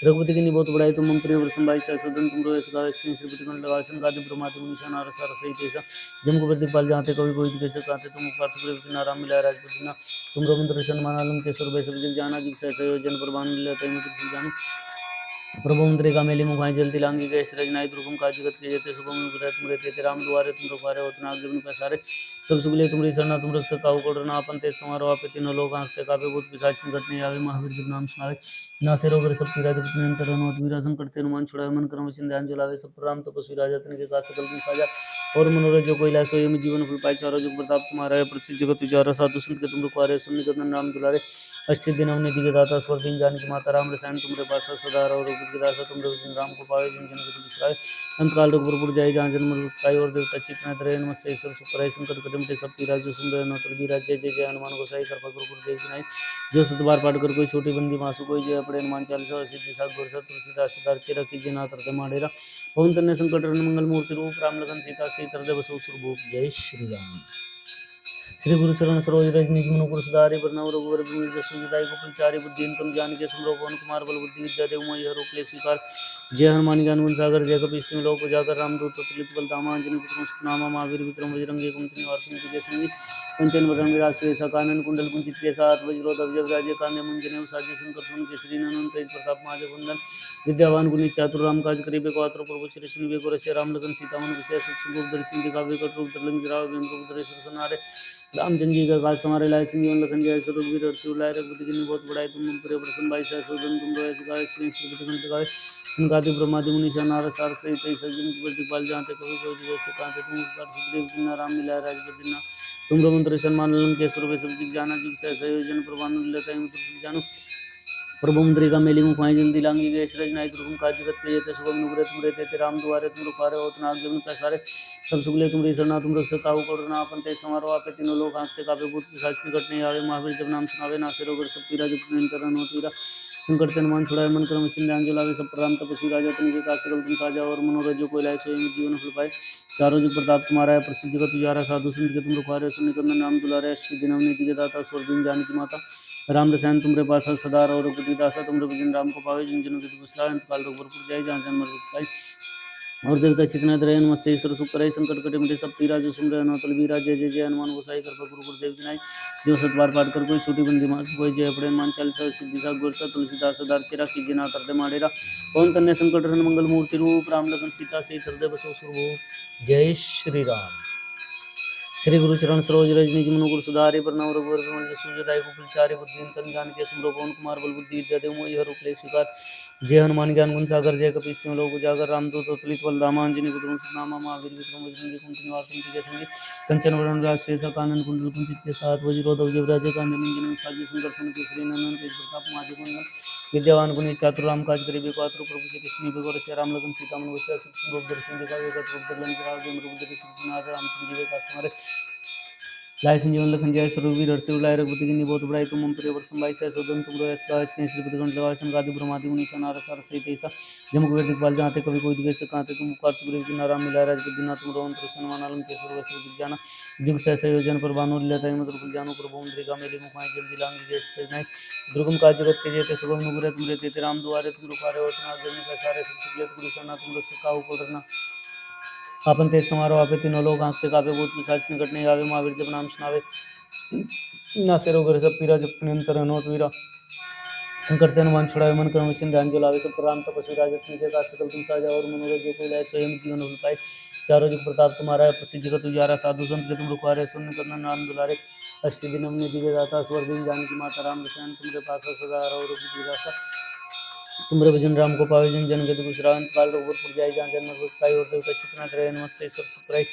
रघुपति की निबोध बढ़ाई तुम मम प्रिय वरसम भाई सदन तुम रोय सगा इसके श्रीपति कंठ लगा संगादि ब्रह्मादि मुनीषा नारद सार सहित ऐसा जम को प्रतिपाल जाते कवि कोई कैसे कहते तुम उपकार सुग्रीव की नाराम मिलाए राजपति दीना तुम रघुवंश मानालम के सुर वैश्व जग जाना जिग सहसा योजन प्रभान मिलते मत जानो प्रभु मंत्री का मेली मुखाई जल्दी लांगी गए सृज नाई दुर्गम काज जगत के जेते सुगम तुम रहते राम दुआरे तुम रखवारे होतना आगे बन पैसारे सब सुगले तुम्हारी सरना तुम रख सकाओ कोडरना अपन ते समारो आपे तीनों लोग आंखते कापे भूत पिशाच निकट नहीं आवे महावीर जब नाम सुनावे नासे रोग रे सब पीरा जब निरंतर हनुमत वीरा संकट ते हनुमान छुड़ावे मन कर्म वचन ध्यान जुलावे सब पर राम तपस्वी राजा तन के काज सकल तुम साजा और मनोरथ जो कोई लाए सोई में जीवन फल पाए चारों जुग प्रताप तुम्हारा है प्रसिद्ध जगत विचारा साधु संत के तुम रखवारे सुन निकंदन राम दुलारे अष्ट दिन अवनि दिखे दाता स्वर दिन जानकी माता राम रसायन तुमरे पास सदा रहो रघुपति दासा तुम रघुजन राम को पावे जिन जन के बिसराए अंतकाल रघुपुर जाय जहाँ जन्म मृत्यु और देवता चित्त धरे नमः ईश्वर सुपराय संकट कटम ते सब पीरा जो सुन रहे नौतर बीरा जय जय जय हनुमान गोसाई कृपा गुरु देव नाई जो सत बार पाठ कर कोई छोटी बंदी मासु कोई जय पड़े हनुमान चालीसा और सिद्धि सात गुरु तुलसीदास सदार चेरा कीजिए नाथ हृदय माडेरा पवन तन्ने संकट हरण मंगल मूर्ति रूप राम लखन सीता सहित हृदय बसो सुरभूप जय श्री राम। श्री गुरु चरण सरोज रज निज मनु पुर सुधारि बरनउँ रघुवर बिमल जसु जदायु गोपलचारि बुद्धिहीन तम जानिके सुमरो पवन कुमार बल बुद्धि विद्या देव मोहि हर रूप ले स्वीकार जय हनुमान ज्ञान गुण सागर जय कपीश तिहुँ लोक उजागर रामदूत अतुलित बल धामा अंजनी पुत्र नामा महावीर विक्रम बजरंगी कुमति निवार सुमति के संगी कंचन वरण विराज सुबेसा कानन कुंडल कुंचित केसा वज्रोधर जयराजे कांधे मुंजन साजे शंकर सुन केसरी नंदन तेज प्रताप महाजगवंदन विद्यावान गुणी चातुर राम काज करिबे को आतुर प्रभु श्री सुनिबे को रसिया राम लखन सीता मन बसिया सूक्ष्म रूप धरि सिंह दिखावे कट रूप धरि लंक जरावे भीम रूप धरि सुर सनारे रामचंद्र जी का काज समारे लाए संजीवन लखन जय रघुवीर हर्षि लाए रघुपति की बहुत बड़ाई तुम मम प्रिय प्रसन्न भाई सहसोदन तुम रोय सगाए श्रीपति कंठ लगाए संगादि ब्रह्मादि मुनीषा नारद सार सहित सज्जन की प्रतिपाल जाते कभी कोई जैसे कांते तुम उपकार सुग्रीव की नाराम मिलाए राजपति दीना तुम रघुवंश सम्मान लंक के सुर सब जिग जाना जुग सहसा योजन प्रभान लेता जानो प्रभु मुद्रिका मेली मुखाई जल्दी लांगी गए सृज नाई दुर्गम काज जगत के जेते सुगम नुग्रे तुम रहते राम दुआरे तुम रुखारे होतना आगे बन पैसारे सब सुगले तुम सरना तुम रख सकाओ कोडरना अपन ते समारो आपे तीनों लोग आंखते कापे भूत पिशाच निकट नहीं आवे महावीर जब नाम सुनावे नासे रोग सब पीरा जब निरंतर हनुमत वीरा संकट ते हनुमान छुड़ाए मन कर्म वचन ध्यान जुलावे सब पर राम तपस्वी राजा तन के काज सकल तुम साजा और मनोरथ जो कोई लाए सोई में जीवन फल पाए चारों जुग प्रताप तुम्हारा है प्रसिद्ध जगत उजारा साधु संत के तुम रखवारे सुन निकंदन राम दुलारे अष्ट दिन अवनीति के दाता स्वर दिन जानकी माता राम रसायन तुमरे पास सदा रहो रघुपति दासा तुम रघुजन राम को पावे जिन जनों के दुख काल रघुपुर जाय जहाँ जन्म मृत्यु और देवता चितना दरयन मत से ईश्वर सुख संकट कटे मिटे सब पीरा जो सुन रहे नौतल वीरा जय जय जय हनुमान गोसाई कृपा गुरु गुरुदेव की नाई जो सत बार पाठ कर कोई छोटी बंदी मास कोई जय पड़े हनुमान चालीसा सिद्धि सा गुरसा तुलसीदास सदार चेरा कीजिए नाथ हृदय माडेरा पवन तन्ने संकट हरण मंगल मूर्ति रूप राम लखन सीता सहित हृदय बसो सुरभूप जय श्री राम। श्री गुरु चरण सरोज रज निज मनु गुरु सुधारि बरनउँ रघुवर बिमल जसु जदायु गोपलचारि बुद्धिहीन तम जानिके सुमरो पवन कुमार बल बुद्धि विद्या देव मोहि हर रूप ले स्वीकार जय हनुमान ज्ञान गुण सागर जय कपीश तिहुँ लोक उजागर रामदूत अतुलित बल धामा अंजनी पुत्र नामा महावीर विक्रम बजरंगी कुमति निवार सुमति के संगी कंचन वरण विराज सुबेसा कानन कुंडल कुंचित केसा वज्रोधर जयराजे कांधे मुंजन साजे शंकर सुन केसरी नंदन तेज प्रताप महाजगवंदन विद्यावान गुणी चातुर राम काज करिबे को आतुर प्रभु श्री कृष्ण निबे को रसिया राम लखन सीता मन बसिया सूक्ष्म रूप धरि सिंह दिखावे कट रूप धरि लंक जरावे भीम रूप धरि सुर सनारे रामचंद्र जी का समारे लाए संजीवन लखन जय रघुवीर हर्षि लाए रघुपति की बहुत बड़ाई तुम मम प्रिय वर्षम भाई सहसोदन तुम रोय सगाए श्रीपति कंठ लगाए संगादि ब्रह्मादि मुनीषा नारद सार सहित ऐसा जम कुबेर दिखपाल जाते कभी कोई दिखे से कांते तुम उपकार सुग्रीव की नाराम मिलाए राजपति दीना तुम रोहन सन्मान आलम के सुर वैसे दिख जाना जुग सहसा योजन पर भानु लेता मधुर फुल जानो प्रभु मुद्रिका मेली मुखाई जल्दी लांगी गए नाई दुर्गम काज जगत के जेते सुगम नुग्रे तुम रहते राम दुआरे तुम रुखारे होतना जन्म के सारे सब सुगले तुम सरना तुम रख सकाओ कोडरना आपन तेज समारोह आपे तीनों लोग आंखते कापे भूत पिशाच निकट नहीं आवे महावीर जब नाम सुनावे नासे रोग सब पीरा जब निरंतर हनुमत वीरा संकट ते हनुमान छुड़ावे मन कर्म वचन ध्यान जो लावे सब पर राम तपस्वी राजा तन के काज सकल तुम साजा और मनोरथ जो कोई लाए स्वयं जीवन फल पाए चारों जुग प्रताप तुम्हारा है प्रसिद्ध जगत उजारा साधु संत के तुम रखवारे सुन निकंदन राम दुलारे अष्ट दिन हमने दिव्य दाता स्वर दिन जानकी माता राम रसायन तुमरे पास सदा रहो रघुपति दासा तुमरे भजन राम को पावे जन जन के दुख विश्रांत काल रघुपुर जाय जहाँ जन्म मृत्यु और देवता चितना रहे हनुमत से सब सुखराई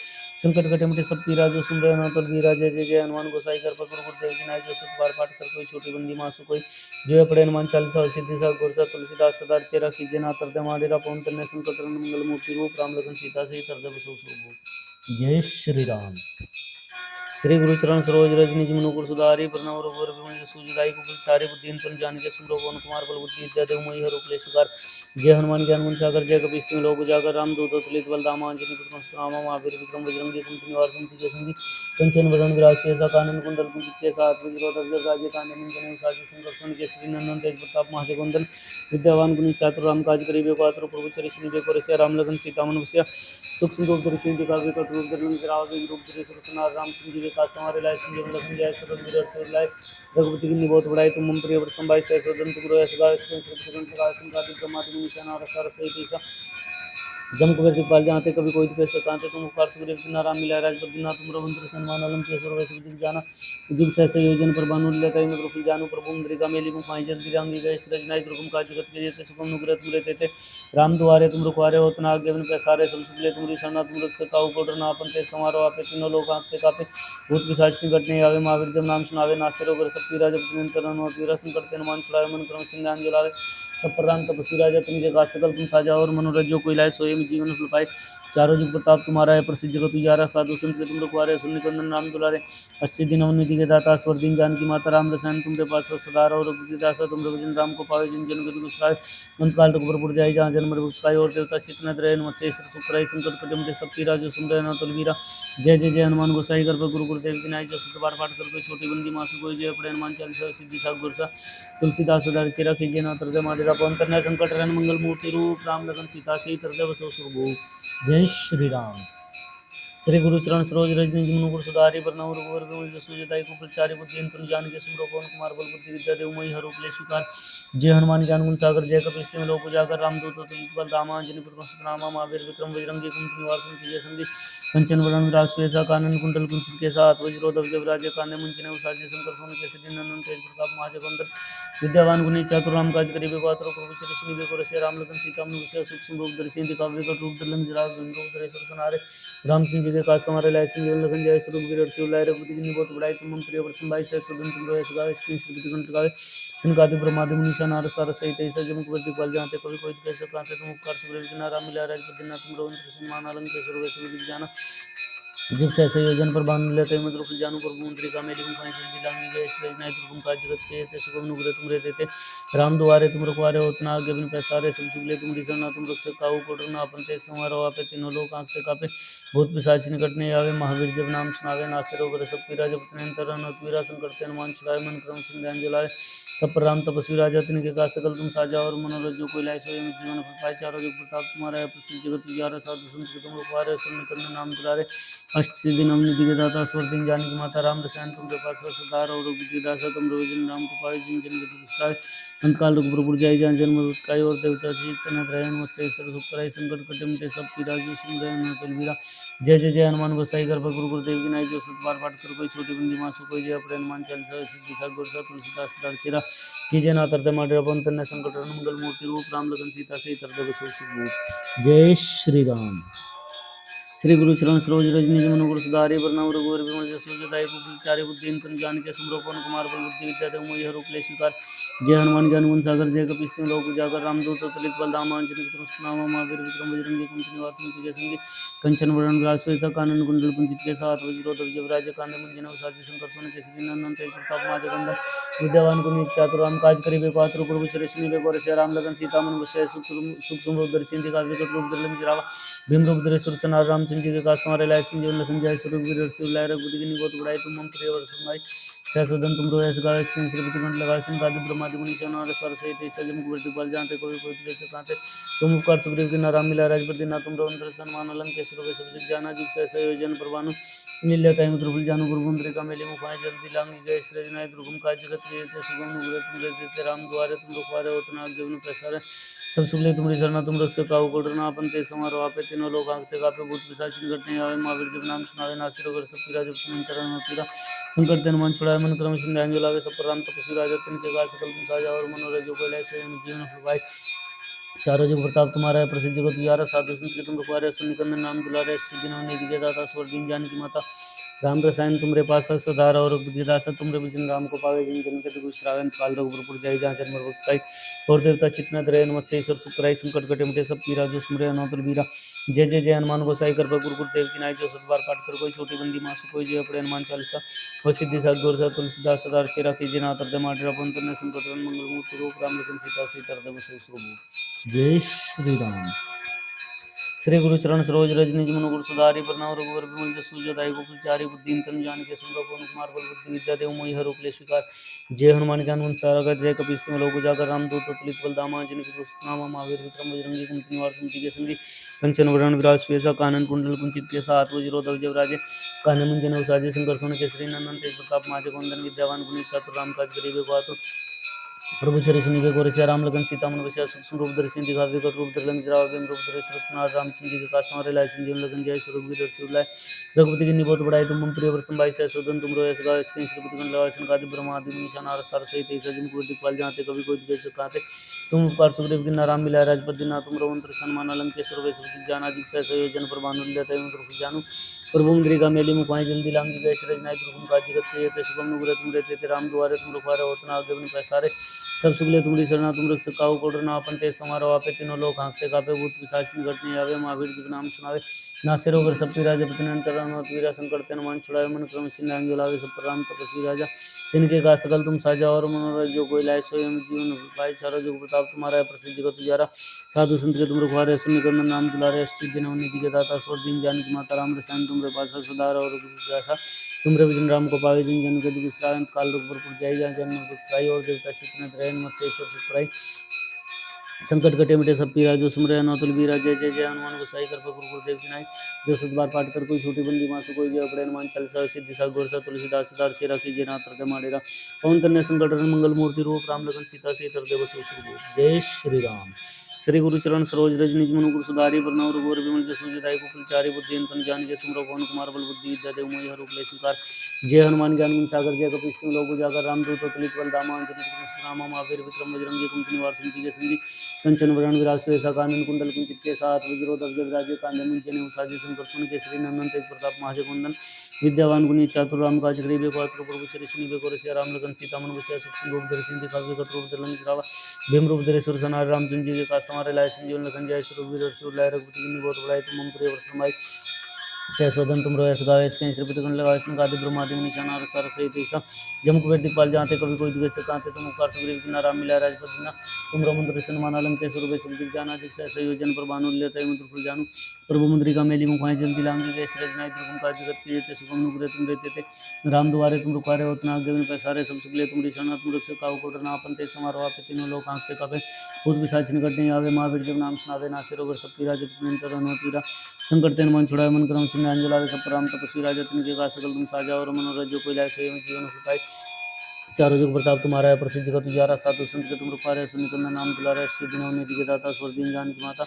संकट कटे मिटे सब पीरा जो सुन रहे नौतल वीरा जय जय जय हनुमान गोसाई कृपा गुरु गुरुदेव की नाई जो सत बार पाठ कर कोई छोटी बंदी मासु कोई जो पड़े हनुमान चालीसा सिद्धि सा गुरसा तुलसीदास सदा चेरा कीजिए नाथ हृदय माडेरा पवन तन्ने संकट हरण मंगल मूर्ति रूप राम लखन सीता सहित हृदय बसो सुरभूप जय श्री राम। श्री गुरु चरण सरोज रज निज मनुकुर सुधारी प्रणव रघुवर विमल सूझदाई कुल चारि बुद्धि तन जानिके सुमरो पवन कुमार बल बुद्धि विद्या देव मोहि हर उपले सुकार जय हनुमान ज्ञान गुण सागर जय कपीस तिहुँ लोक उजागर राम दूत तुलित बल धामा अंजनी पुत्र रामा महावीर विक्रम बजरंगी कुमति निवार सुमति जय संगी कंचन वरण विराज शेषा कानन कुंडल कुंचित केसा हाथ वज्रोधर राज्य कांड जनेऊ साजी संकर्षण केसरी नंदन तेज प्रताप महाजगवंदन विद्यावान गुणी चातुर राम काज करिबे को आतुर प्रभु चरिश निबे को रसिया राम लगन सीता मन बसिया सूक्ष्म रूप धरि सिंधु काव्य कट रूप धरि लंक राव रूप धरि सुरसनार राम सिंह जी के काज हमारे लाए सिंह लखन जय सुरन वीर सुर लाए रघुपति की बहुत बड़ाई तुम मम प्रिय व्रतम भाई सह सदन तुम यश गाय सुरन प्रकाश संकादित ब्रह्मादि निशान और सार सहित ईसा जम कुबेर दिखपाल जाते कभी कोई दिखे सकाते तुम उपकार सुग्रीव बिना राम मिला राजपद बिना तुम रवंत्र सन्मान अलम केसर वैश्व दिख जाना जुग सहसे योजन पर बानु लेता मत रुफल जानू प्रभु मुद्रिका मेली मुखाई जल्दी रांगी गए सृजनाई दुर्गम का जगत के जेते सुगम नुग्रत मुरे तेते राम दुआरे तुम रुखवारे हो तना आगे बन पैसारे सब सुगले तुम रिसना तुम रख सकाओ कोडर ना अपन ते समारो आपे तीनों लोग आंखते कापे भूत पिशाच निकटने आवे महावीर जब नाम सुनावे नासे रोग सब पीरा जब निरंतर वीरा संकट हनुमान छुड़ावे मन क्रम सिंह जलावे सब प्रधान तपस्वी राजा तुम जगह सकल तुम साजा और मनोरथ जो कोई लाए सोए जीवन फल पाए चारों जुग प्रताप तुम्हारा है प्रसिद्ध जगत उजारा साधु संत के तुम रखवारे सुन निकंदन राम दुलारे अस्सी दिन अवनिधि के दाता स्वर दिन जान की माता राम रसायन तुमरे पास सदा और रघुपति दासा तुम रघुजन राम को पावे जिन जन के दुष्टाय अंत काल रघुबर जाय जहाँ जन्म रघुपाय और देवता चित्त रहे मत्स्य सुखराय संकट कटम के सब पीरा जो सुन रहे न तुलवीरा जय जय जय हनुमान गोसाई कर गुरु गुरुदेव की नाई जो सत बार पाठ कर छोटी बंदी मासु कोई जय पड़े हनुमान चालीसा सिद्धि साग गुरसा तुलसीदास सदा चिरा कीजिए ना हृदय माधेरा पवन कन्या संकट हरण मंगल मूर्ति रूप राम लगन सीता सहित हृदय बसो सुरभूप जय श्री राम। श्री गुरु चरण सरोज रज निज मनुकुर सुधारि बरनउँ रघुवर विमल जसु जदाई कुफल चारि बुद्धि तनु जानिके सुमरो पवन कुमार बल बुद्धि विद्या देव मोहि हर उपले स्वीकार जय हनुमान ज्ञान गुण सागर जय कपीस तिहुँ लोक उजागर राम दूत तुलित बल धामा अंजनी पुत्र रामा महावीर विक्रम बजरंगी कुमति निवार सुमति जय संगी कंचन वरण विराज सुवेसा कानन कुंडल कुंचित केसा हाथ वज्रोधर जयराजे कांधे मुंजने उसाजे शंकर सोन केसरी नंदन तेज प्रताप महाजगवंदन विद्यावान गुणी चातुर राम काज करिबे को आतुर प्रभु चरिश निबे को रसिया राम लखन सीता मन बसिया सूक्ष्म रूप धरि सिंधु काव्य कट रूप धरि लंक राव रूप धरि सुरसनारे राम सिंह जी के काज हमारे लाए सिंह लखन जय सुरग वीर शिव लाए रघुपति की बहुत बड़ाई तुम प्रिय व्रतम भाई सह सदन तुम यश गाय श्री कंठ गावे संकादि ब्रह्मादि मुनीषा नार सार सहित ऐसा जम कुबेर दिखपाल जाते कभी कोई कैसे कांते तुम उपकार सुग्रीव बिना राम मिला राजपद बिना तुम रवंत्र सन्मान अलम केसर वैश्व दिख जाना जुग सहसे योजन पर बांध लेते मत रुक जानू प्रभु मुद्रिका मेली मुखाई जल्दी लांगी गए सृजनाई दुर्गम का जगत के ते सुगम नुग्रह तुम रे देते राम दुआरे तुम रखवारे हो तना आगे बिन पैसारे सब सुगले तुम रिसना तुम रख सकाओ कोडर ना अपन ते समारो आपे तीनों लोग आंखते कापे भूत पिशाच निकट नहीं आवे महावीर जब नाम सुनावे नासे रोग सब पीरा जब निरंतर पीरा संकट हनुमान छुड़ाए मन क्रम सिंह जलाए सब पर राम तपस्वी राजा तिनके का सकल तुम साजा और मनोरथ जो कोई लाए सोए जीवन फल पाए चारों जुग प्रताप तुम्हारा है प्रसिद्ध जगत उजारा साधु संत के तुम रखवारे सुन निकंदन नाम दुलारे अष्ट सिद्धि नवनि निधि के दाता स्वर दिन जानकी माता राम रसायन तुम पास सदार और रघुपति दासा तुम रघुजन राम को पाए जिन जन के दुष्टाय अंतकाल रघुपुर जाय जहाँ जन्म काय और देवता चित्त रहन मत्स्य सुखराय संकट कटम ते सब पीरा जो सुन रहे न तलवीरा जय जय जय हनुमान गोसाई कर गुरु गुरुदेव की नाई जो सत बार पाठ कर कोई छोटी बंदी मासु कोई जय अपने हनुमान चालीसा सिद्धि साग गुरसा तुलसीदास सदा चिरा कीजिए ना हृदय माधेरा पवन कन्या संकट हरण मंगल मूर्ति रूप राम लगन सीता सहित हृदय बसो सुखरूप जय श्री राम। श्री गुरु चरण सरोज रज निज मनुकुर सुधारि बरनउँ रघुवर विमल जसु जदाई कुफल चारि बुद्धि तनु जानिके सुमरो पवन कुमार बल बुद्धि विद्या देव मोहि हर उपले स्वीकार जय हनुमान ज्ञान गुण सागर जय कपीस तिहुँ लोक उजागर राम दूत तुलित बल धामा अंजनी पुत्र रामा महावीर विक्रम बजरंगी कुमति निवार सुमति जय संगी कंचन वरण विराज सुवेसा कानन कुंडल कुंचित केसा हाथ वज्रोधर जयराजे कांधे मुंजने उसाजे शंकर सोन केसरी नंदन तेज प्रताप महाजगवंदन विद्यावान गुणी चातुर राम काज करिबे को आतुर प्रभु चरिश निबे को रसिया राम लगन सीता मन बसिया सूक्ष्म रूप धरि सिंधु काव्य कट रूप धरि लंक राव भीम रूप धरि सुरचनार राम सिंह जी के काज हमारे लाए सिंह जीवन लखन जय सुरग वीर शिव लाए रघुपति की बहुत बड़ाई तुम प्रिय वर्षम भाई सहसोदन तुम रो ऐसे गावे श्रीपति कंठ लगाए संकादि ब्रह्मादि मुनीषा नार स्वर सहित ऐसा जम कुबेर दिखपाल जाते कोई कोई कैसे कांते तुम उपकार सुग्रीव बिना राम मिला राजपद ना तुम रवंत्र सन्मान अलम के सुरभि सब जग जाना जुग सहसा योजन परवानु नील्यताई मुद्रफुल जानू गुरुमुद्रिका मेली मुखाए जल्दी लांगी गए सृजनाय दुर्गम का जगत के सुगम नुग्रह तुम देते राम द्वारे तुम रुखवारे होतना आगे पैसारे सब सुगले तुम रिसरना तुम रख सकाओ कोडरना अपन ते समारो आपे तीनों लोग आंखते कापे भूत पिशाच निकट नहीं आवे महावीर जब नाम सुनावे नासिर रोग सब पीरा जब तुम तरह पीरा संकट हनुमान छुड़ाए मन क्रम सिंह लावे सब पर राम तपस्वी राजा तिनके का सकल तुम साजा और मनोरथ जो कोई लाए जीवन फल पाए चारों जुग प्रताप तुम्हारा है प्रसिद्ध जगत उजारा साधु संत के तुम रखवारे सुन निकंदन नाम दुलारे सिद्धि नवनि निधि के दाता स्वर दीन जानकी माता राम रसायन तुमरे पास सदार और बुद्धिदास तुमरे भजन राम को पावे जिन जन के दुख श्रावण काल रघुपुर जाई जहाँ जन्म भक्ताई और देवता चितना द्रयन मत से ईश्वर सुखराई संकट कटे मिटे सब पीरा जो सुमरे अनोतल बीरा जय जय जय हनुमान गोसाई कृपा गुरु देव की नाई जो सतबार पाठ कर कोई छोटी बंदी मासु कोई जय पड़े हनुमान चालीसा और सिद्धि साग गोर सा तुलसीदास सदार चेरा की जना तरदे माटरा पंतर ने संकट मंगल मूर्ति रूप राम लखन सीता से तरदे बसे सुरभूप। जय श्री राम। श्री गुरु चरण सरोज रज निज मन गुरु सुधारी प्रणाम रघुवर विमल जसु जदाई गोकुलचारी बुद्धि तन जान के सुंदर पवन कुमार बल बुद्धि विद्या देव मोहि हरो क्लेश विकार जय हनुमान ज्ञान गुण सागर जय कपीस सिंह लोक उजागर राम दूत तुलित बल दामा जिनके नाम महावीर विक्रम बजरंगी कुमति निवार सुमति के संगी कंचन वरण विराज श्वेसा कानन कुंडल कुंचित के साथ वज्रो ध्वज राजे कान्हे मुंजन उसाजे शंकर सोन केसरी नंदन तेज प्रताप माचे वंदन विद्यावान गुणी चातुर राम काज करिबे को आतुर प्रभु चरि सुनिबे को रसिया राम लगन सीता मन बसिया सूक्ष्म रूप धरि सिंधि दिखावे विकट रूप धरि लंक जरावे बिम रूप धरि सुरक्षनाथ रामचंद्र जी के काज संवारे लाए संजीवन लगन जय स्वरूप की दर्शन लाए रघुपति की निबोध बढ़ाई तुम मम प्रिय व्रतम भाई सदन तुम रोयस गावे इसके श्रीपति गण लगाए संकादि ब्रह्मादि मुनि नार सर सहित ऐसा जिन को दिखपाल जाते कभी कोई दिखे सकाते तुम उपकार सुग्रीव की नाराम मिलाए राजपद दिन तुम रवंत्र सन्मान अलंकेश्वर वैश्व जाना जिक्सा संयोजन पर भानु लेते मंत्र जानू प्रभु मुद्रिका मेली मुखाई जल्दी लांग गए सरज नाय दुर्गम काज जगत के ते शुभम नुग्रह तुम रहते राम द्वारे तुम रुखारे होतना आगे बन पैसारे सब सुगले तुमरी शरणा तुम रख सकाओ कोडरना अपन ते समारो आपे तीनों लोग हाँकते कापे भूत पिशाच निकट नहीं आवे महावीर जी नाम सुनावे नासे रोग सब पीरा जपति निरंतर हनुमत वीरा संकट तेन मन छुड़ावे मन क्रम छिन्न अंजलावे सब पर राम तपस्वी राजा तिनके का सकल तुम साजा और मनोरथ जो कोई लाए सोयम जीवन पाए चारो जुग प्रताप तुम्हारा प्रसिद्ध जगत उजारा साधु संत के तुम रखवारे सुनि कर नाम दुलारे अष्टि दिन उन्नति के दाता स्वर दिन जानकी माता राम रसायन तुमरे पासा सुधार और विद्यासा तुमरे भजन राम को पावे जिन जन के दुख श्रावण काल रूप जाई जहाँ जन्म दुखाई और देवता चित्त द्रयन मत से ईश्वर सुखराई संकट कटे मिटे सब पीरा जो सुमरे अनोतुल बीरा जय जय जय हनुमान गोसाई कृपा गुरु देव की नाई जो सतबार पाठ कर कोई छोटी बंदी मासु कोई जय पड़े हनुमान चालीसा सिद्धि सा गोर सा तुलसीदास सदार चेरा की जय नाथ हृदय माडेरा पवन तन्य संकट मंगल मूर्ति रूप राम लगन सीता से हृदय बसे जय श्री राम। श्री गुरु चरण सरोज रज निज मनु गुरु सुधारी प्रणाम रघुवर विमल जसु जदाई कुफलचारी बुद्धि तन जान के सुमरो पवन कुमार बल बुद्धि विद्या देव मोहि हरो क्लेश विकार जय हनुमान ज्ञान गुण सागर जय कपीस तिहुँ लोक उजागर रामदूत अतुलित बल धामा अंजनी पुष्ट नामा महावीर विक्रम बजरंगी कुमति निवार सुमति के संगी कंचन वरण विराज सुवेसा कानन कुंडल कुंचित के साथ वज्रो ध्वज विराजे कांधे मुंजने उसाजे शंकर सुन केसरी नंदन तेज प्रताप महाजगवंदन विद्यावान गुणी चातुर राम काज करिबे को आतुर प्रभु चरि सुनिबे को रसिया राम लगन सीता मन बसिया सूक्ष्म रूप धरि सिंधि दिखावे विकट रूप धरि लंक जरावा भीम रूप धरि सुर सनार रामचंद्र जी के काज संवारे लाए संजीवन लखन जय स्वरूप वीर रघुवर लाए रघुपति की निबोध बढ़ाई तुम मम प्रिय व्रतम भाई सहस्वदन तुम रोयस गावे इसके श्रीपति गण लगाए संकादि ब्रह्मादि मुनि नार सर सहित ऐसा जम कुबेर दिखपाल जाते कभी कोई दिखे सकाते तुम उपकार सुग्रीव की नाराम मिला राजपद दीना तुम रमंत्र सन्मान अलंकेश्वर वैश्व दिख जाना जिक्सा संयोजन पर भानु लेते मंत्र फुल जानू प्रभु मुद्रिका मेली मुखाई जल्दी लांगी गए सरज नाय दुर्गम का जगत के जेते सुगम नुग्रह तुम रहते थे राम दुआरे तुम रुखारे होतना आगे बिन पैसारे सब सुगले तुमरी शरणा तुम रख सकाओ कोडरना अपन ते समारो आपे तीनों लोग हाँकते कापे भूत पिशाच निकट नहीं आवे महावीर जब नाम सुनावे नासे रोग सब पीरा जब निरंतर हनुमत वीरा संकट तेन मन छुड़ाए मन क्रम छिन्न अंजलावे सब पर राम तपस्वी राजा तिनके का सकल तुम साजा और मनोरथ जो कोई लाए सोई जीवन सुखाई चारों जुग प्रताप तुम्हारा है प्रसिद्ध जगत उजारा साधु संत के तुम रुपारे सुनिकंदन नाम दुलारा सिद्धि नवनीति के दाता स्वर दीन जान की माता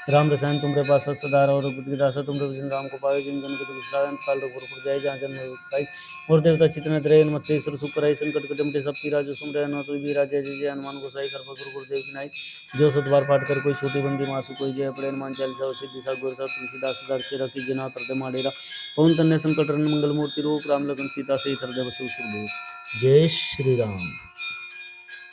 राम रसायन तुमरे पास सदारा और बुद्धि दासा तुमरे भजन राम को पावे जिन जन के दुख श्रावण काल रघुपुर जाए जहाँ जन्म खाई और देवता चित्त द्रयन मत से ईश्वर सुख कराई संकट कटे मिटे सब पीरा जो सुमरे अनोतुल बीरा जय जय जय हनुमान गोसाई कृपा गुरुदेव की नाई जो सतबार पाठ कर कोई छोटी बंदी मासु कोई जय पड़े हनुमान चालीसा सिद्धि सा गोर सा तुलसीदास सदार चेरा की जना हृदय माडेरा पवन तन्य संकट मंगल मूर्ति रूप राम लगन सीता से हृदय बसे जय श्री राम।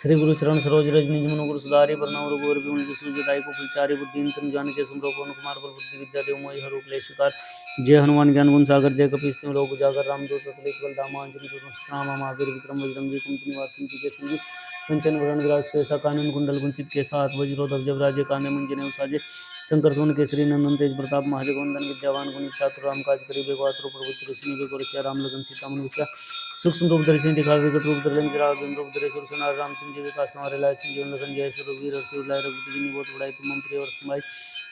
श्री गुरु चरण सरोज रज निज मनु गुरु सुधारी प्रणाम रघुवर विमल जसु जदाई को फुलचारी बुद्धि तन जान के सुमरो पवन कुमार बल बुद्धि विद्या देव मोहि हरो क्लेश विकार जय हनुमान ज्ञान गुण सागर जय कपीस तिहुँ लोक उजागर रामदूत अतुलित बल धामा अंजनी पुष्ट नामा महावीर विक्रम बजरंगी कुमति निवार सुमति के संगी कंचन वरण विराज सुवेसा कानन कुंडल कुंचित के साथ वज्रो ध्वज विराजे कांधे मुंजने उसाजे शंकर सुन केसरी नंदन तेज प्रताप महाजगवंदन विद्यावान गुणी चातुर राम काज करिबे को आतुर प्रभु चरि सुनिबे को रसिया राम लगन सीता मन बसिया सूक्ष्म रूप धरि सिंधि दिखावे विकट रूप धरि लंक जरावे भीम रूप धरि सुर सनार रामचंद्र जी के काज संवारे लाए संजीवन लखन जय स्वरूप वीर रघुवर लाए रघुपति की निबोध बढ़ाई तुम मम प्रिय व्रतम भाई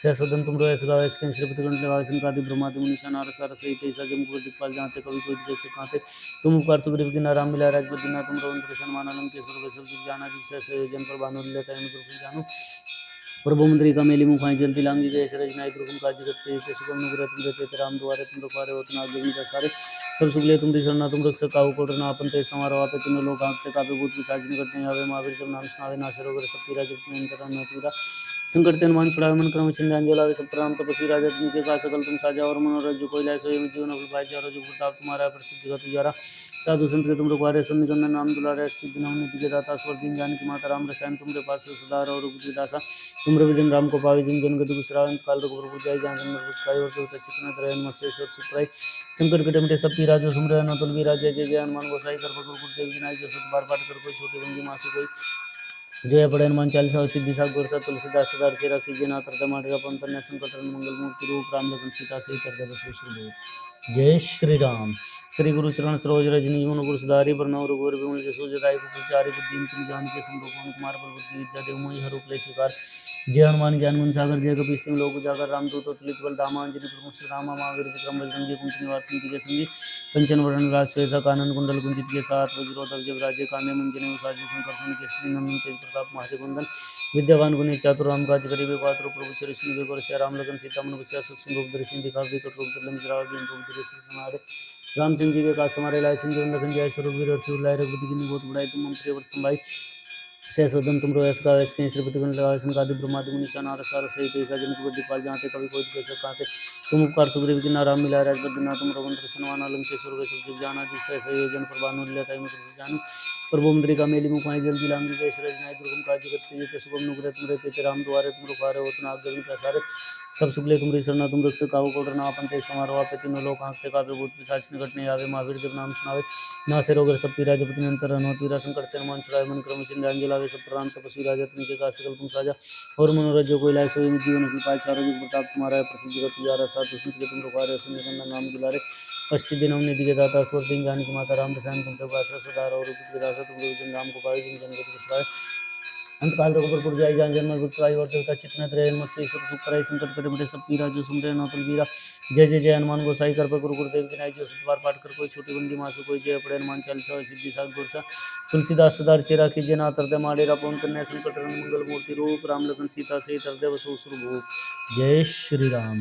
सहस्वदन तुम रोयस गावे इसके श्रीपति गण लगाए संकादि ब्रह्मादि मुनि नार सर सहित ऐसा जम कुबेर दिखपाल जाते कभी कोई दिखे सकाते तुम उपकार सुग्रीव की नाराम मिला राजपद दीना तुम रवंत्र सन्मान अलंकेश्वर वैश्व दिख जाना जिक्सा संयोजन पर भानु लेता है मंत्र फुल जानू प्रभु मुद्रिका मेली मुखाई जल्दी लांगी गए सरज नाय दुर्गम का जगत के जेते सुगम नुग्रह तुम रहते राम दुआरे तुम रुखारे होतना आगे बिन पैसारे सब सुगले तुमरी शरणा तुम रख सकाओ कोडरना अपन ते समारो आपे तीनों लोग हाँकते कापे भूत पिशाच निकट नहीं आवे महावीर जब नाम सुनावे नासे रोग सब पीरा जब तुम अंतर न पीरा संकट ते हनुमान छुड़ावे मन क्रम चिंता अंजोला सब प्रणाम तपस्वी राजा तिनके का सकल तुम साजा और मनोरथ जो कोई लाए सोई जीवन अफल पाए चारों जुग प्रताप तुम्हारा प्रसिद्ध जगत उजारा साधु संत के तुम रखवारे सुन निकंदन नाम दुलारे सिद्धि नवनीत निधि के दाता स्वर दीन जान की माता राम रसायन तुमरे पास सदा और रघुपति दासा तुम रविजन राम को पावे जिन जन गति गुसरावंत काल रघुबर जाय जहाँ जन्म काय और देवता चित्त त्रयन मत्स्येश्वर सुप्राय संकट कटे मिटे सब पीरा जो सुमरे अनतुल वीरा जय जय जय हनुमान गोसाई कर पकड़ गुरुदेव विनाय जो सुत बार पाठ कर कोई छोटी बंदी मासु कोई जय पड़े हनुमान चालीसा और सिद्धि साग गोरसा तुलसीदास सदा रचे रखी जना तरता माटेगा पंतन संकट मंगल मूर्ति रूप राम लखन सीता सहित हृदय बसु सुरभूप जय श्री राम श्री गुरु चरण सरोज रजनी मन गुरु सुधारी बरनौ रघुवर विमल जसु जदाई कुचारि बुद्धि तुम जान के संभव कुमार बल बुद्धि विद्या देव मोहि हरु क्लेश विकार जय हनुमान ज्ञान गुण सागर जय कपीस तिम लोक उजागर रामदूत तुलित बल धामा अंजनी प्रभु श्री राम महावीर विक्रम बजरंगी कुंती निवार सिंह के संगी कंचन वरण राज श्वेता कानन कुंडल कुंजित के साथ वज्रोधव जब राज्य कान्य मुंजने उसाजी शंकर के श्री नंदन तेज प्रताप महाजगवंदन विद्यावान गुणी चातुर राम काज करिबे पात्र प्रभु चरिष्ण बेगर श्री राम लगन सीता मन बसिया सुख सिंह रूप दर्शन दिखा विकट रूप धरम जराव दिन रूप धरे सुनारे रामचंद्र जी के काज समारे लाए सिंह लखन जय स्वरूप वीर अर्जुन लाए रघुपति की बहुत बड़ाई तुम प्रिय वर्तन भाई सहस्वदन तुम रोयस का वैस कहीं श्रीपति गण लगा संकादि ब्रह्मादि मुनि नार सार सहित ऐसा जन को दिपाल जाते कभी कोई कैसे कहते तुम उपकार सुग्रीव की नाराम मिला राज बद्रीनाथ तुम रघुवंश सनवाना लंकेश्वर वे सब जाना जिससे सहयोजन प्रभानु लेता है मुझे जान प्रभु मुद्रिका मेली मुखाई जल्दी लांगी जय श्री नाय दुर्गम काज जगत के जेते सुगम नुग्रह तुम रहते राम द्वारे तुम रुखारे होतना आज्ञा प्रसारे सब सुखले तुमरी शरणा तुम रक्षक काहू कोडर ना अपन ते समारोह पे तीनों लोक आंखते कापे भूत पिशाच निकट नहीं आवे महावीर जब नाम सुनावे नासे रोगर सब पीरा जपति निरंतर हनुमत वीरा संकट ते हनुमान छुड़ाए मन क्रम चिंता अंजलावे सब प्रणाम तपस्वी राजा तिनके का सकल तुम साजा और मनोरथ जो कोई लाए सोई जीवन अफल पाए चारों जुग प्रताप तुम्हारा प्रसिद्ध जगत उजारा साधु संत के तुम रखवारे सुन निकंदन नाम दुलारे अष्ट दिन निधि के दाता स्वर दिन जान की माता राम रसायन तुम प्रभास सदा और दासा तुम जन राम को पावे जिन जन गति विश्राय अंतकाल रघुबर जाय जहाँ जन्म भक्तवाई और देवता चित्त त्रय मत्स्येश्वर सुखराय संकट कटे मिटे सब पीरा जो सुमरे नौतल वीरा जय जय जय हनुमान गोसाई कर गुरु गुरुदेव की नाई जो सतबार पाठ कर कोई छोटी बंदी मासु कोई जय पड़े हनुमान चालीसा सिद्धि साग गुरसा तुलसीदास सदा चेरा कीजिए नाथ हृदय माड़े रापन कन्या संकट मंगल मूर्ति रूप राम लखन सीता सहित हृदय बसु सुरभूप जय श्री राम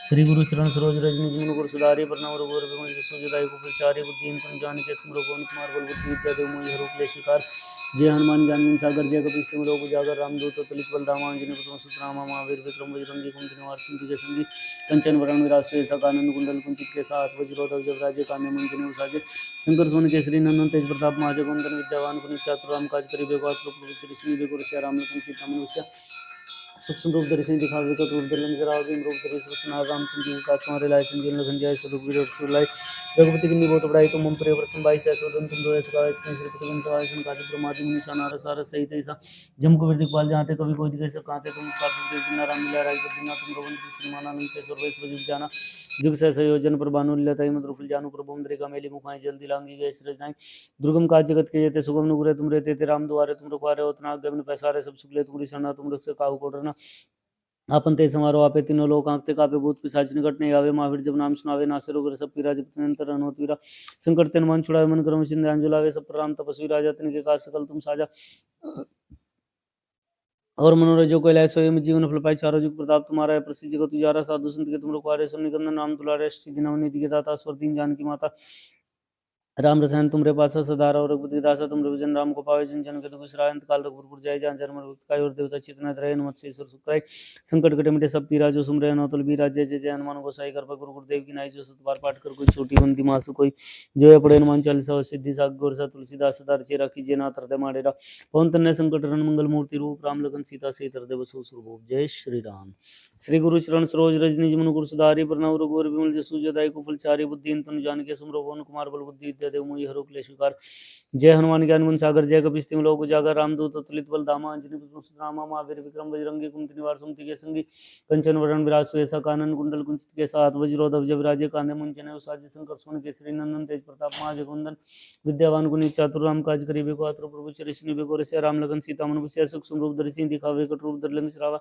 श्री गुरु चरण सरोज रजनी जिमन गुरु सुधारी प्रणाम रघुवर विमल जसु जदाई कुचारि बुद्धि तुम जान के स्मरो पवन कुमार बल बुद्धि विद्या देव मोहि हरु क्लेश विकार जय हनुमान ज्ञान गुण सागर जय कपीस तिम लोक उजागर रामदूत तुलित बल धामा अंजनी पुत्र सुतनामा महावीर विक्रम बजरंगी कुंती निवार सिंह के संगी कंचन वरण विराज सुयसा कानन कुंडल कुंचित के साथ वज्रोधव जब राजे कान्य मंजनी उसाजे शंकर सोन केसरी नंदन तेज प्रताप महाजगवंदन विद्यावान गुणी चातुर राम काज करिबे प्रभु श्री श्री बेगुर श्री राम लखन सीता मनुष्य सूक्ष्म रूप धरि सिंह दिखा विकट रूप धरि जराव दिन रूप धरि सुखनाथ रामचंद्र जी का तुम्हारे लाए संजीवन लखन जय स्वरूप वीर सुरलाई रघुपति की बहुत बड़ाई तुम हम प्रिय वर्षम बाई सहस्वदन तुम रोय सका इसने श्रीपति गण सवाय संकाति ब्रह्मादि मुनि नार सार सहित ऐसा जम को वृद्धि पाल जाते कभी कोई दिखे सब कहते तुम उपकार सुखदेव जिना राम मिला राज बद्रीनाथ तुम रघुवंश श्रीमाना लंकेश्वर वैश्व जुग जाना जुग सहस योजन पर भानु लताई मधुर फुल जानू प्रभु मुद्रिका मेली मुखाई जल्दी लांगी गए सृजनाई दुर्गम काज जगत के जेते सुगम नुग्रह तुम रहते थे राम द्वारे तुम रखवारे होतना गमन पैसारे सब सुखले तुमरी शरणा तुम रक्षक काहू कोडरना आपन ते समारोह आपे तीनों लोक आंखते कापे भूत पिशाच निकट नहीं आवे महावीर जब नाम सुनावे नासे रोग सब पीरा जब निरंतर हनुमत वीरा संकट ते हनुमान छुड़ावे मन क्रम चिंता अंजलावे सब प्रणाम तपस्वी राजा तिनके काज सकल तुम साजा और मनोरथ जो कोई लाए सोई जीवन फल पाई चारों जुग प्रताप तुम्हारा है प्रसिद्ध जगत उजारा साधु संत के तुम रखवारे सुन निकंदन नाम दुलारे सिद्धि नवनीत के दाता स्वर दीन जान की माता राम रसायन तुमरे पास सदारा और रघुपति दासा तुम रविजन राम को पावे जिन जन के दुख विश्राय अंत काल रघुपुर जाय जहाँ जन्म काय और देवता चितना त्रय मत्स्येश्वर सुखराय संकट कटे मिटे सब पीरा जो सुमरे नौतल बीरा जय जय जय हनुमान गोसाई कर गुरु गुरुदेव की नाई जो सतबार पाठ कर कोई छोटी बंदी मासु कोई जो है पड़े हनुमान चालीसा और सिद्धि साग गोरसा तुलसीदास सदा चेरा कीजिए नाथ हृदय माडेरा पवन तन्य संकट रन मंगल मूर्ति रूप राम लखन सीता सहित हृदय बसु सुरभूप जय श्री राम श्री गुरु चरण सरोज रजनी जमन गुरु सुधारी प्रणाम रघुवर विमल जसु जदाई कुफल चारि बुद्धि तनु जान के सुमरो पवन कुमार बल बुद्धि विद्या देव मोहि हरु क्लेश विकार जय हनुमान ज्ञान गुण सागर जय कपीस तिम लोक उजागर रामदूत तुलित बल धामा अंजनी पुत्र सुतनामा महावीर विक्रम बजरंगी कुंती निवार सुमति के संगी कंचन वरण विराज सुयसा कानन कुंडल कुंचित के साथ वज्रोधव जब राजे कांधे मुंजने उसाजी शंकर सोन केसरी नंदन तेज प्रताप महाजगवंदन विद्यावान गुणी चातुर राम काज करिबे को आतुर प्रभु चरिष्ण बेगोर से राम लगन सीता मन बसिया सुख सुम रूप धरि सिंह दिखावे कट रूप धरि लंग श्रावा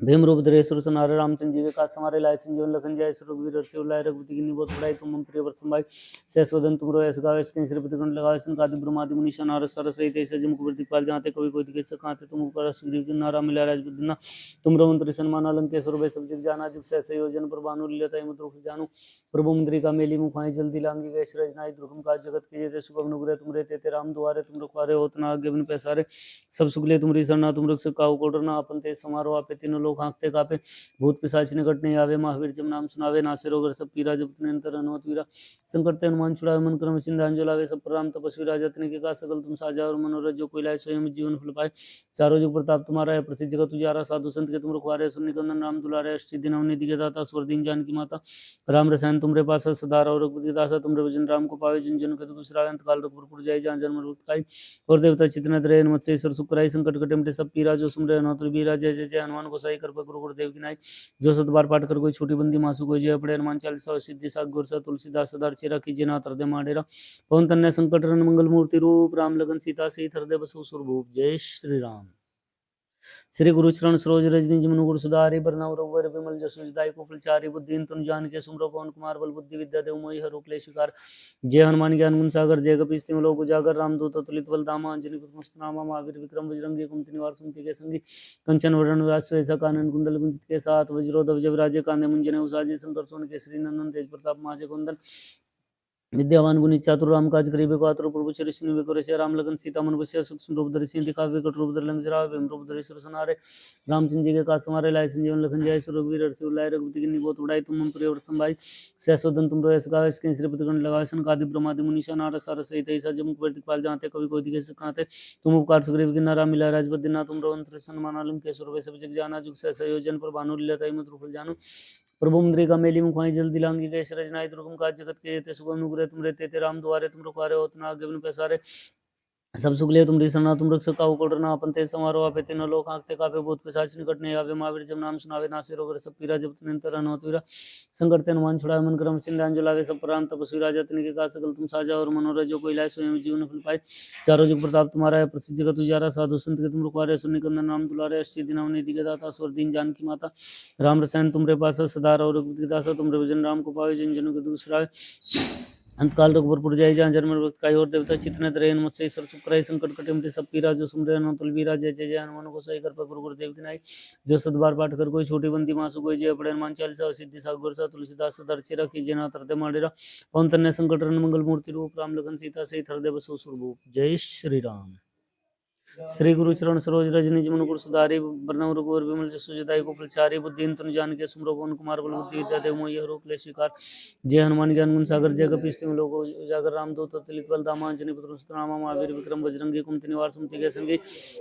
भीम रूप धरेश्वर सुनारे रामचंद्र जी के काज समारे लाए संजीवन लखन जाय रघुवीर हर्षि उल्लाय रघुपति की बहुत बड़ाई तुम मम प्रिय वर्ष भाई सहस्वदन तुम रो ऐसा गावे इसके श्रीपति गण लगावे संकादि ब्रह्मादि मुनीषा नारद सरस सहित ऐसे जम कुबेर दिखपाल जाते कवि कोई दिखे सकाते तुम ऊपर सुग्रीव की नारा मिला राजबुद्धिना तुम रो मंत्री सन्मान अलंकेश्वर वे सब जग जाना जुग सहस योजन पर भानु लीलता मुद्र जानू प्रभु मंत्री का मेली मुखाई जल्दी लांगी गए रजनाई दुर्गम काज जगत के जेते सुगम नुग्रह तुम रे तेते राम दुआरे तुम रखवारे होत ना आगे बिन पैसारे सब सुगले तुमरी सरना तुम रख काऊ कोडरना अपन ते समारोह आपे तीनों लोग हाँकते कापे भूत पिशाच निकट नहीं आवे महावीर जब नाम सुनावे नासे रोग सब पीरा जब निरंतर हनुमत वीरा संकट ते हनुमान छुड़ावे मन क्रम चिंता लावे सब प्रणाम तपस्वी राजा तने के का सकल तुम साजा और मनोरथ जो कोई लाए स्वयं जीवन फल पाए चारों जुग प्रताप तुम्हारा है प्रसिद्ध जगत तुझारा साधु संत के तुम रखवारे सुन निकंदन राम दुलारे अष्टि दिन अवनिधि के दाता स्वर दीन जान की माता राम रसायन तुमरे पास सदारा और रघुपति दासा तुमरे भजन राम को पावे जिन जन के दूसरा अंत काल रघुपुर जाय जहाँ जन्म रुत खाई और देवता चितन द्रय मत से सर सुखराई संकट कटे सब पीरा जो सुमरे अनोतर बीरा जय जय जय हनुमान गोसाई कृपा गुरु गुरुदेव की नाई जो सत बार पाठ कर कोई छोटी बंदी मासु कोई जय पड़े हनुमान चालीसा सिद्धि साग गुरसा तुलसीदास सदार चेरा कीजिए ना हृदय माडेरा पवन तन्य संकट रन मंगल मूर्ति रूप राम लगन सीता सहित हृदय बसु सुरभूप जय श्री राम। श्री गुरु चरण सरोज रजनी जमनु गुरु सुधारि बरनव रघुवर विमल जसु जदायु को फलचारि बुद्धिन तुन जान के सुमरो पवन कुमार बल बुद्धि विद्या देव मोहि हर क्लेश विकार जय हनुमान ज्ञान गुण सागर जय कपीस तिम लोक उजागर रामदूत अतुलित बल धामा अंजनी पुष्पस्त नामा महावीर विक्रम बजरंगी कुमति निवार सुमति के संगी कंचन वरण विराज सुएसा कानन कुंडल कुंजित के साथ वज्रोधव जब राजे कांदे मुंजने उसाजे शंकर सोन केसरी नंदन तेज प्रताप माजे कुंदन विद्यावान गुणी चातुर राम काज करीबे को आतुर प्रभु चरिष्ण वे करे राम लगन सीता मन बसिया सूक्ष्म रूप धरि सिंह दिखा विकट रूप धरि लंक जरा भीम रूप धरि सुरसनारे रामचंद्र जी के काज समारे लाए संजीवन लखन जाय रघुवीर हर्षि उल्लाय रघुपति की बहुत उड़ाई तुम मम प्रिय वर्ष संभाई सहस्वदन तुम रो ऐसा गावे इसके श्रीपति गण लगावे संकादि ब्रह्मादि मुनीषा नारद सारस सहित ऐसा जम कुबेर दिखपाल जाते कवि कोई दिखे सकाते तुम उपकार सुग्रीव की नारा मिला राजपद दिना तुम रो अंतर सन्मान अलंकेश्वर वे सब जग जाना जुग सहस योजन पर भानु लीलता मुद्र फल जानू प्रभु मुद्री का मेली मुखाई जल्दी लांगी गए रजनाई दुर्गम काज जगत के ते सुगम नुग्रह तुम रहते ते राम दुआरे तुम रखवारे होत ना आगे बिन पैसारे सब सुगले तुम रिसना तुम रख सका कोडरना अपन ते समारोह आपे तीनों लोग आंखते कापे भूत पिशाच निकट नहीं आवे महावीर जब नाम सुनावे नासे रोग सब पीरा जब निरंतर हनुमत वीरा संकट ते हनुमान छुड़ावे मन क्रम चिंतान जलावे सब प्रणाम तपस्वी राजा तने के का सकल तुम साजा और मनोरथ जो कोई लाए स्वयं जीवन फल पाए चारों जुग प्रताप तुम्हारा है प्रसिद्ध जगत तुझारा साधु संत के तुम रखवारे सुन निकंदन नाम दुलारे अष्टि दिन अवनिधि के दाता स्वर दीन जान की माता राम रसायन तुमरे पास सदार और रघुपति दासा तुमरे भजन राम को पावे जिन जनों के दूसरा अंतकाल रघुपुर जाय जहाँ जन्म वक्त का और देवता चितने तरह मत से सर चुकराई संकट कटे सब पीरा जो सुमरे अनंतुल बीरा जय जय जय हनुमान को सही कर गुरु गुरुदेव की नाई जो सदबार पाठ कर कोई छोटी बंदी मासु कोई जय पड़े हनुमान चालीसा सिद्धि सागर सा तुलसीदास सदर चिरा की जना तरदे माडेरा पवन तन्य संकट रन मंगल मूर्ति रूप राम लगन सीता सहित हृदय बसो सुरभूप जय श्री राम। श्री गुरु चरण सरोज रजनी जमन गुरु सुधारी बरनव रघुवर विमल जसु जदायु को फलचारी बुद्धिन तुन जान के सुमरो पवन कुमार बल बुद्धि विद्या देव मोहि हरो क्लेश विकार जय हनुमान ज्ञान गुण सागर जय कपीस तिम लोक उजागर रामदूत अतुलित बल धामा अंजनी पुत्र सुतनामा महावीर विक्रम बजरंगी कुमति निवार सुमति के संगी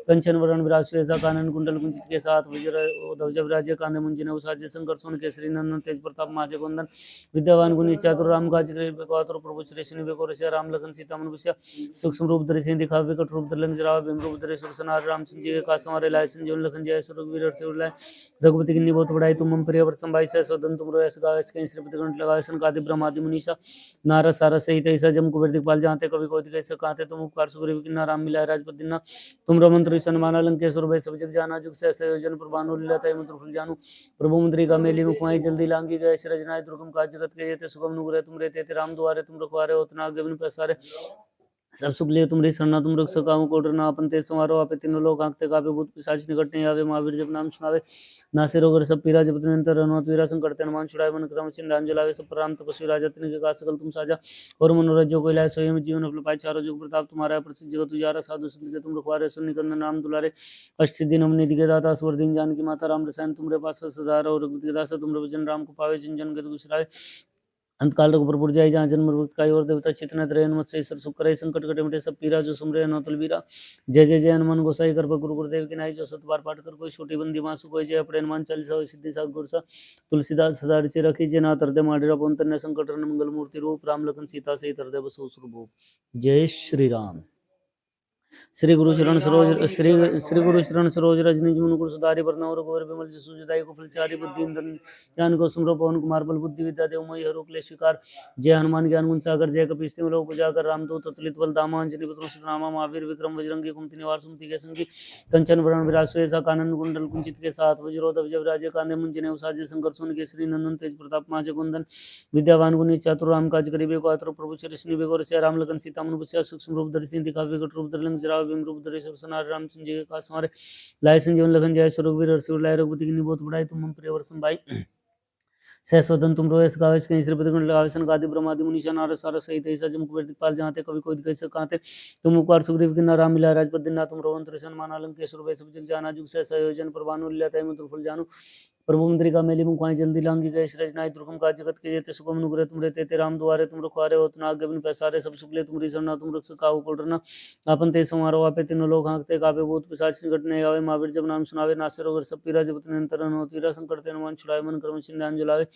कंचन वरण विराज सुएसा कानन कुंडल कुंजित के साथ वज्र ध्वज विराजे कांधे मुंजने उसाजे शंकर सोन केसरी नंदन तेज प्रताप माजे कुंदन विद्यावान गुणी चातुर राम काज करीबे को आतुर प्रभु चरिष्ण वे को राम लगन सीता मन बसिया सूक्ष्म रूप धरि सिंह दिखा विकट रूप धरि लंक जरा भीम रूप धरि सुरसनार रामचंद्र जी के काज समारे लाए संजीवन लखन जाय रघुवीर हर्षि उल्लाय रघुपति की बहुत बड़ाई तुम मम प्रिय वर्ष संभाई सहस्वदन तुम रो ऐसा गावे इसके श्रीपति गण लगावे संकादि ब्रह्मादि मुनीषा नारद सारस सहित ऐसा जम कुबेर दिखपाल जाते कवि कोई दिखे सकाते तुम उपकार सुग्रीव की नाराम मिलाय राजपद दिना तुम रो मंत्र सन्मान अलंकेश्वर वे सब जग जाना जुग सहस योजन पर भानु लीलता मुद्र फल जानू प्रभु मुद्री का मेली मुखमाई जल्दी लांगी गए रजनाय दुर्गम काज जगत के जेते सुगम नुग्रह तुम रहते राम दुआरे तुम रखवारे होतना आगे बिन पैसारे सब सुख लिए तुम सरना तुम रख सका को डरना अपन ते समारोह आपे तीनों लोग आंखते कापे भूत पिशाच निकट नहीं आवे महावीर जब नाम सुनावे नासे रोग सब पीरा जब निरंतर हनुमत वीरा संकट ते हनुमान छुड़ाए मन क्रम चिंतान जलावे सब प्रणाम तपस्वी राजा तने के का सकल तुम साजा और मनोरथ जो कोई लाए स्वयं जीवन फल पाए चारों जुग प्रताप तुम्हारा प्रसिद्ध जगत तुझारा साधु संत के तुम रखवारे सुन निकंदन नाम दुलारे अष्ट सिद्धि नवनि दिखे दाता स्वर दीन जान की माता राम रसायन तुमरे पास सदार और रघुपति दासा तुमरे भजन राम को पावे जिन जन के दूसरा अंतकाल रघुपुर जाय जहाँ जन्म वक्त का और देवता चितने तरह मत से सर सुकर संकट कटे मिटे सब पीरा जो सुमरे अनोतल बीरा जय जय जय हनुमान गोसाई कृपा गुरु गुरुदेव की नाई जो सत बार पाठ कर कोई छोटी बंदी मासु कोई जय अपने हनुमान चालीसा सिद्धि साग गुरसा तुलसीदास सदा ऋचि रखी जय नाथ हृदय माडेरा पवन तन्य संकट मंगल मूर्ति रूप राम लखन सीता सहित हृदय बसो सुरभूप जय श्री राम। श्री गुरु चरण सरोज श्री गुरु चरण सरोज रजनी जुमन गुरु सुधारि बरनउँ रघुवर बिमल जसु जदायु को फलचारि बुद्धि ज्ञान को सुमरो पवन कुमार बल बुद्धि विद्या देव मयि हरो क्लेश स्वीकार। जय हनुमान ज्ञान गुण सागर जय कपीस तिहुँ लोक उजागर रामदूत अतुलित बल धामा अंजनी पुत्र सुतनामा महावीर विक्रम बजरंगी कुमति निवार सुमति के संगी कंचन वरण विराज सुएसा कानन कुंडल कुंचित के साथ वज्रोधव जब राजे कांधे मुंजने उसाजे शंकर सुन केसरी नंदन तेज प्रताप माचे कुंदन विद्यावान गुणी चातुर राम काज करिबे को आतुर प्रभु चरिष्ण बेगोर से राम लखन सीता मन बसिया सूक्ष्म रूप धरि सिंह दिखावे विकट रूप धरि लंक जरावे भीम रूप धरि सरसनार रामचंद्र जी के काज संवारे लाए संजीवन लखन जाय रघुवीर हर्षि उर लाए रघुपति की बहुत बड़ाई तुम हम प्रिय वर्षम भाई सहस्वदन तुम रोयस गावेस कहीं श्रीपति गण लगावेसन गादि ब्रह्मादि मुनीषा नारद सारद सहित ऐसा जमुक दिखपाल जहाँते कभी कोई कैसे कहते तुम उपकार सुग्रीव की नाराम मिला राजपद दिन तुम रोहन त्रिशन माना लंकेश्वर वै सब जग जाना जुग से संयोजन प्रभानु लीला तय मधुर फल जानू प्रभु मुद्रिका मेली मुखाई जल्दी लांगी गए श्रेष्ठ नाय दुर्गम का जगत के जेते सुगम अनुग्रह तुम रे तेते राम दुआरे तुम रखवारे हो तुम आगे बिन पैसारे सब सुखले तुमरी शरणा तुम रक्ष काहू को डरना आपन ते समारो आपे तीनों लोग हाँकते कापे भूत पिशाच निकट नहीं आवे महावीर जब नाम सुनावे नासे रोग सब पीरा जब निरंतर हो तीरा संकट ते हनुमान छुड़ाए मन कर्म चिंध्यान जलावे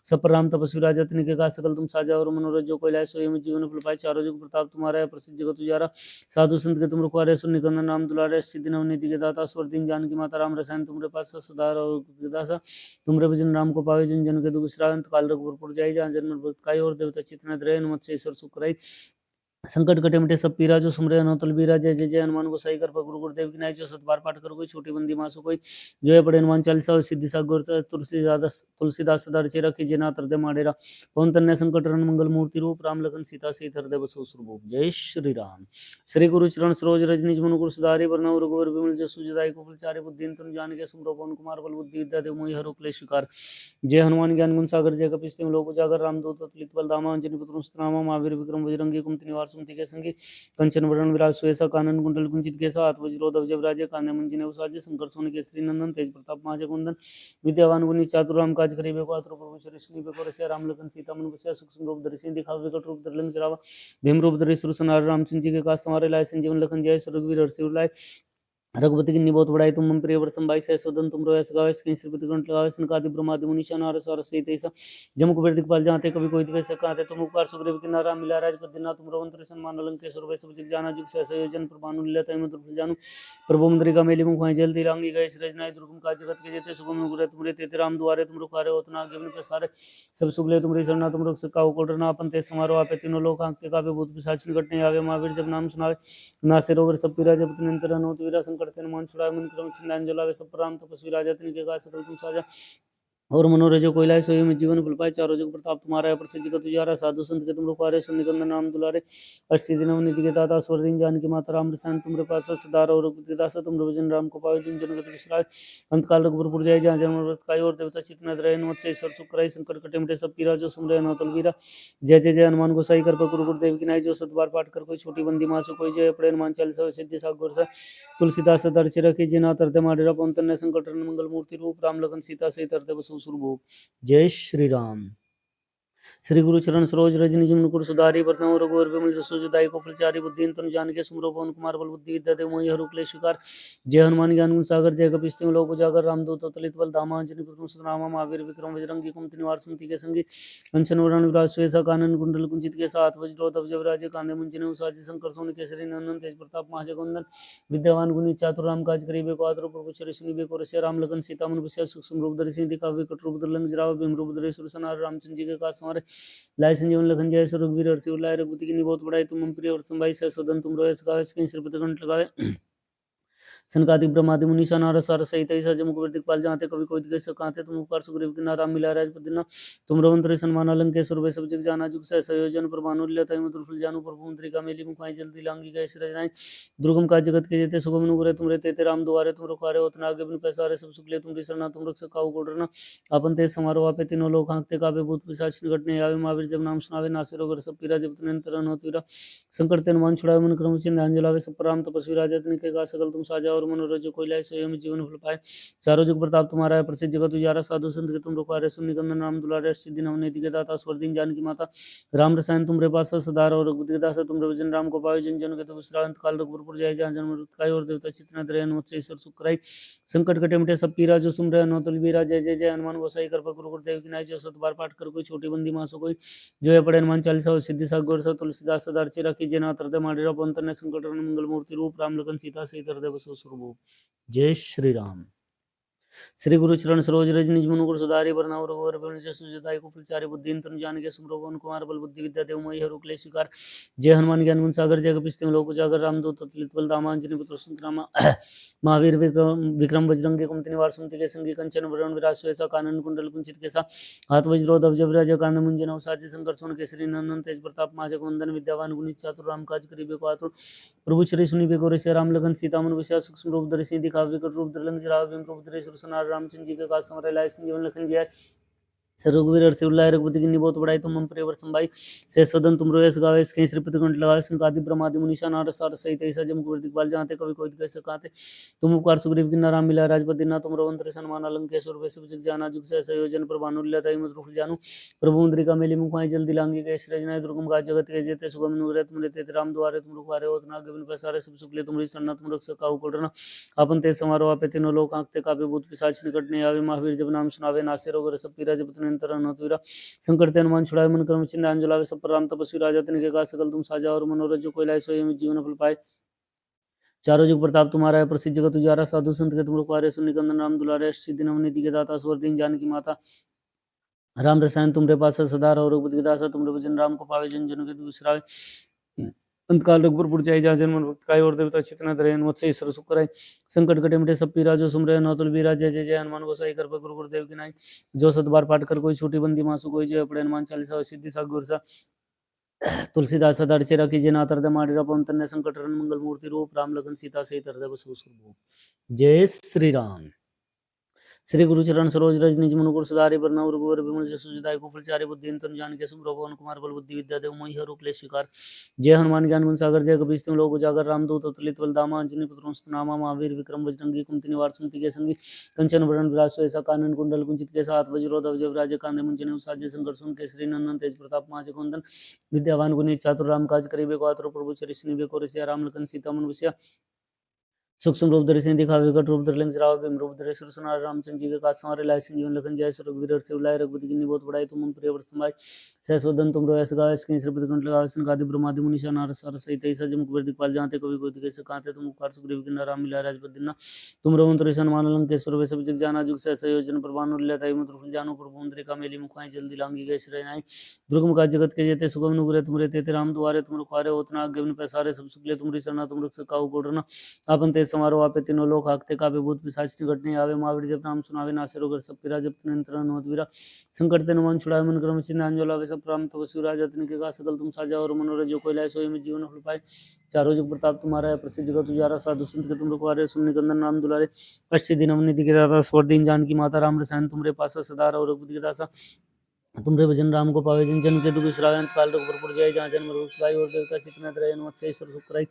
सब पर राम तपस्वी राजा तिनके का सकल तुम साजा और मनोरथ जो कोई लाए सो ये जीवन फल पाए चारों जुग प्रताप तुम्हारा है प्रसिद्ध जगत उजारा साधु संत के तुम रखवारे सुन निकंदन नाम दुलारे सिद्धि नवनीति के दाता स्वर दिन जान की माता राम रसायन तुमरे पास सदा दासा तुमरे भजन राम को पावे जिन जन के दुख श्रावंत काल रघुपुर जाई जहाँ जन्म भक्त काई और देवता चित्त न द्रय मत से ईश्वर सुख कराई संकट कटे मिटे सब पीरा जो सुमरे अनोतल बीरा जय जय जय हनुमान को सही कर गुरु गुरुदेव की नाई जो सतबार पाठ कर कोई छोटी बंदी मासो कोई जो है पढ़े हनुमान चालीसा और सिद्धि सागर तुलसीदास सदा रचे रखी जेना तरदे माडेरा पवन तन्य संकट रन मंगल मूर्ति रूप राम लखन सीता से हृदय बसो सुरभूप जय श्री राम। श्री गुरु चरण सरोज रजनीज मनु गुरु सुधारि बरनउँ रघुवर बिमल जसु जदायु को फलचारि बुद्धि तनु जानिके सुमरो पवन कुमार बल बुद्धि विद्या देव मोहि हरो क्लेश स्वीकार। जय हनुमान ज्ञान गुण सागर जय कपीस तिहुँ लोक उजागर रामदूत अतुलित बल धामा अंजनी पुत्र सुतनामा महावीर विक्रम बजरंगी कुमति निवार सुमति के संगी कंचन वरण विराज सुएसा कानन कुंडल कुंचित के साथ वज्रोधव जब राजे कांधे मुंजने उसाजे शंकर सोन केसरी नंदन तेज प्रताप माचे कुंदन विद्यावान गुणी चातुर राम काज करिबे को आतुर प्रभु चरिष्ण बेको रसिया राम लखन सीता मन बसिया सूक्ष्म रूप धरि सिंह दिखावे विकट रूप धरि लंक जरावा भीम रूप धरि सुरसनार रामचंद्र जी के काज संवारे लाए संजीवन लखन जाय रघुवीर हर्षि उर लाए रघुपति की बहुत बड़ाई तुम हम प्रिय वर्षम भाई सहस्वदन तुम रोयस गावेस कहीं श्रीपति गंठ लगावेस नकादि ब्रह्मादि मुनीषा नारद सारद सहित ऐसा जमुक बेर दिखपाल जहाँते कभी कोई कैसे कहते तुम उपकार सुग्रीव की नाराम मिला राजपद दिन तुम रोहन त्रिशन मान लंकेश्वर वै सब जग जाना जुग से संयोजन प्रभानु लीला तय मधुर फल जानू प्रभु मुद्रिका मेली मुखाई जल्दी लांगी गए रजनाई दुर्गम का जगत के जेते सुगम अनुग्रह तुमरे तेते राम दुआरे तुम रुखारे हो तना आगे प्रसारे सब सुगले तुमरी शरणा तुम रख सका को डरना अपन ते समारो आपे तीनों लोग आंकते कापे भूत पिशाच निकट नहीं आवे महावीर जब नाम सुनावे नासे रोग सब पीरा जब निरंतर हो तीरा संकट ते हनुमान छुड़ाए मन क्रम चिंतन जलावे सब राम तपस्वी राजा तिनके का सकल तुम साजा और मनोरथ जो कोई लाए सोई में जीवन फल पाए चारों जुग प्रताप तुम्हारा है प्रसिद्ध जगत उजारा साधु संत के तुम रखवारे सुन निकंदन नाम दुलारे अस्सी दिन निधि के दाता स्वर दिन जान की माता राम रसायन तुमरे पास सदार और दासा तुम भजन राम को पावे जिन जन विश्राय अंत काल रघुपुर जाए जहाँ जन्म काय और देवता चित्त न रहे मत से ईश्वर सुख कराई संकट कटे मिटे सब पीरा जो सुमरे अनोतल वीरा जय जय जय हनुमान को सही कर गुरु गुरुदेव की नाई जो सतबार पाठ कर कोई छोटी बंदी माँ से कोई जय पड़े हनुमान चालीसा सिद्धि सागर से तुलसीदास सदा रचे रखी जिना तरदे माडेरा पवन तन्य संकट मंगल मूर्ति रूप राम लखन सीता से हृदय बसो सुरभूप जय श्री राम। श्री गुरु चरण सरोज रजनी मुकुर सुधारि बरनउँ रघुवर बिमल जसु जदायु को फलचारि बुद्धि तनु जानिके सुमरो पवन कुमार बल बुद्धि विद्या देव मोहि हरो क्लेश स्वीकार। जय हनुमान ज्ञान गुण सागर जय कपीस तिहुँ लोक उजागर रामदूत अतुलित बल धामा अंजनी पुत्र सुतनामा महावीर विक्रम बजरंगी कुमति निवार सुमति के संगी कंचन वरण विराज सुएसा कानन कुंडल कुंचित के साथ वज्रोधव जब राजे कांधे मुंजने उसाजे शंकर सोन केसरी नंदन तेज प्रताप महाजे कुंदन विद्यावान गुणी चातुर राम काज करिबे को आतुर प्रभु चरिष्ण बेको रसिया राम लखन सीता मन बसिया सूक्ष्म रूप धरि सिंह दिखावे विकट रूप धरि लंक जरावे भीम रूप धरि सुरसनार रामचंद्र जी के काज संवारे लाए संजीवन लखन जाय रघुवीर हर्षि उर लाए रघुपति की बहुत बड़ाई तुम हम प्रिय वर्षम भाई सहस्वदन तुम रोयस गावेस कहीं श्रीपति गंठ लगावे सनकादिक ब्रह्मादि मुनीषा नारद सारद सहित ऐसा जमुक दिखपाल जहाँते कभी कोई कैसे कहते तुम उपकार सुग्रीव की नाराम मिला राजपद दिन तुम रोहन त्रिशन माना लंकेश्वर वै सब जग जाना जुग से संयोजन प्रभानु लीला तय मधुर फल जानू प्रभु मुद्रिका मेली मुखाई जल्दी लांगी गए रजनाई दुर्गम का जगत के जेते सुगम अनुग्रह तुम रहते ते राम दुआरे तुम रुखारे होतना आगे बिन पैसारे सब सुखले तुम शरणा तुम रख सकाऊ को डरना अपन ते समारोह आपे तीनों लोग हाँकते कापे भूत पिशाच निकट नहीं आवे महावीर जब नाम सुनावे नासे रोग सब पीरा जब निरंतर हो तीरा संकट ते हनुमान छुड़ावे मन क्रम चिंध्यान जलावे सब राम तपस्वी राजा तिनके का सकल तुम साजा और मनोरथ जो कोई लाए सोई हमें जीवन फल पाए। चारों जुग प्रताप तुम्हारा है, प्रसिद्ध जगत उजियारा, साधु संत के तुम रखवारे, सुन निकंदन राम दुलारे, सिद्धि नवनीति के दाता, स्वर्दीन जानकी माता, राम रसायन तुमरे पास सदार और रघुपति के दासा, तुम भजन राम को पावे, जन जन के तुम विश्रांत काल रघुपुर जाए, जहाँ जन्म मृत्यु खाई और देवता चित्त न धरे, हनुमत से ईश्वर सुख कराई, संकट कटे मिटे सब पीरा, जो सुन रहे नौतल बीरा, जय जय जय हनुमान गोसाई कृपा करो गुरुदेव की नाई, जो सत बार पाठ कर कोई छोटी बंदी मासो कोई, जो है पढ़े हनुमान चालीसा और सिद्धि सा गौर सा तुलसीदास सदा अर्चि रखी, जय नाथ हृदय माडेरा पंतर ने संकट मंगल मूर्ति रूप, राम लखन सीता सहित हृदय बसो सुरभूप। जय श्री राम। श्री गुरु चरण सरोज रज निज मनु गुरु सुधारि बरनाउ रघुवर बिमल जसु जताई को फलचारि बुद्धिन तनु जानिके सुमरो पवन कुमार बल बुद्धि विद्या देव मोहि हरु क्लेश विकार, जय हनुमान ज्ञान गुण सागर जय कपीस तिहुँ लोक उजागर, रामदूत अतुलित बल धामा अंजनी पुत्र सुत नामा, महावीर विक्रम बजरंगी कुमति निवार सुमति के संगी, कंचन वरण विराज सुएसा, कानन कुंडल कुंचित केसा, हाथ वज्रो ध्वज विराज, कांधे मुंज नव साजे, शंकर सुवन केसरी नंदन तेज प्रताप महाजग वंदन, विद्यावान गुणी चातुर राम काज करिबे को आतुर, प्रभु श्री सुनिबे को ऋषि राम लगन सीता मन बसिया, सूक्ष्म रूप धरि सिद्धि दिखावे, विकट रूप धरि लंक जरावे, भीम रूप धरि सुरसनार, रामचंद्र जी के काज समरे लाए, संजीवन लखन जियाए, रघुवीर हर्षि उल्लाय रघुपति की बहुत बड़ाई, तुम हम प्रियवर संभाई, शेष सदन तुम रोयस गावे, कहीं श्रीपति कंठ लगावे, संकादि ब्रह्मादि मुनीषा नारद सारद सहित ऐसा जम कुबेर दिखपाल, जाते कवि कोई कह सकाते, तुम उपकार सुग्रीव किन्ना राम मिला राजपद दीना, तुम रवंतर सन्मान अलंकेश्वर वैश्व जग जाना, जुग से संयोजन प्रभानुल्यता मत रुख जानू, प्रभु मुद्रिका मेली मुखाई जल्दी लांगी गए, सृजनाय दुर्गम काज जगत के जेते, सुगम नुरे तुम रहते राम द्वारे, तुम रुखवारे होत ना गविन पैसारे, सब सुख ले तुम शरणा, तुम रख सका उड़ना, अपन ते समारोह पे तीनों लोग आंखते कापे, भूत पिशाच निकट नहीं आवे, महावीर जब नाम सुनावे, नासे रोग रस पीरा, जब निरंतर अनहत वीरा, संकट ते हनुमान छुड़ाए, मन क्रम चिन्ह अंजलावे, सब पर राम तपस्वी राजा तिनके का सकल तुम साजा, और मनोरथ जो कोई लाए सोई हमें जीवन फल पाए। चारों जुग प्रताप तुम्हारा है, प्रसिद्ध जगत उजियारा, साधु संत के तुम रखवारे, सुन निकंदन राम दुलारे, सिद्धि नवनीति के दाता, स्वर्दीन जानकी माता, राम रसायन तुमरे पास सदा रहो, रघुपति के दासा तुमरे भजन राम को पावे, जन जन के तुम विसरावे, अंतकाल रघुपुर जाई, जहाँ जन्म मृत्यु खाई और देवता चित्त न धरे, हनुमत से ईश्वर सुख कराई, संकट कटे मिटे सब पीरा, जो सुमरे नौतुल बीरा, जय जय जय हनुमान गोसाई कृपा करो गुरुदेव की नाई, जो सत बार पाठ कर कोई छोटी बंदी मासु कोई, जय पढ़े हनुमान चालीसा सिद्धि सा गुर सा तुलसीदास सदा अर्चि रखी, जय नाथ हृदय माडेरा पवन तनय संकट हरण मंगल मूर्ति रूप, राम लखन सीता सहित हृदय बसु सुरभूप। जय श्री राम। श्री गुरु चरण सरोज रज निज मनु गुरु सुधारि बरनाउ रघुवर बिमल जसु जताई को फलचारि बुद्धिन तनु जानिके सुमरो पवन कुमार बल बुद्धि विद्या देव मोहि हरु क्लेश विकार, जय हनुमान ज्ञान गुण सागर जय कपीस तिहुँ लोक उजागर, रामदूत अतुलित बल धामा अंजनी पुत्र सुत नामा, महावीर विक्रम बजरंगी कुमति निवार सुमति के संगी, कंचन वरण विराज सुएसा, कानन कुंडल कुंचित केसा, हाथ वज्रो ध्वज विराज, कांधे मुंज नव साजे, शंकर सुवन केसरी नंदन तेज प्रताप महाजग वंदन, विद्यावान गुणी चातुर राम काज करिबे को आतुर, प्रभु चरित सुनिबे को रसिया, राम लखन सीता मन बसिया, सूक्ष्म रूप धरि सिंह दिखावे, विकट रूप धरि लंक जरावे, भीम रूप धरि सुरसनार, रामचंद्र जी के काज संवारे लाए, संजीवन लखन जियाए, रघुवीर हर्षि उल्लाय रघुपति की बहुत बड़ाई, तुम हम प्रियवर संभाई, सहस वदन तुम रोयस गावे, कहीं श्रीपति कंठ लगावे, संकादि ब्रह्मादि मुनीषा नारद सारद सहित ऐसा जम कुबेर दिखपाल, जाते कवि कोई कह सकाते, तुम उपकार सुग्रीव किन्ना राम मिला राजपद दीना, तुम रवंतर सन्मान अलंकेश्वर वैश्व जग जाना, जुग से संयोजन प्रभानुल्यता मत रुख जानू, प्रभु मुद्रिका मेली मुखाई जल्दी लांगी गए, शरणाई दुर्गम काज जगत के जेते, सुगम नुगरे तुम रहते राम द्वारे, तुम रखवारे होत ना गविन पैसारे, सब सुख ले तुम शरणा, तुम रख सका उड़ना, आपन ते समारोह आपे तीनों लोग आखते कापे, भूत पिशाच निकट नहीं आवे, महावीर जब नाम सुनावे, नासे रोग सब पीरा, जब निरंतर अनहत वीरा, संकट ते हनुमान छुड़ाए, मन क्रम चिन्ह अंजलावे, सब राम तपस्वी राजा तिनके का सकल तुम साजा, और मनोरथ जो कोई लाए सोई में जीवन फल पाए। चारों जुग प्रताप तुम्हारा है, प्रसिद्ध जगत उजियारा, साधु संत के तुम रखवारे, सुन निकंदन राम दुलारे, अष्ट नवनीति के दाता, स्वर्दीन जानकी माता, राम रसायन तुमरे पास सदा रहो, रघुपति के दासा तुमरे भजन राम को पावे, जन जन के दुख विसरावे, अंतकाल रघुपुर जाए, जहाँ जन्म मृत्यु खाई और देवता चित्त न धरे, हनुमत से ईश्वर सुख कराई,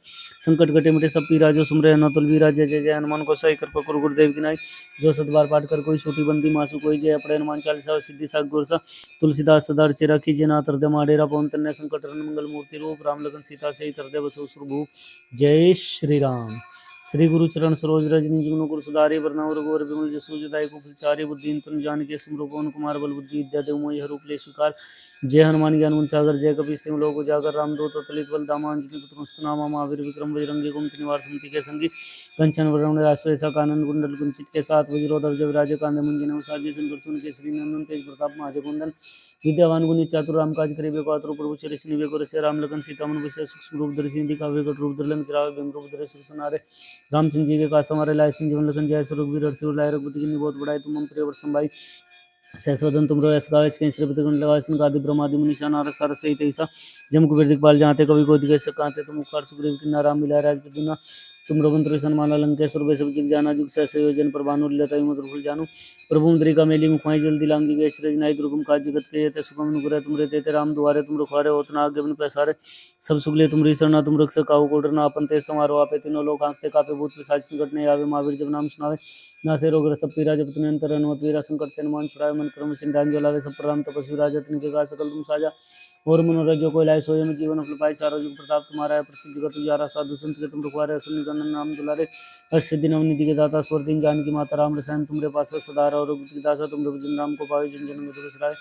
संकट कटे मिटे सब पीरा, जो सुमरे नौतुल बीरा, जय जय जय हनुमान गोसाई कृपा करो गुरुदेव की नाई, जो सत बार पाठ कर कोई छोटी बंदी मासु कोई, जय पढ़े हनुमान चालीसा सिद्धि सा गुर सा तुलसीदास सदा अर्चि रखी, जय नाथ हृदय माडेरा पवन तनय संकट हरण मंगल मूर्ति रूप, राम लखन सीता सहित हृदय बसु सुरभूप। जय श्री राम। श्री गुरु चरण सरोज रज निज मनु गुरु सुधारि बरनाउ रघुवर बिमल जसु जताई को फलचारि, बुद्धिन तनु जानिके सुमरो पवन कुमार बल बुद्धि विद्या देव मोहि हरु क्लेश विकार, जय हनुमान ज्ञान गुण सागर जय कपीस तिहुँ लोक उजागर, रामदूत अतुलित बल धामा अंजनी पुत्र सुत नामा, महावीर विक्रम बजरंगी कुमति निवार सुमति के संगी, कंचन वरण विराज सुएसा, कानन कुंडल कुंचित केसा, हाथ वज्रो ध्वज विराज, कांधे मुंज नव साजे, शंकर सुवन केसरी नंदन तेज प्रताप महाजग वंदन, विद्यावान गुणी चातुर राम काज करिबे को आतुर, प्रभु चरित सुनिबे को रसिया, राम लखन सीता मन बसिया, सूक्ष्म रूप धरि सिंह दिखावे, विकट रूप धरि लंक जरावे, भीम रूप धरि सुरसनारे, रामचंद्र जी के काज संवारे लाए, संजीवन लखन जियाए, रघुवीर हर्षि उल्लाय रघुपति की बहुत बड़ाई, तुम हम प्रियवर संभाई, सहस वदन तुम रोयस गावे, कहीं श्रीपति कंठ लगावे, संकादि ब्रह्मादि मुनीषा नारद सारद सहित ऐसा जम कुबेर दिखपाल जाते कवि को दिखे सकाते तुम उपकार सुग्रीव किन्ना राम मिला राजपद दुना तुम रघुवंश सन्मान लंकेश्वर वे सब जिग जाना जुग सहस योजन पर भानु लीलता मधुर फल जानू प्रभु मुद्रिका मेली मुखमाई जल्दी लांगी गए श्रेज नाई दुर्गम काज जगत के येते सुगम नुग्रह तुम रे तेते राम दुआरे तुम रखवारे होतना आगे बन पैसारे सब सुगले तुम रीसरना तुम रख सकाऊ कोडरना अपन ते समारो आपे तीनों लोग आंखते कापे भूत पिशाच निकट नहीं आवे महावीर जब नाम सुनावे नासे रोग रस पीरा जब तुम अंतर अनुमत वीरा संकट तेन मान छुड़ावे मन क्रम सिंधान ज्वलावे सब प्रणाम तपस्वी राजा तिनके का सकल तुम साजा और मनोरथ जो कोई लाए सोए में जीवन फल पाए चारों जुग प्रताप तुम्हारा है प्रसिद्ध जगत उजारा साधु संत के तुम रखवारे असुर निकंदन नाम दुलारे अष्ट दिन अवनिधि के दाता स्वर दिन जानकी माता राम रसायन तुमरे पास सदा रहो रघुपति दासा तुम भजन राम को पावे जन जन में तुलसी राय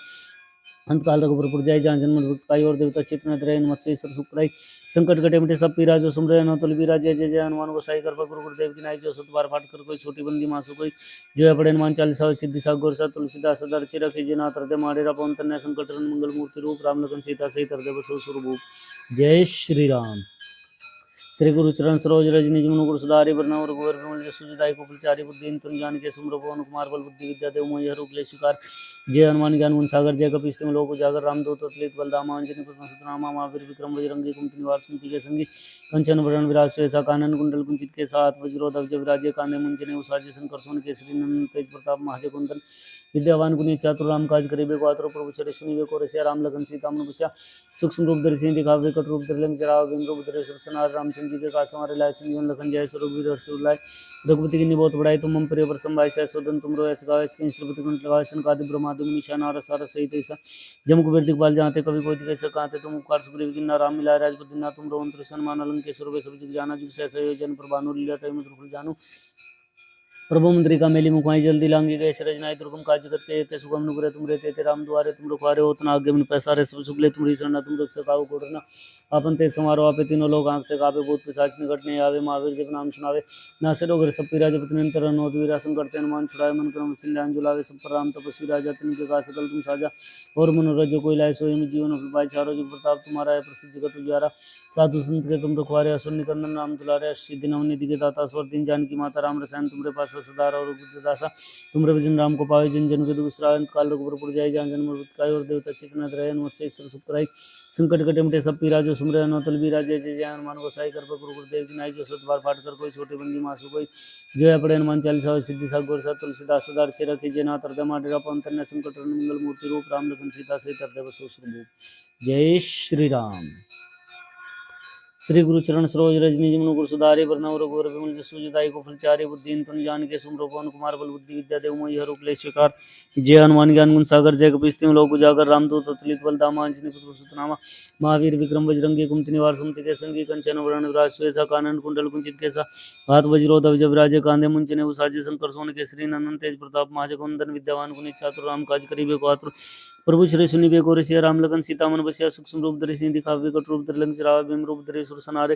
अंतकाल रघुपुर जाय जहाँ जन्म दुखाई और देवता चित्त न त्रय मत्स्य ईश्वर सुखराई संकट कटे मिटे सब पीरा जो सुमरे न तुल बीरा जय जय जय हनुमान गोसाई कृपा गुरु गुरुदेव की नाई जो सत बार पाठ कर कोई छोटी बंदी मासु कोई जो है पढ़े हनुमान चालीसा सिद्धि सा गोर सा तुलसीदास सदा चिर रखे जना हृदय माडेरा पवन तनय संकट हरण मंगल मूर्ति रूप राम लखन सीता सहित हृदय बसो स्वरूप जय श्री राम। श्री गुरु चरण सरोज रज निज मनु गुरु सुधारि वरना और गोवर विमल जसु जदाई को फलचारि बुद्धि तुम जान के सुमरो पवन कुमार बल बुद्धि विद्या देव मोहि रूप ले स्वीकार जय हनुमान ज्ञान गुण सागर जय कपीस तिम लोक उजागर रामदूत अतुलित बलधामा अंजनी पुत्र सुतनामा महावीर विक्रम बजरंगी कुमति निवार सुमति के संगी कंचन वरण विराज श्वेता कानन कुंडल कुंचित के साथ वज्रोधव जय विराजे कांधे मुंजने उसाजे शंकर सोन केसरी नंदन तेज प्रताप महाजगुंदन विद्यावान गुणी चातुर राम काज करिबे को आतुर प्रभु चरि सुनिबे को रसिया राम लगन सीता मन बसिया सूक्ष्म रूप धरि सिंह दिखावे कट रूप धरि लंक जरावे बिन रूप धरि सब सनार रामचंद्र जी के काज हमारे लाए संजीवन लखन जय स्वरूप वीर हर्ष लाए रघुपति की निबोध बढ़ाई तुम मम प्रिय पर संभाई सह सोदन तुम रो ऐस गावे इसके श्रीपति कुंठ लगाए सनकादि ब्रह्मादि मुनि शानार सार सहित ऐसा जम कुबेर दिखपाल जाते कवि कोई दिखे सकाते तुम उपकार सुग्रीव किन्ना राम मिलाए राजपद दीना तुम रघुवंश सन्मान लंकेश्वर वे सब जिग जाना जुग सहस योजन पर भानु लीलता मधुर फल जानू प्रभु मुद्रिका मेली मुखमाई जल्दी लांगी गए शरज नाई दुर्गम काज जगत के येते सुगम नुग्रह तुम रे तेते राम दुआरे तुम रखवारे होतना आगे मन पैसारे सब सुगले तुम रीसरना तुम रख सकाऊ कोडरना अपन ते समारो आपे तीनों लोग आंखते कापे भूत पिशाच निकट नहीं आवे महावीर जब नाम सुनावे नासे रोग सब पीरा जब तिनंतर अनुमत वीरा संकट तेन मान छुड़ावे मन क्रम सिंधान जुलावे सब प्रणाम तपस्वी राजा तिनके का सकल तुम साजा और मनोरथ जो कोई लाए सोए में जीवन फल पाए चारों जुग प्रताप तुम्हारा है प्रसिद्ध जगत उजारा साधु संत के तुम रखवारे असुर निकंदन नाम दुलारे अष्ट दिन अवनिधि के दाता स्वर दिन जानकी माता राम रसायन तुमरे पास सदा रहो रघुपति दासा तुम भजन राम को पावे जन जन के दूसरा अंत काल रघुपुर जाय जहाँ जन्म मृत्यु और देवता चित्त रहे मत्स्य ईश्वर सुखराई संकट कटे मिटे सब पीरा जो सुमरे अनोतल बीरा जय जय जय हनुमान गोसाई कृपा गुरु गुरुदेव की नाई जो सत बार पाठ कर कोई छोटी बंदी मासु कोई जो है पढ़े हनुमान चालीसा सिद्धि सा गोर सा तुलसीदास सदा चिर रखे जय नाथ हृदय माडेरा पवन तनय संकट हरण मंगल मूर्ति रूप राम लखन सीता सहित हृदय बसो स्वरूप जय श्री राम। श्री गुरु चरण सरोज रज निज मनु गुरु सुधारि वरना रघुवर विमल जसु जदाई को फलचारि बुद्धि तुम जान के सुमरो पवन कुमार बल बुद्धि विद्या देव मोहि रूप ले स्वीकार जय हनुमान ज्ञान गुण सागर जय कपीस तिम लोक उजागर रामदूत अतुलित बलधामा अंजनी पुत्र सुतनामा महावीर विक्रम बजरंगी कुमति निवार सुमति के संगी कंचन वरण विराज श्वेता कानन कुंडल कुंचित केसा हाथ वज्रोधव जय विराजे कांधे मुंजने उसाजे शंकर सोन केसरी नंदन तेज प्रताप महाजगुंदन विद्यावान गुणी चातुर राम काज करिबे को आतुर प्रभु श्री सुनिबे को रसिया राम लगन सीता मन बसिया सूक्ष्म रूप धरि सिंह दिखावे कट रूप धरि लंक जरावे बिन रूप धरि सुर सनारे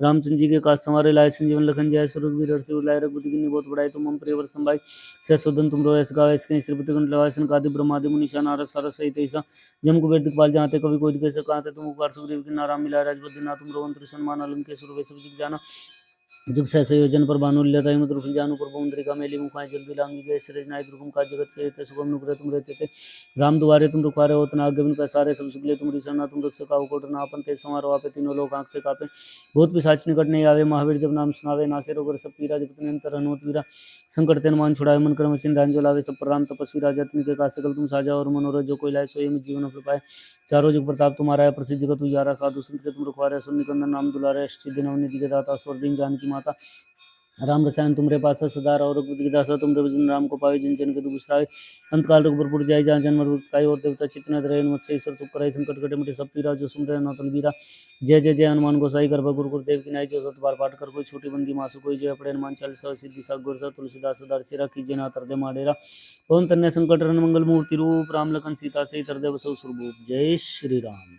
रामचंद्र जी के काज संवारे लाए संजीवन लखन जय स्वरूप वीर हर्ष लाए रघुपति की निबोध बढ़ाई तुम मम प्रिय वर संभाई सह सोदन तुम रो ऐस गावे इसके श्रीपति कुंठ लगाए सनकादि ब्रह्मादि मुनि शानार सार सहित ऐसा जम कुबेर दिखपाल जाते कवि कोई दिखे सकाते तुम उपकार सुग्रीव किन्ना राम मिलाए राजपद दीना तुम रघुवंश सन्मान लंकेश्वर वे सब जिग जाना जुग सहस योजन पर भानु लीलता मधुर फल जानू प्रभु मुद्रिका मेली मुखमाई जल्दी लांगी गए शरज नाई दुर्गम काज जगत के येते सुगम नुग्रह तुम रहते थे राम दुआरे तुम रखवारे होतना आगे बिन पैसारे सब सुगले तुम रीसरना तुम रख सकाऊ कोटरना अपन ते समारो आपे तीनों लोग आंखते कापे भूत पिशाच निकट नहीं आवे महावीर जब नाम सुनावे नासे रोग सब पीरा जब तिनंतर अनुमत वीरा संकट तेन मान छुड़ावे मन क्रम सिंधान ज्वलावे सब प्रणाम तपस्वी राजा तिनके का सकल तुम साजा और मनोरथ जो कोई लाए सोए में जीवन फल पाए चारों जुग प्रताप तुम्हारा है प्रसिद्ध जगत उजारा साधु संत के तुम रखवारे असुर निकंदन नाम दुलारे अष्ट दिन अवनिधि के दाता स्वर दिन जानकी माता राम रसायन तुमरे पास सदा रहो रघुपति की दासा तुम भजन राम को पावे जन जन के दुख बिसरावे अंतकाल रघुपुर जाय जहाँ जन्म मृत्यु और देवता चित्त रहे मत्स्य ईश्वर तुक कराई संकट कटे मिटे सब पीरा जो सुमरे नौतल बीरा जय जय जय हनुमान गोसाई कृपा गुरु गुरुदेव की नाई जो सत बार पाठ कर कोई छोटी बंदी मासु कोई जय पड़े हनुमान चालीसा सिद्धि सा गोर सा तुलसीदास सदा चिरा कीजिए नाथ हृदय माडेरा पवन तनय संकट हरण मंगल मूर्ति रूप राम लखन सीता सहित हृदय बसो स्वरूप जय श्री राम।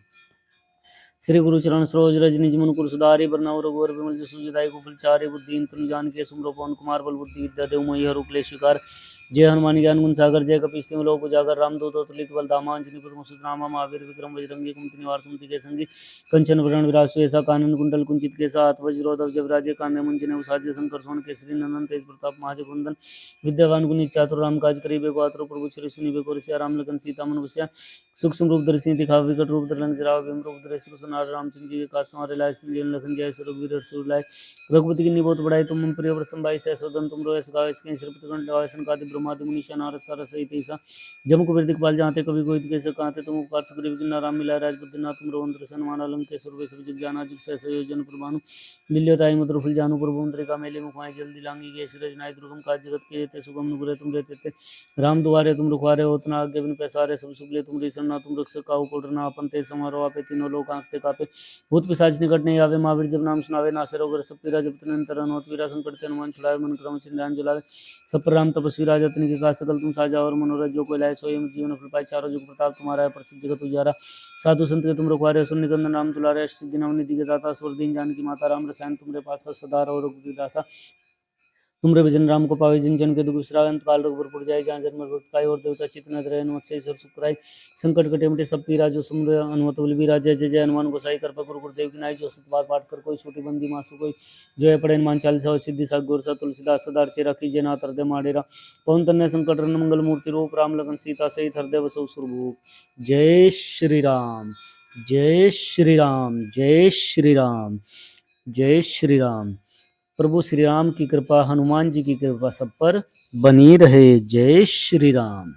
श्री गुरु चरण सरोज रज निज मन गुरु सुधारि वरना रघुवर विमल जसु जदाई को फलचारि बुद्धि तुम जान के सुमरो पवन कुमार बल बुद्धि विद्या देव मोहि रूप ले स्वीकार जय हनुमान ज्ञान गुण सागर जय कपीस तिम लोक उजागर रामदूत अतुलित बलधामा अंजनी पुत्र सुतनामा महावीर विक्रम बजरंगी कुमति निवार सुमति के संगी कंचन वरण विराज श्वेता कानन कुंडल कुंचित के साथ वज्रोधव जय विराजे कांधे मुंजने उसाजे शंकर सोन केसरी नंदन तेज प्रताप महाजगुंदन विद्यावान गुणी चातुर राम काज करिबे को आतुर प्रभु श्री सुनिबे को रसिया राम लगन सीता मन बसिया सूक्ष्म रूप धरि सिंह दिखावे, विकट रूप धरि लंक जरावे, भीम रूप धरि असुर संहारे, रामचंद्र जी के काज संवारे, लाए संजीवन लखन जियाए, श्री रघुवीर हर्ष उर लाए। रघुपति की बहुत बड़ाई, तुम मम प्रिय व्रत संभाई, सहस वदन तुम रोयस गावे, इसके श्रीपति कंठ लगाए, सनकादि ब्रह्मादि मुनीषा नारद सारद सहित ऐसा जम कुबेर दिखपाल जाते, कवि कोई कैसे कहते, तुम उपकार सुग्रीव किन्ना राम मिलाए, राजपुत्र नाथ तुम रोहन हनुमान लंकेश्वर वे सब जग जाना, जुग सहस योजन प्रभानु लिल्योताई मधुर फुल जानु, प्रभु मुद्रिका मेले मुखमाय जल्दी लांगी गए, सिरज नाय दुर्गम काज जगत के जेते, सुगम नुपुरे तुम रहते थे, राम दुआरे तुम रुखवारे, होत न आज्ञा बिनु पैसारे, सब सुख ले तुम रीसना, तुम रक्षक काहू को डरना, आपन तेज समारोह आपे, तीनों लोक कांपते कापे, भूत पिशाच निकट नहीं आवे, महावीर जब नाम सुनावे, नासे रोग सब पीरा, जपत निरंतर हनुमत वीरा, संकट ते हनुमान छुड़ावे, मन क्रम चिंध्यान जलावे, सब पर राम तपस्वी राजा तिनके का सकल तुम साजा, और मनोरथ जो कोई लाए सोई जीवन फल पाए, चारों जुग प्रताप तुम्हारा है, प्रसिद्ध जगत उजारा, साधु संत के तुम रखवारे, सुन निकंदन नाम दुलारे, अष्टसिद्धि नवनिधि के दाता, स्वर दीन जानकी माता, राम रसायन तुमरे पासा, सदा रहो रघुपति दासा, तुमरे भजन राम को पावे, जिन जन के दुख बिसरावे, अंत काल रघुबर पुर जाए, जहाँ जन्म भक्त पाए, और देवता चित्त न धरे, हनुमत से सब सुख कराई, संकट कटे मिटे सब पीरा, जो सुमरे हनुमत बल बीरा, जय जय जय हनुमान गोसाई, कृपा करो गुरुदेव की नाई, जो सत बार पाठ कर कोई छोटी बंदी मासु कोई, जो है पढ़े हनुमान चालीसा और सिद्धि साग गोरसा, तुलसीदास सदा चेरा कीजिए नाथ हृदय माडेरा, पवन तन्य संकट रन मंगल मूर्ति रूप, राम लखन सीता सहित हृदय बसो सुरभूप। जय श्री राम, जय श्री राम, जय श्री राम, जय श्री राम। प्रभु श्री राम की कृपा, हनुमान जी की कृपा सब पर बनी रहे। जय श्री राम।